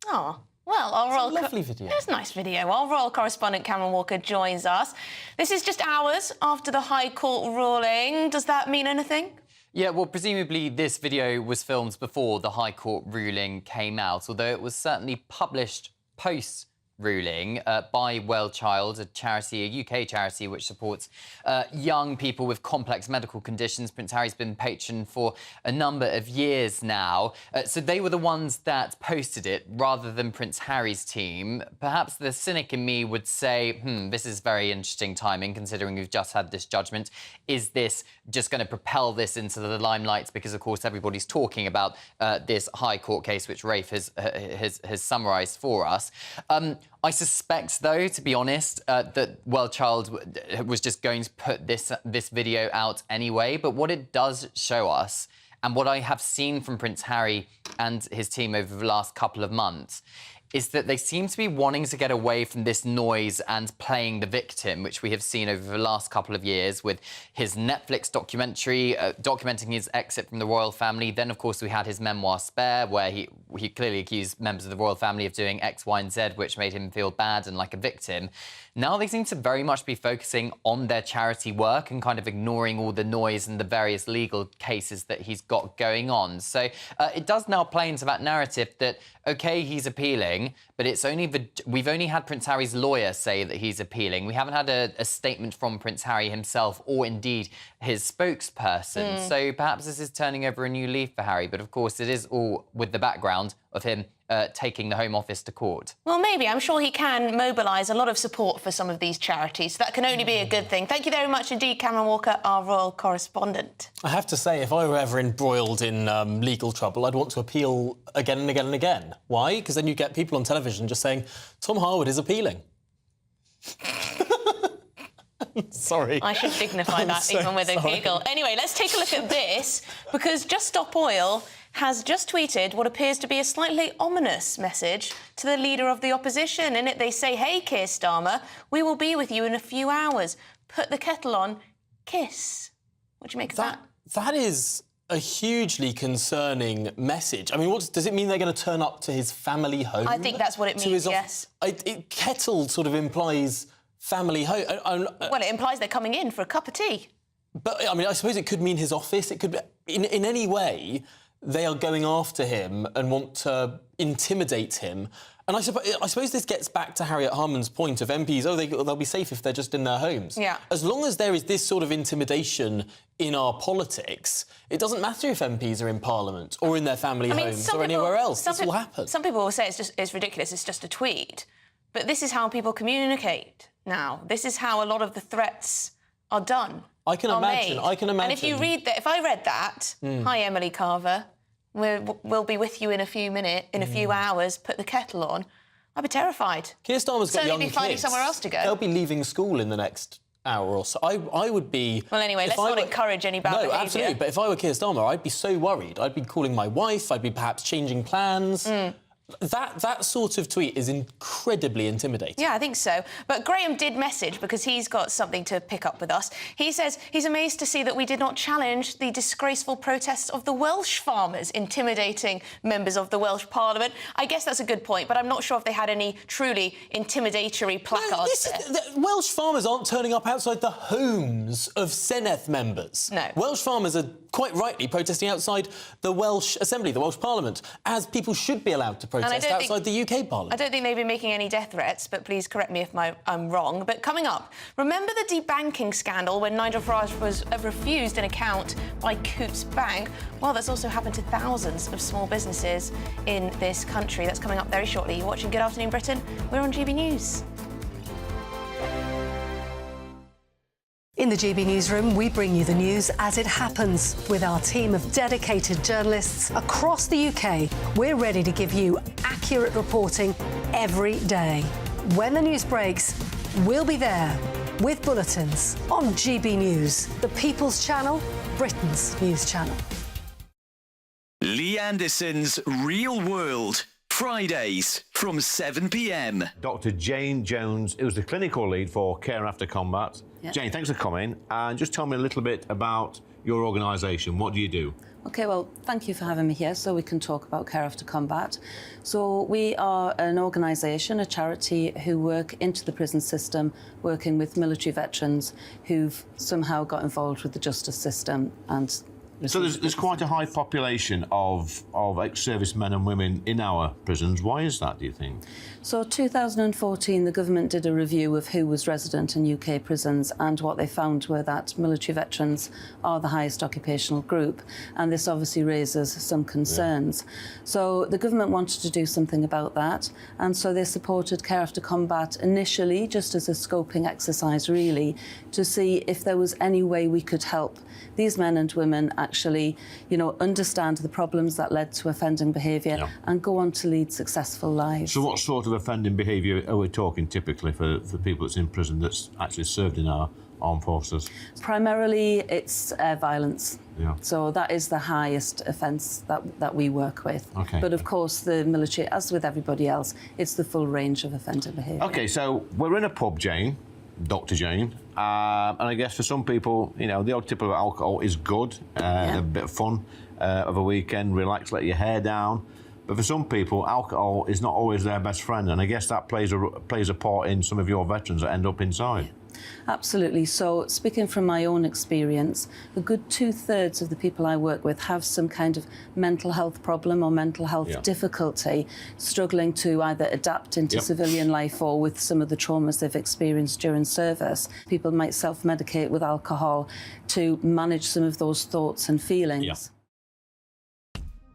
Oh. Well, our royal lovely video. It's a nice video. Our royal correspondent Cameron Walker joins us. This is just hours after the High Court ruling. Does that mean anything? Yeah, well, presumably this video was filmed before the High Court ruling came out, although it was certainly published post-ruling by Well Child, a charity, a UK charity which supports young people with complex medical conditions. Prince Harry's been patron for a number of years now. So they were the ones that posted it rather than Prince Harry's team. Perhaps the cynic in me would say, this is very interesting timing considering we've just had this judgment. Is this just going to propel this into the limelight? Because, of course, everybody's talking about this High Court case, which Rafe has summarised for us. I suspect, though, to be honest, that Well Child was just going to put this video out anyway. But what it does show us, and what I have seen from Prince Harry and his team over the last couple of months, is that they seem to be wanting to get away from this noise and playing the victim, which we have seen over the last couple of years with his Netflix documentary documenting his exit from the royal family. Then, of course, we had his memoir Spare, where he clearly accused members of the royal family of doing X, Y and Z, which made him feel bad and like a victim. Now they seem to very much be focusing on their charity work and kind of ignoring all the noise and the various legal cases that he's got going on. So it does now play into that narrative that, OK, he's appealing, but it's we've only had Prince Harry's lawyer say that he's appealing. We haven't had a statement from Prince Harry himself or indeed his spokesperson. So perhaps this is turning over a new leaf for Harry. But of course, it is all with the background of him taking the Home Office to court. Well, maybe. I'm sure he can mobilise a lot of support for some of these charities. That can only be a good thing. Thank you very much indeed, Cameron Walker, our royal correspondent. I have to say, if I were ever embroiled in legal trouble, I'd want to appeal again and again and again. Why? Because then you get people on television just saying, Tom Harwood is appealing. Sorry. I should dignify that even with a giggle. Anyway, let's take a look at this, because Just Stop Oil has just tweeted what appears to be a slightly ominous message to the leader of the opposition. In it, they say, hey, Keir Starmer, we will be with you in a few hours. Put the kettle on, kiss. What do you make of that? That is a hugely concerning message. I mean, what does it mean they're going to turn up to his family home? I think that's what it means, yes. Kettle sort of implies family home. Well, it implies they're coming in for a cup of tea. But, I mean, I suppose it could mean his office. It could be... In any way, they are going after him and want to intimidate him. And I suppose this gets back to Harriet Harman's point of MPs, they'll be safe if they're just in their homes. Yeah. As long as there is this sort of intimidation in our politics, it doesn't matter if MPs are in Parliament or in their family homes or anywhere else. This will happen. Some people will say it's ridiculous, it's just a tweet. But this is how people communicate now. This is how a lot of the threats are done. I can imagine. And if you read that, if I read that, hi, Emily Carver, we'll be with you in a few hours, put the kettle on, I'd be terrified. Keir Starmer's got young kids. Be finding somewhere else to go. They'll be leaving school in the next hour or so. I would be... Well, anyway, let's not encourage any bad behaviour. No, absolutely. But if I were Keir Starmer, I'd be so worried. I'd be calling my wife. I'd be perhaps changing plans. That sort of tweet is incredibly intimidating. Yeah, I think so. But Graham did message, because he's got something to pick up with us. He says he's amazed to see that we did not challenge the disgraceful protests of the Welsh farmers intimidating members of the Welsh Parliament. I guess that's a good point, but I'm not sure if they had any truly intimidatory placards there. Welsh farmers aren't turning up outside the homes of Senedd members. No. Welsh farmers are quite rightly protesting outside the Welsh Assembly, the Welsh Parliament, as people should be allowed to protest outside the UK Parliament. I don't think they've been making any death threats, but please correct me if I'm wrong. But coming up, remember the debanking scandal when Nigel Farage was refused an account by Coutts Bank? Well, that's also happened to thousands of small businesses in this country. That's coming up very shortly. You're watching Good Afternoon Britain. We're on GB News. In the GB Newsroom, we bring you the news as it happens. With our team of dedicated journalists across the UK, we're ready to give you accurate reporting every day. When the news breaks, we'll be there with bulletins on GB News, the People's Channel, Britain's news channel. Lee Anderson's Real World. Fridays from 7 p.m. Dr. Jane Jones, who's the clinical lead for Care After Combat. Yep. Jane, thanks for coming. And just tell me a little bit about your organisation. What do you do? OK, well, thank you for having me here so we can talk about Care After Combat. So we are an organisation, a charity, who work into the prison system, working with military veterans who've somehow got involved with the justice system and So there's quite a high population of ex-servicemen and women in our prisons. Why is that, do you think? So 2014, the government did a review of who was resident in UK prisons, and what they found were that military veterans are the highest occupational group, and this obviously raises some concerns. So the government wanted to do something about that, and so they supported Care After Combat initially just as a scoping exercise, really, to see if there was any way we could help these men and women actually, you know, understand the problems that led to offending behaviour and go on to lead successful lives. So what sort of offending behaviour are we talking typically for people that's in prison that's actually served in our armed forces? Primarily, it's violence. Yeah. So that is the highest offence that we work with. Okay. But of course, the military, as with everybody else, it's the full range of offending behaviour. OK, so we're in a pub, Jane, Dr Jane, and I guess for some people, you know, the odd tipple of alcohol is good, a bit of fun of a weekend, relax, let your hair down. But for some people, alcohol is not always their best friend, and I guess that plays a part in some of your veterans that end up inside. Absolutely. So, speaking from my own experience, a good 2/3 of the people I work with have some kind of mental health problem or mental health difficulty, struggling to either adapt into civilian life or with some of the traumas they've experienced during service. People might self-medicate with alcohol to manage some of those thoughts and feelings.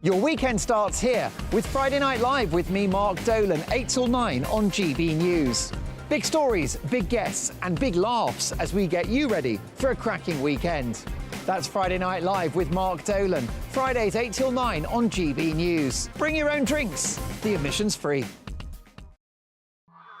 Your weekend starts here with Friday Night Live with me, Mark Dolan, 8 till 9 on GB News. Big stories, big guests and big laughs as we get you ready for a cracking weekend. That's Friday Night Live with Mark Dolan, Fridays 8 till 9 on GB News. Bring your own drinks, the admission's free.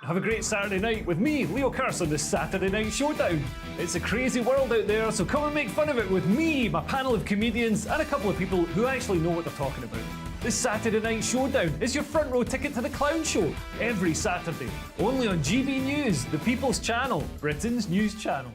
Have a great Saturday night with me, Leo Curse, on the Saturday Night Showdown. It's a crazy world out there, so come and make fun of it with me, my panel of comedians, and a couple of people who actually know what they're talking about. This Saturday Night Showdown is your front row ticket to the clown show every Saturday, only on GB News, the People's Channel, Britain's news channel.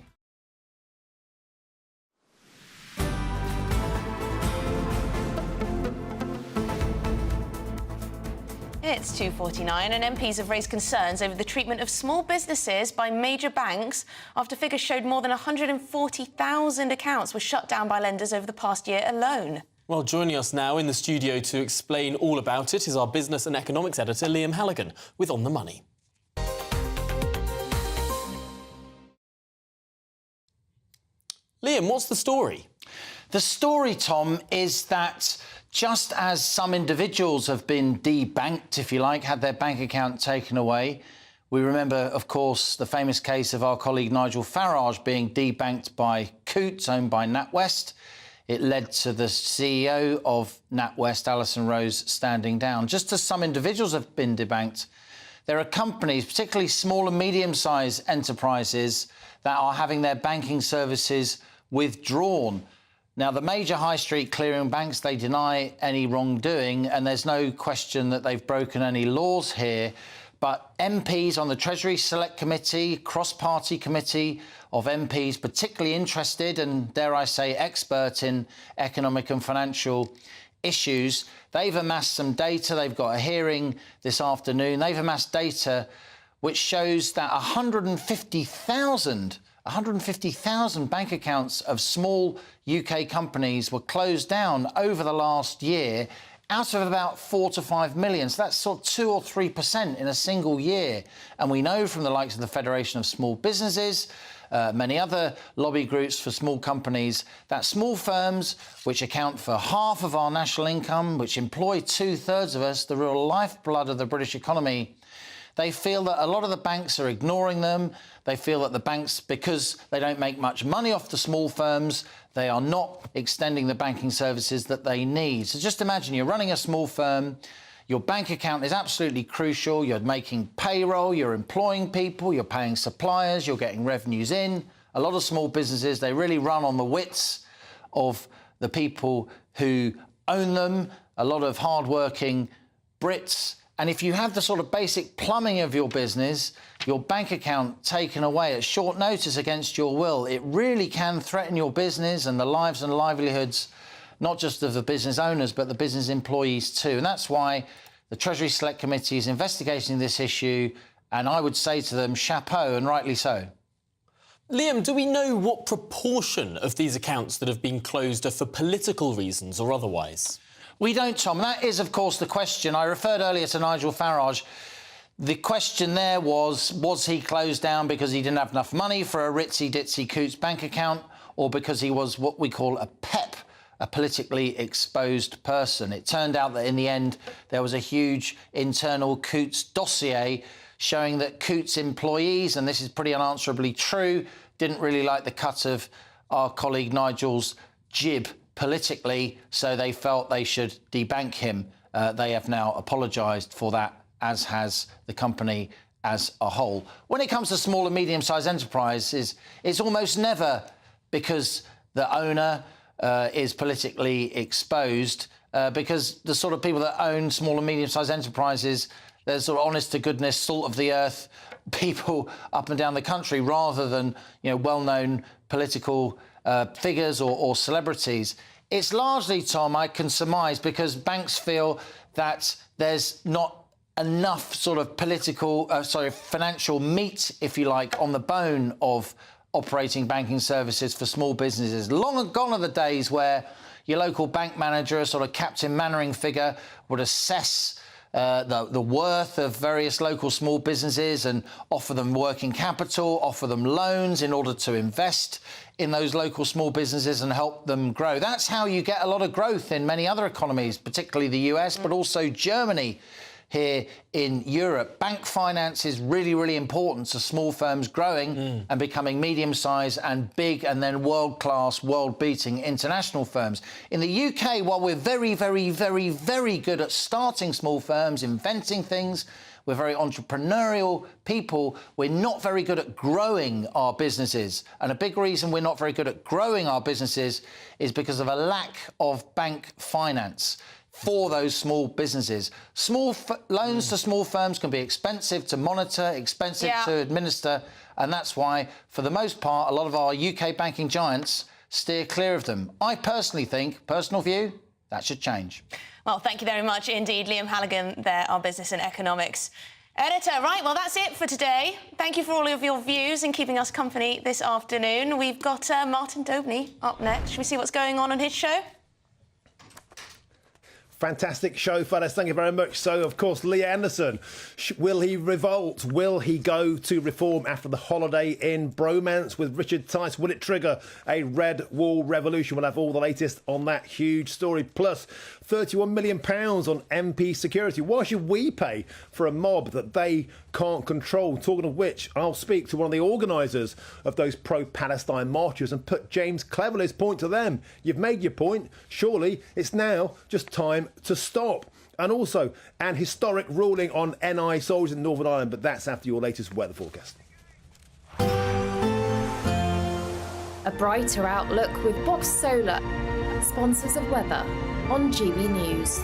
It's 2:49 and MPs have raised concerns over the treatment of small businesses by major banks after figures showed more than 140,000 accounts were shut down by lenders over the past year alone. Well, joining us now in the studio to explain all about it is our business and economics editor, Liam Halligan, with On the Money. Liam, what's the story? The story, Tom, is that just as some individuals have been debanked, if you like, had their bank account taken away, we remember, of course, the famous case of our colleague Nigel Farage being debanked by Coutts, owned by NatWest. It led to the CEO of NatWest, Alison Rose, standing down. Just as some individuals have been debanked, there are companies, particularly small and medium-sized enterprises, that are having their banking services withdrawn. Now, the major high street clearing banks, they deny any wrongdoing, and there's no question that they've broken any laws here. But MPs on the Treasury Select Committee, cross-party committee of MPs, particularly interested and, dare I say, expert in economic and financial issues, they've amassed some data. They've got a hearing this afternoon. They've amassed data which shows that 150,000 bank accounts of small UK companies were closed down over the last year, out of about 4 to 5 million. So that's sort of 2 or 3% in a single year. And we know from the likes of the Federation of Small Businesses, many other lobby groups for small companies, that small firms, which account for half of our national income, which employ 2/3 of us, the real lifeblood of the British economy, they feel that a lot of the banks are ignoring them. They feel that the banks, because they don't make much money off the small firms, they are not extending the banking services that they need. So just imagine you're running a small firm, your bank account is absolutely crucial, you're making payroll, you're employing people, you're paying suppliers, you're getting revenues in. A lot of small businesses, they really run on the wits of the people who own them, a lot of hard-working Brits. And if you have the sort of basic plumbing of your business, your bank account taken away at short notice against your will, it really can threaten your business and the lives and livelihoods, not just of the business owners, but the business employees too. And that's why the Treasury Select Committee is investigating this issue. And I would say to them, chapeau, and rightly so. Liam, do we know what proportion of these accounts that have been closed are for political reasons or otherwise? We don't, Tom. That is, of course, the question. I referred earlier to Nigel Farage. The question there was he closed down because he didn't have enough money for a ritzy-ditzy Coutts bank account, or because he was what we call a PEP, a politically exposed person? It turned out that in the end there was a huge internal Coutts dossier showing that Coutts employees, and this is pretty unanswerably true, didn't really like the cut of our colleague Nigel's jib politically, so they felt they should debank him. They have now apologised for that, as has the company as a whole. When it comes to small and medium-sized enterprises, it's almost never because the owner is politically exposed, because the sort of people that own small and medium-sized enterprises, they're sort of honest-to-goodness, salt-of-the-earth people up and down the country, rather than, you know, well-known political figures or celebrities. It's largely, Tom, I can surmise, because banks feel that there's not enough sort of financial meat, if you like, on the bone of operating banking services for small businesses. Long gone are the days where your local bank manager, a sort of Captain Mannering figure, would assess the worth of various local small businesses and offer them working capital, offer them loans in order to invest in those local small businesses and help them grow. That's how you get a lot of growth in many other economies, particularly the US, but also Germany here in Europe. Bank finance is really, really important to small firms growing and becoming medium-sized and big and then world-class, world-beating international firms. In the UK, while we're very, very, very, very good at starting small firms, inventing things, we're very entrepreneurial people, we're not very good at growing our businesses. And a big reason we're not very good at growing our businesses is because of a lack of bank finance for those small businesses. Loans to small firms can be expensive to monitor, expensive to administer, and that's why, for the most part, a lot of our UK banking giants steer clear of them. I personally think, personal view, that should change. Well, thank you very much indeed, Liam Halligan there, our business and economics editor. Right, well, that's it for today. Thank you for all of your views and keeping us company this afternoon. We've got Martin Dobney up next. Should we see what's going on his show? Fantastic show, fellas. Thank you very much. So, of course, Lee Anderson. Will he revolt? Will he go to reform after the holiday in bromance with Richard Tice? Will it trigger a red wall revolution? We'll have all the latest on that huge story. Plus, £31 million on MP security. Why should we pay for a mob that they can't control? Talking of which, I'll speak to one of the organisers of those pro-Palestine marches and put James Cleverly's point to them. You've made your point. Surely it's now just time to stop. And also an historic ruling on NI soldiers in Northern Ireland, but that's after your latest weather forecast. A brighter outlook with Box Solar, sponsors of weather on GB News.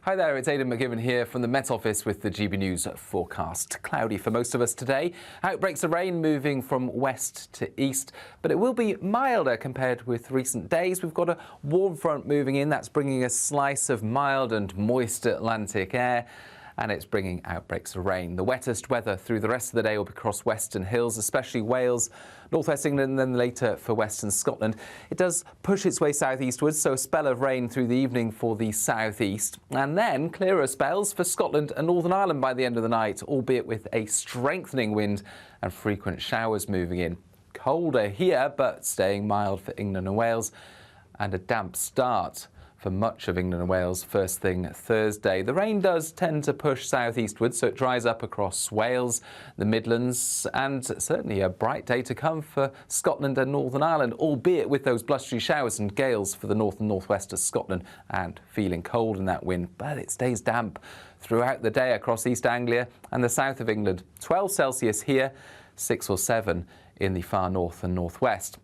Hi there, it's Aidan McGibbon here from the Met Office with the GB News forecast. Cloudy for most of us today. Outbreaks of rain moving from west to east, but it will be milder compared with recent days. We've got a warm front moving in. That's bringing a slice of mild and moist Atlantic air, and it's bringing outbreaks of rain. The wettest weather through the rest of the day will be across Western Hills, especially Wales, North West England, and then later for Western Scotland. It does push its way southeastwards, so a spell of rain through the evening for the southeast, and then clearer spells for Scotland and Northern Ireland by the end of the night, albeit with a strengthening wind and frequent showers moving in. Colder here, but staying mild for England and Wales, and a damp start for much of England and Wales first thing Thursday. The rain does tend to push southeastward, so it dries up across Wales, the Midlands, and certainly a bright day to come for Scotland and Northern Ireland, albeit with those blustery showers and gales for the north and northwest of Scotland, and feeling cold in that wind, but it stays damp throughout the day across East Anglia and the south of England. 12 Celsius here, 6 or 7 in the far north and northwest.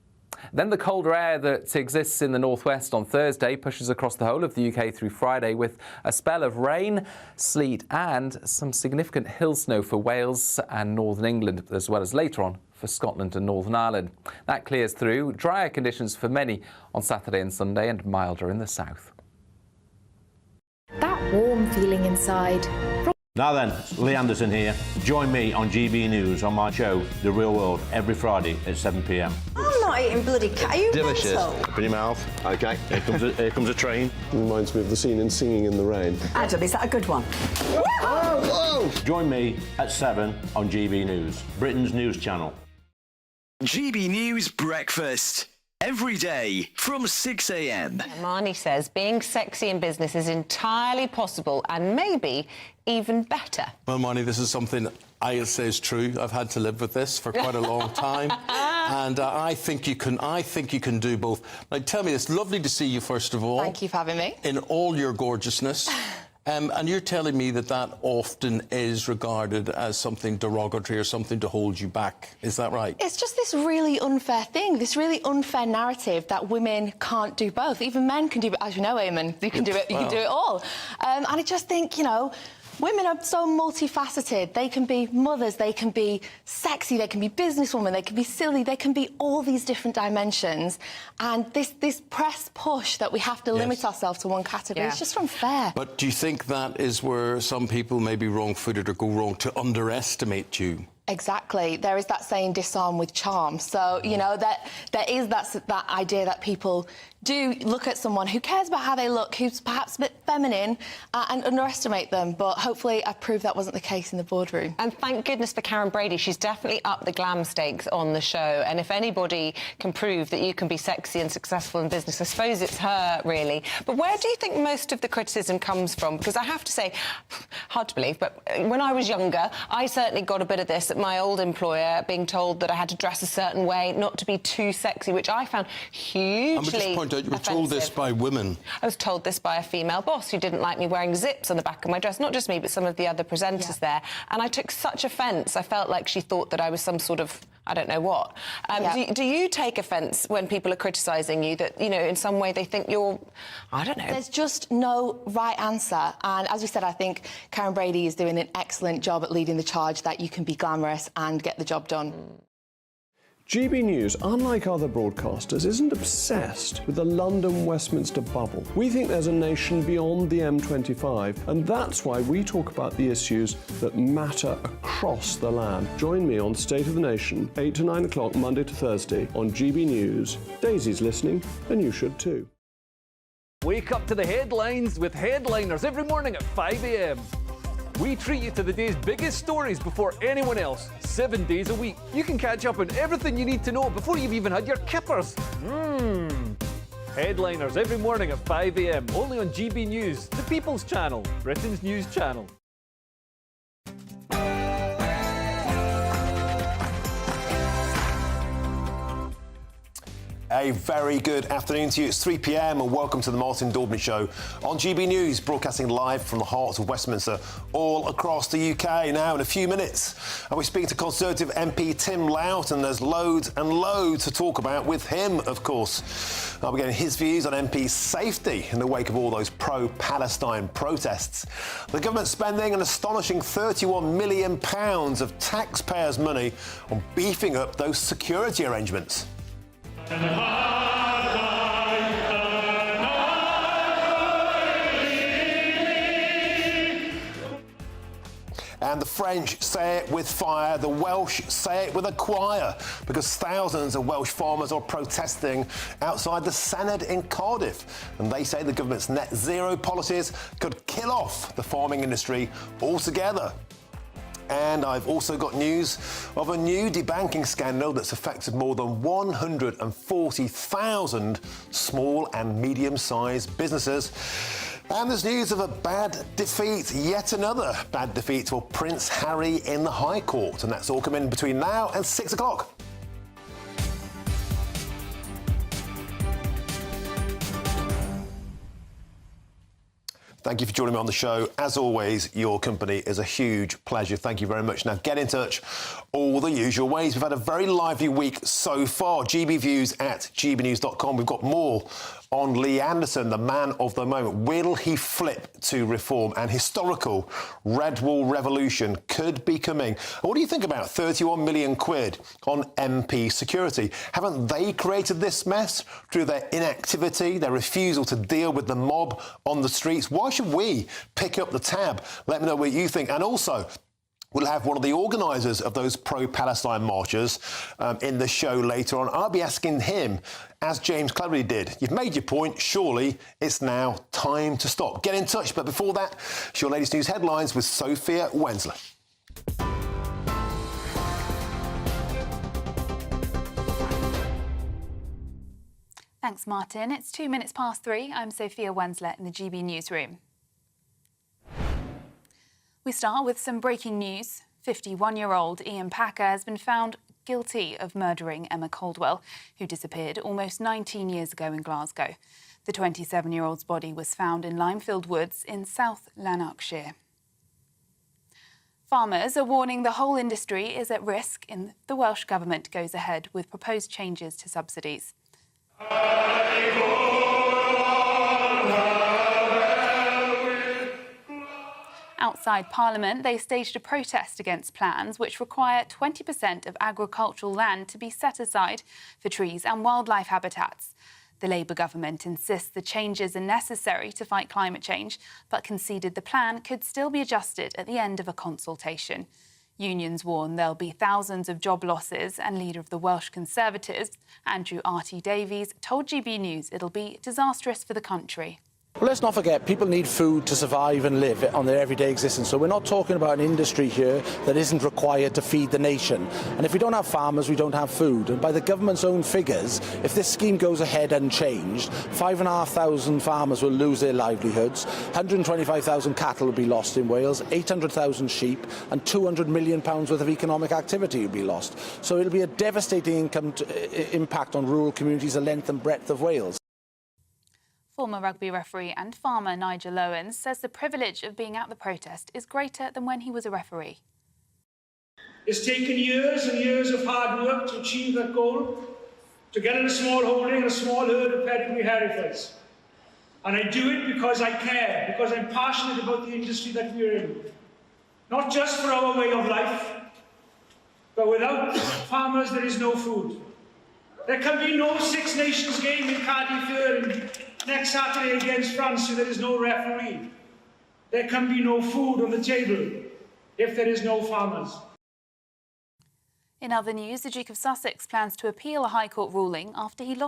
Then the colder air that exists in the northwest on Thursday pushes across the whole of the UK through Friday with a spell of rain, sleet and some significant hill snow for Wales and northern England, as well as later on for Scotland and Northern Ireland. That clears through. Drier conditions for many on Saturday and Sunday and milder in the south. That warm feeling inside. Now then, Lee Anderson here. Join me on GB News on my show, The Real World, every Friday at 7 p.m. I'm not eating bloody cat. Are you Delicious. mental? Open your mouth. OK, here comes a train. Reminds me of the scene in Singing in the Rain. Adam, is that a good one? Whoa! Join me at 7 on GB News, Britain's news channel. GB News Breakfast. Every day from 6 a.m. Marnie says being sexy in business is entirely possible and maybe even better. Well, Marnie, this is something I say is true. I've had to live with this for quite a long time, and I think you can do both. Now, tell me, it's lovely to see you first of all. Thank you for having me. In all your gorgeousness. And you're telling me that often is regarded as something derogatory or something to hold you back. Is that right? It's just this really unfair thing, this really unfair narrative that women can't do both. Even men can do it, as you know, Eamon. You can do it. You can do it all. And I just think, you know, women are so multifaceted. They can be mothers, they can be sexy, they can be businesswomen, they can be silly, they can be all these different dimensions. And this press push that we have to limit ourselves to one category, it's just unfair. But do you think that is where some people may be wrong-footed or go wrong to underestimate you? Exactly. There is that saying, disarm with charm. So, you know, that there is that idea that people do look at someone who cares about how they look, who's perhaps a bit feminine, and underestimate them. But hopefully I proved that wasn't the case in the boardroom. And thank goodness for Karen Brady. She's definitely upped the glam stakes on the show. And if anybody can prove that you can be sexy and successful in business, I suppose it's her, really. But where do you think most of the criticism comes from? Because I have to say, hard to believe, but when I was younger, I certainly got a bit of this at my old employer, being told that I had to dress a certain way, not to be too sexy, which I found hugely you were told this by women. I was told this by a female boss who didn't like me wearing zips on the back of my dress. Not just me, but some of the other presenters there. And I took such offence. I felt like she thought that I was some sort of, I don't know what. Do you take offence when people are criticising you that, you know, in some way they think you're, I don't know? There's just no right answer. And as we said, I think Karen Brady is doing an excellent job at leading the charge that you can be glamorous and get the job done. GB News, unlike other broadcasters, isn't obsessed with the London-Westminster bubble. We think there's a nation beyond the M25, and that's why we talk about the issues that matter across the land. Join me on State of the Nation, 8 to 9 o'clock, Monday to Thursday, on GB News. Daisy's listening, and you should too. Wake up to the headlines with Headliners every morning at 5 a.m. We treat you to the day's biggest stories before anyone else, 7 days a week. You can catch up on everything you need to know before you've even had your kippers. Headliners every morning at 5 a.m, only on GB News, the People's Channel, Britain's news channel. A very good afternoon to you. It's 3 p.m. and welcome to the Martin Daubney Show on GB News, broadcasting live from the heart of Westminster, all across the UK. Now, in a few minutes, and we're speaking to Conservative MP Tim Loughton, and there's loads and loads to talk about with him, of course. We're getting his views on MP safety in the wake of all those pro-Palestine protests. The government spending an astonishing £31 million of taxpayers' money on beefing up those security arrangements. And the French say it with fire, the Welsh say it with a choir, because thousands of Welsh farmers are protesting outside the Senedd in Cardiff. And they say the government's net zero policies could kill off the farming industry altogether. And I've also got news of a new debanking scandal that's affected more than 140,000 small and medium-sized businesses. And there's news of a bad defeat, yet another bad defeat for Prince Harry in the High Court. And that's all coming between now and 6 o'clock. Thank you for joining me on the show. As always, your company is a huge pleasure. Thank you very much. Now, get in touch all the usual ways. We've had a very lively week so far. gbviews@gbnews.com. We've got more on Lee Anderson, the man of the moment. Will he flip to reform? And historical red wall revolution could be coming. What do you think about 31 million quid on MP security? Haven't they created this mess through their inactivity, their refusal to deal with the mob on the streets? Why should should we pick up the tab? Let me know what you think. And also, we'll have one of the organisers of those pro-Palestine marches in the show later on. I'll be asking him, as James Cleverly did, you've made your point, surely it's now time to stop. Get in touch, but before that, it's your latest news headlines with Sophia Wensler. Thanks, Martin. It's 3:02. I'm Sophia Wensler in the GB newsroom. We start with some breaking news. 51-year-old Ian Packer has been found guilty of murdering Emma Caldwell, who disappeared almost 19 years ago in Glasgow. The 27-year-old's body was found in Limefield Woods in South Lanarkshire. Farmers are warning the whole industry is at risk if the Welsh Government goes ahead with proposed changes to subsidies. Outside Parliament, they staged a protest against plans which require 20% of agricultural land to be set aside for trees and wildlife habitats. The Labour government insists the changes are necessary to fight climate change, but conceded the plan could still be adjusted at the end of a consultation. Unions warn there'll be thousands of job losses, and leader of the Welsh Conservatives, Andrew R.T. Davies, told GB News it'll be disastrous for the country. Well, let's not forget, people need food to survive and live on their everyday existence. So we're not talking about an industry here that isn't required to feed the nation. And if we don't have farmers, we don't have food. And by the government's own figures, if this scheme goes ahead unchanged, 5,500 farmers will lose their livelihoods, 125,000 cattle will be lost in Wales, 800,000 sheep, and £200 million worth of economic activity will be lost. So it'll be a devastating impact on rural communities the length and breadth of Wales. Former rugby referee and farmer Nigel Owens says the privilege of being at the protest is greater than when he was a referee. It's taken years and years of hard work to achieve that goal, to get in a small holding, a small herd of pedigree Herefords. And I do it because I care, because I'm passionate about the industry that we're in. Not just for our way of life, but without farmers there is no food. There can be no Six Nations game in Cardiff next Saturday against France if there is no referee. There can be no food on the table if there is no farmers. In other news, the Duke of Sussex plans to appeal a High Court ruling after he lost